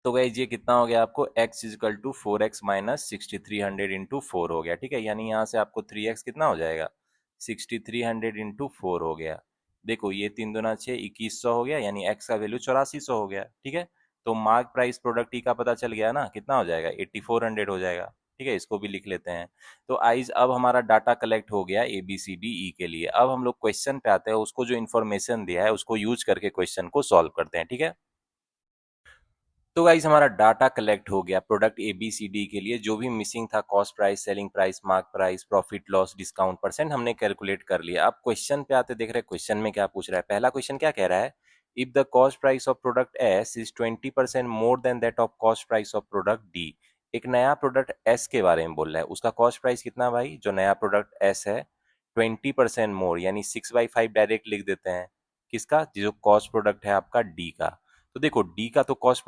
तो गाइज ये कितना हो गया आपको, x is equal to 4x minus 6,300 into 4 हो गया, ठीक है। यानी यहाँ से आपको 3x कितना हो जाएगा, 6,300 इंटू 4 हो गया। देखो ये 3×2 = 6, 2,100 हो गया, यानी x का वैल्यू 8,400 हो गया, ठीक है। तो मार्क प्राइस प्रोडक्ट ई का पता चल गया ना, कितना हो जाएगा 8,400 हो जाएगा, ठीक है। इसको भी लिख लेते हैं। तो आइज अब हमारा डाटा कलेक्ट हो गया ए बी सी डी ई के लिए। अब हम लोग क्वेश्चन पे आते हैं, उसको जो इन्फॉर्मेशन दिया है उसको यूज करके क्वेश्चन को सॉल्व करते हैं, ठीक है। तो गाइस हमारा डाटा कलेक्ट हो गया product A B C D के लिए, जो भी मिसिंग था cost price, selling price, mark price, profit loss, discount percent, हमने कैलकुलेट कर लिया। अब क्वेश्चन पे आते, देख रहे हैं क्वेश्चन में क्या पूछ रहा है। पहला क्वेश्चन क्या कह रहा है, if the cost price of product S is 20% more than that of cost price of product D. एक नया प्रोडक्ट एस के बारे में बोल रहा है, उसका कॉस्ट प्राइस कितना भाई, जो नया प्रोडक्ट एस है 20% मोर, यानी 6/5 डायरेक्ट लिख देते हैं, किसका, जो कॉस्ट प्रोडक्ट है आपका डी का। तो देखो डी का तो कॉस्ट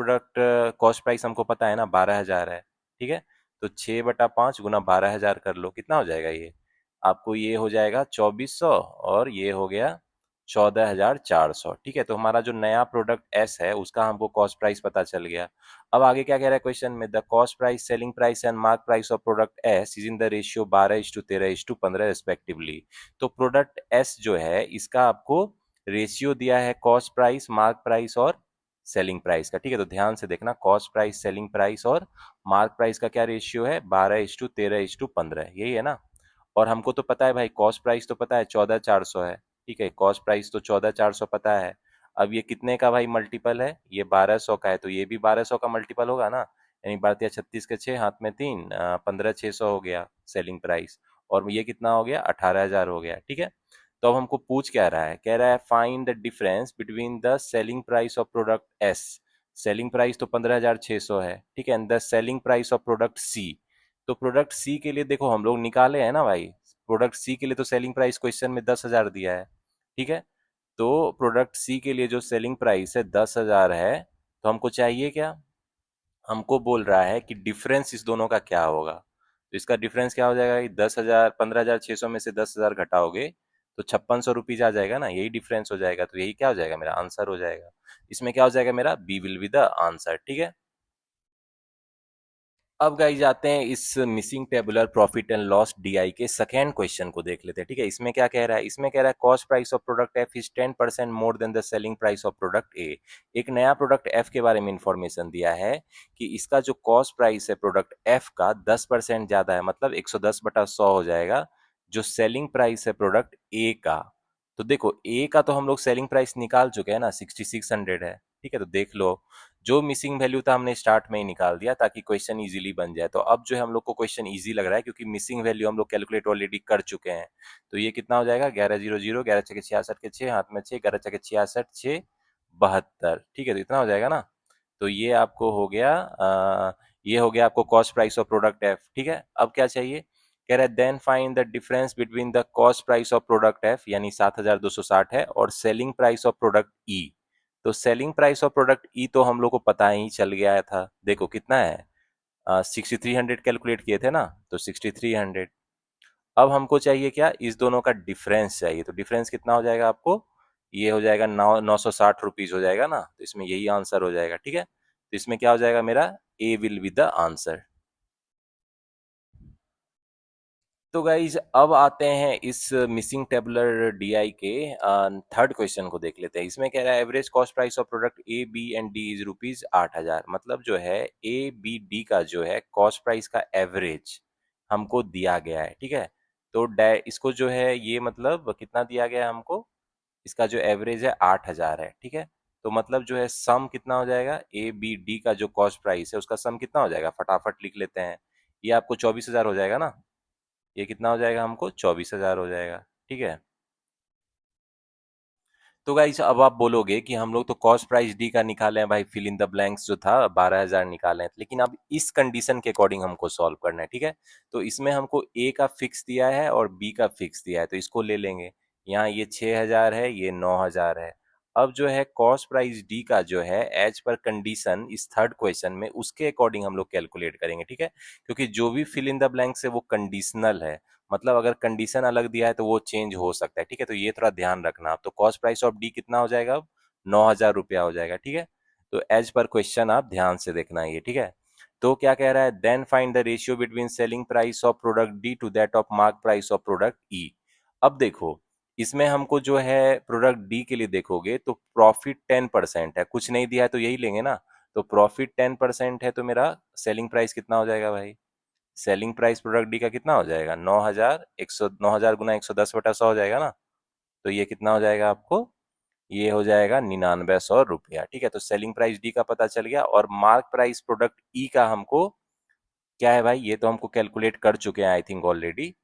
प्राइस हमको पता है ना 12,000 है, ठीक है। तो 6/5 गुना 12,000 कर लो, कितना हो जाएगा ये आपको, ये हो जाएगा 2,400 और ये हो गया 14,400, ठीक है। तो हमारा जो नया प्रोडक्ट एस है उसका हमको कॉस्ट प्राइस पता चल गया। अब आगे क्या कह रहा है क्वेश्चन में, the cost price, selling price and mark price of product S is in the ratio 12:13:15 respectively. तो प्रोडक्ट एस जो है इसका आपको रेशियो दिया है कॉस्ट प्राइस, मार्क प्राइस और सेलिंग प्राइस का, ठीक है। तो ध्यान से देखना, कॉस्ट प्राइस, सेलिंग प्राइस और मार्क प्राइस का क्या रेशियो है, 12:13:15, यही है ना। और हमको तो पता है भाई, कॉस्ट प्राइस तो पता है 14,400 है, ठीक है। कॉस्ट प्राइस तो 14,400 पता है। अब ये कितने का भाई मल्टीपल है, ये 1,200 का है, तो ये भी 1,200 का मल्टीपल होगा ना। यानी 12×36 के 6, हाथ में 3, 15,600 हो गया सेलिंग प्राइस, और ये कितना हो गया 18,000 हो गया, ठीक है। तो अब हमको पूछ क्या रहा है, कह रहा है find the difference between the selling price of product S, selling price तो 15,600 है, ठीक है, and the selling price of product C. तो प्रोडक्ट सी के लिए देखो हम लोग निकाले हैं ना भाई, प्रोडक्ट सी के लिए तो सेलिंग प्राइस क्वेश्चन में 10,000 दिया है, ठीक है। तो प्रोडक्ट सी के लिए जो सेलिंग प्राइस है 10,000 है, तो हमको चाहिए क्या, हमको बोल रहा है कि डिफरेंस इस दोनों का क्या होगा। तो इसका डिफरेंस क्या हो जाएगा कि 10,000, 15,600 में से 10,000 घटाओगे तो 5600 रुपीज आ जाएगा ना, यही डिफरेंस हो जाएगा। तो यही क्या हो जाएगा, मेरा आंसर हो जाएगा। इसमें क्या हो जाएगा, मेरा B will be the answer, ठीक है। अब गाइस जाते हैं इस missing tabular profit and loss DI के सेकेंड क्वेश्चन को देख लेते हैं, ठीक है। इसमें क्या कह रहा है, इसमें कह रहा है cost price of product F is 10% more than the selling price of product ए। एक नया प्रोडक्ट एफ के बारे में इंफॉर्मेशन दिया है कि इसका जो कॉस्ट प्राइस है प्रोडक्ट एफ का 10% ज्यादा है, मतलब 110/100 हो जाएगा, जो सेलिंग प्राइस है प्रोडक्ट ए का। तो देखो ए का तो हम लोग सेलिंग प्राइस निकाल चुके हैं ना, 6600 है, ठीक है। तो देख लो, जो मिसिंग वैल्यू था हमने स्टार्ट में ही निकाल दिया ताकि क्वेश्चन इजीली बन जाए। तो अब जो है हम लोग को क्वेश्चन इजी लग रहा है क्योंकि मिसिंग वैल्यू हम लोग कैलकुलेट ऑलरेडी कर चुके हैं। तो ये कितना हो जाएगा, 1100, 11 छके 66 के 6, हाथ में 6, 11 छके 66, 6 72, ठीक है। तो इतना हो जाएगा ना। तो ये आपको हो गया ये हो गया आपको cost price of product F, ठीक है। अब क्या चाहिए, कह रहा है then find the difference between the cost price of product F यानी 7260 है और selling price of product E. तो selling price of product E तो हम लोग को पता ही चल गया था, देखो कितना है, 6300 कैलकुलेट किए थे ना, तो 6300। अब हमको चाहिए क्या, इस दोनों का डिफरेंस चाहिए। तो डिफरेंस कितना हो जाएगा आपको, ये हो जाएगा 960 रुपीज हो जाएगा ना। तो इसमें यही आंसर हो जाएगा, ठीक है। तो इसमें क्या हो जाएगा, मेरा A will be the answer. तो गाइज अब आते हैं इस मिसिंग टेबुलर डीआई के थर्ड क्वेश्चन को देख लेते हैं। इसमें कह रहा है average cost price of product A B and D is ₹8,000। मतलब जो है ए बी डी का जो है कॉस्ट प्राइस का एवरेज हमको दिया गया है, ठीक है। तो इसको जो है ये मतलब कितना दिया गया है हमको, इसका जो एवरेज है 8,000 है, ठीक है। तो मतलब जो है सम कितना हो जाएगा, ए बी डी का जो कॉस्ट प्राइस है उसका सम कितना हो जाएगा, फटाफट लिख लेते हैं। ये आपको 24,000 हो जाएगा ना, ये कितना हो जाएगा हमको, 24,000 हो जाएगा, ठीक है। तो गाइस अब आप बोलोगे कि हम लोग तो कॉस्ट प्राइस डी का निकाले हैं भाई, फिल इन द ब्लैंक्स जो था 12,000 निकाले हैं, लेकिन अब इस कंडीशन के अकॉर्डिंग हमको सॉल्व करना है, ठीक है। तो इसमें हमको ए का फिक्स दिया है और बी का फिक्स दिया है, तो इसको ले लेंगे। यहाँ ये 6,000 है, ये 9,000 है। अब जो है कॉस्ट प्राइस डी का जो है एज पर कंडीशन इस थर्ड क्वेश्चन में उसके अकॉर्डिंग हम लोग कैलकुलेट करेंगे, ठीक है। क्योंकि जो भी फिल इन द ब्लैंक्स है वो कंडीशनल है, मतलब अगर कंडीशन अलग दिया है तो वो चेंज हो सकता है, ठीक है। तो ये थोड़ा ध्यान रखना आप। तो कॉस्ट प्राइस ऑफ डी कितना हो जाएगा अब, 9,000 रुपया हो जाएगा, ठीक है। तो एज पर क्वेश्चन आप ध्यान से देखना ये, ठीक है। तो क्या कह रहा है, then find the ratio between selling price of product D to that of mark price of product E. अब देखो इसमें हमको जो है प्रोडक्ट डी के लिए देखोगे तो प्रॉफिट 10% है, कुछ नहीं दिया है तो यही लेंगे ना। तो प्रॉफिट 10% है तो मेरा सेलिंग प्राइस कितना हो जाएगा भाई, सेलिंग प्राइस प्रोडक्ट डी का कितना हो जाएगा, 9,000 गुना 110/100 हो जाएगा ना। तो ये कितना हो जाएगा आपको, ये हो जाएगा 9900 रुपया, ठीक है। तो सेलिंग प्राइस डी का पता चल गया और मार्क प्राइस प्रोडक्ट ई का हमको क्या है भाई, ये तो हमको कैलकुलेट कर चुके हैं आई थिंक ऑलरेडी।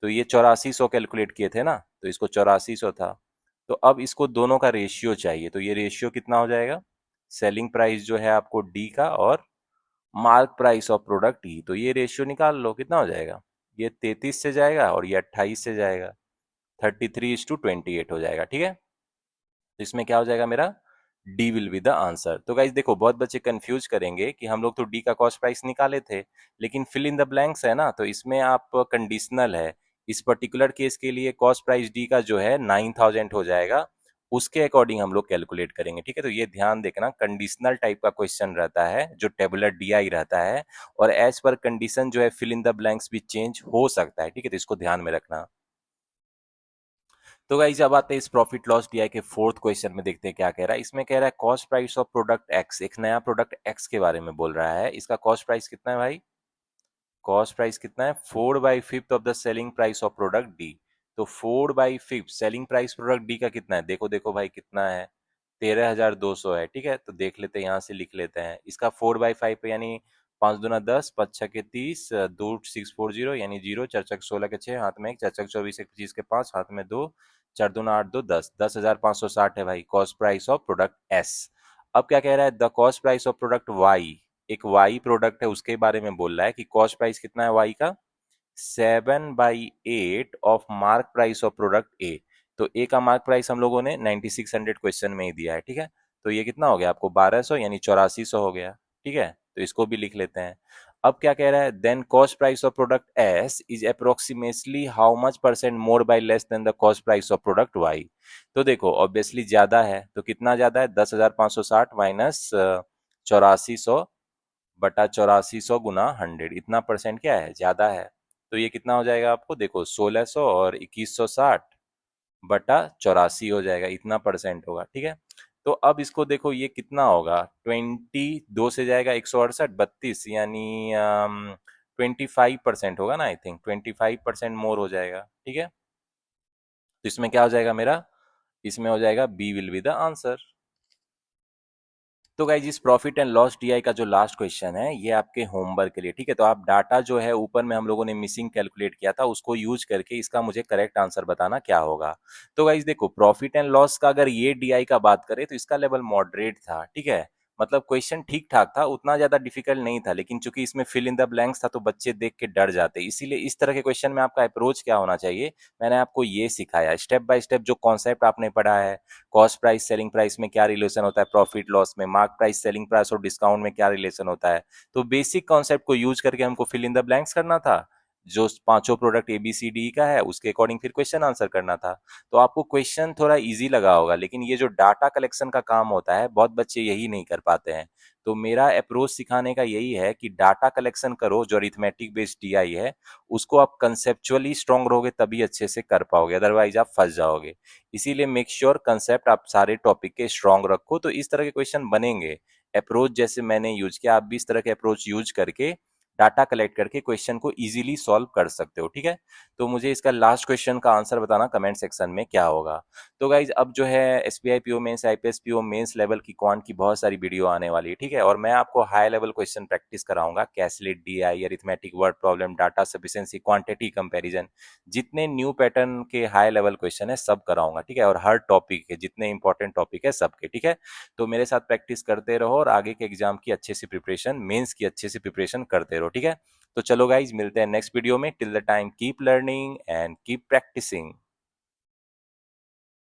तो ये 8400 कैलकुलेट किए थे ना, तो इसको 8400 था। तो अब इसको दोनों का रेशियो चाहिए, तो ये रेशियो कितना हो जाएगा, सेलिंग प्राइस जो है आपको डी का और mark price of product E, तो ये रेशियो निकाल लो कितना हो जाएगा, ये 33 से जाएगा और ये 28 से जाएगा, 33:28 हो जाएगा, ठीक है। तो इसमें क्या हो जाएगा मेरा, D will be the answer. तो गाइज देखो बहुत बच्चे कंफ्यूज करेंगे कि हम लोग तो डी का कॉस्ट प्राइस निकाले थे लेकिन फिल इन द ब्लैंक्स है ना, तो इसमें आप कंडीशनल है। इस पर्टिकुलर केस के लिए कॉस्ट प्राइस डी का जो है 9,000 हो जाएगा, उसके अकॉर्डिंग हम लोग कैलकुलेट करेंगे, ठीक है। तो ये ध्यान देखना कंडीशनल टाइप का क्वेश्चन रहता है जो टेबुलर डीआई रहता है, और एज पर कंडीशन जो है फिल इन द ब्लैंक्स भी चेंज हो सकता है, ठीक है। तो इसको ध्यान में रखना। तो गाइस अब आते हैं इस प्रॉफिट लॉस डीआई के फोर्थ क्वेश्चन में, देखते हैं क्या कह रहा है। इसमें कह रहा है cost price of product x, एक नया प्रोडक्ट एक्स के बारे में बोल रहा है। इसका कॉस्ट प्राइस कितना है भाई, कॉस्ट प्राइस कितना है, 4/5 of the selling price of product D. तो 4/5 सेलिंग प्राइस प्रोडक्ट डी का कितना है, देखो देखो भाई कितना है, 13,200 है, ठीक है। तो देख लेते हैं, यहाँ से लिख लेते हैं इसका 4/5 यानी 5 दूना 10, 5 छके 30, 2 640 यानी 0, 4 छक 16 के 6, हाथ में 1, 4 छक 24 एक 25 के 5, हाथ में 2, 4 दूना 8 2 10, 10,560 है भाई cost price of product S. अब क्या कह रहा है, the cost price of product Y, एक वाई प्रोडक्ट है उसके बारे में बोल रहा है कि कॉस्ट प्राइस कितना है वाई का, 7/8 of mark price of product ए। तो ए का मार्क प्राइस हम लोगों ने 9600 क्वेश्चन में ही दिया है, ठीक है। तो ये कितना हो गया आपको, 1200 यानी 8400 हो गया, ठीक है। तो इसको भी लिख लेते हैं। अब क्या कह रहा है, then cost price of product S is approximately how much percent more by less than the cost price of product Y. तो देखो ऑब्वियसली ज्यादा है, तो कितना ज्यादा है, 10,560 माइनस 8400 बटा 8400 गुना 100, इतना परसेंट क्या है, ज्यादा है। तो ये कितना हो जाएगा आपको, देखो 1600 और 2160 बटा 84 हो जाएगा, इतना परसेंट होगा, ठीक है। तो अब इसको देखो ये कितना होगा, 22 से जाएगा 168, 32 यानी 25% होगा ना, आई थिंक 25% मोर हो जाएगा, ठीक है। तो इसमें क्या हो जाएगा मेरा, इसमें हो जाएगा B will be the answer. तो गाइज इस प्रॉफिट एंड लॉस टीआई का जो लास्ट क्वेश्चन है ये आपके होमवर्क के लिए, ठीक है। तो आप डाटा जो है ऊपर में हम लोगों ने मिसिंग कैलकुलेट किया था उसको यूज करके इसका मुझे करेक्ट आंसर बताना क्या होगा। तो गाइज देखो प्रॉफिट एंड लॉस का अगर ये डीआई का बात करें तो इसका लेवल मॉडरेट था, ठीक है। मतलब क्वेश्चन ठीक ठाक था, उतना ज्यादा डिफिकल्ट नहीं था, लेकिन चूंकि इसमें फिल इन द ब्लैंक्स था तो बच्चे देख के डर जाते, इसीलिए इस तरह के क्वेश्चन में आपका अप्रोच क्या होना चाहिए, मैंने आपको ये सिखाया स्टेप बाय स्टेप। जो कॉन्सेप्ट आपने पढ़ा है, कॉस्ट प्राइस सेलिंग प्राइस में क्या रिलेशन होता है, प्रॉफिट लॉस में मार्क प्राइस सेलिंग प्राइस और डिस्काउंट में क्या रिलेशन होता है, तो बेसिक कॉन्सेप्ट को यूज करके हमको फिल इन द ब्लैंक्स करना था। जो पांचों प्रोडक्ट ABCD का है उसके अकॉर्डिंग फिर क्वेश्चन आंसर करना था। तो आपको क्वेश्चन थोड़ा इजी लगा होगा, लेकिन ये जो डाटा कलेक्शन का काम होता है बहुत बच्चे यही नहीं कर पाते हैं। तो मेरा अप्रोच सिखाने का यही है कि डाटा कलेक्शन करो, जो अरिथमेटिक बेस्ड DI है उसको आप कंसेप्चुअली स्ट्रांग रहोगे तभी अच्छे से कर पाओगे, अदरवाइज आप फंस जाओगे। इसीलिए मेक श्योर कंसेप्ट आप सारे टॉपिक के स्ट्रांग रखो, तो इस तरह के क्वेश्चन बनेंगे। अप्रोच जैसे मैंने यूज किया, आप भी इस तरह के अप्रोच यूज करके डाटा कलेक्ट करके क्वेश्चन को इजीली सॉल्व कर सकते हो, ठीक है। तो मुझे इसका लास्ट क्वेश्चन का आंसर बताना कमेंट सेक्शन में क्या होगा। तो गाइज अब जो है SBI PO mains IPS PO mains level की क्वांट की बहुत सारी वीडियो आने वाली है, ठीक है। और मैं आपको हाई लेवल क्वेश्चन प्रैक्टिस कराऊंगा, कैसलेट DI, arithmetic word problem, data sufficiency, quantity comparison, जितने न्यू पैटर्न के हाई लेवल क्वेश्चन है सब कराऊंगा, ठीक है। और हर टॉपिक के जितने इंपॉर्टेंट टॉपिक है सबके, ठीक है। तो मेरे साथ प्रैक्टिस करते रहो और आगे के एग्जाम की अच्छे से प्रिपरेशन, मेंस की अच्छे से प्रिपरेशन करते रहो, ठीक है। तो चलो गाइज मिलते हैं नेक्स्ट वीडियो में, till the time keep learning and keep practising.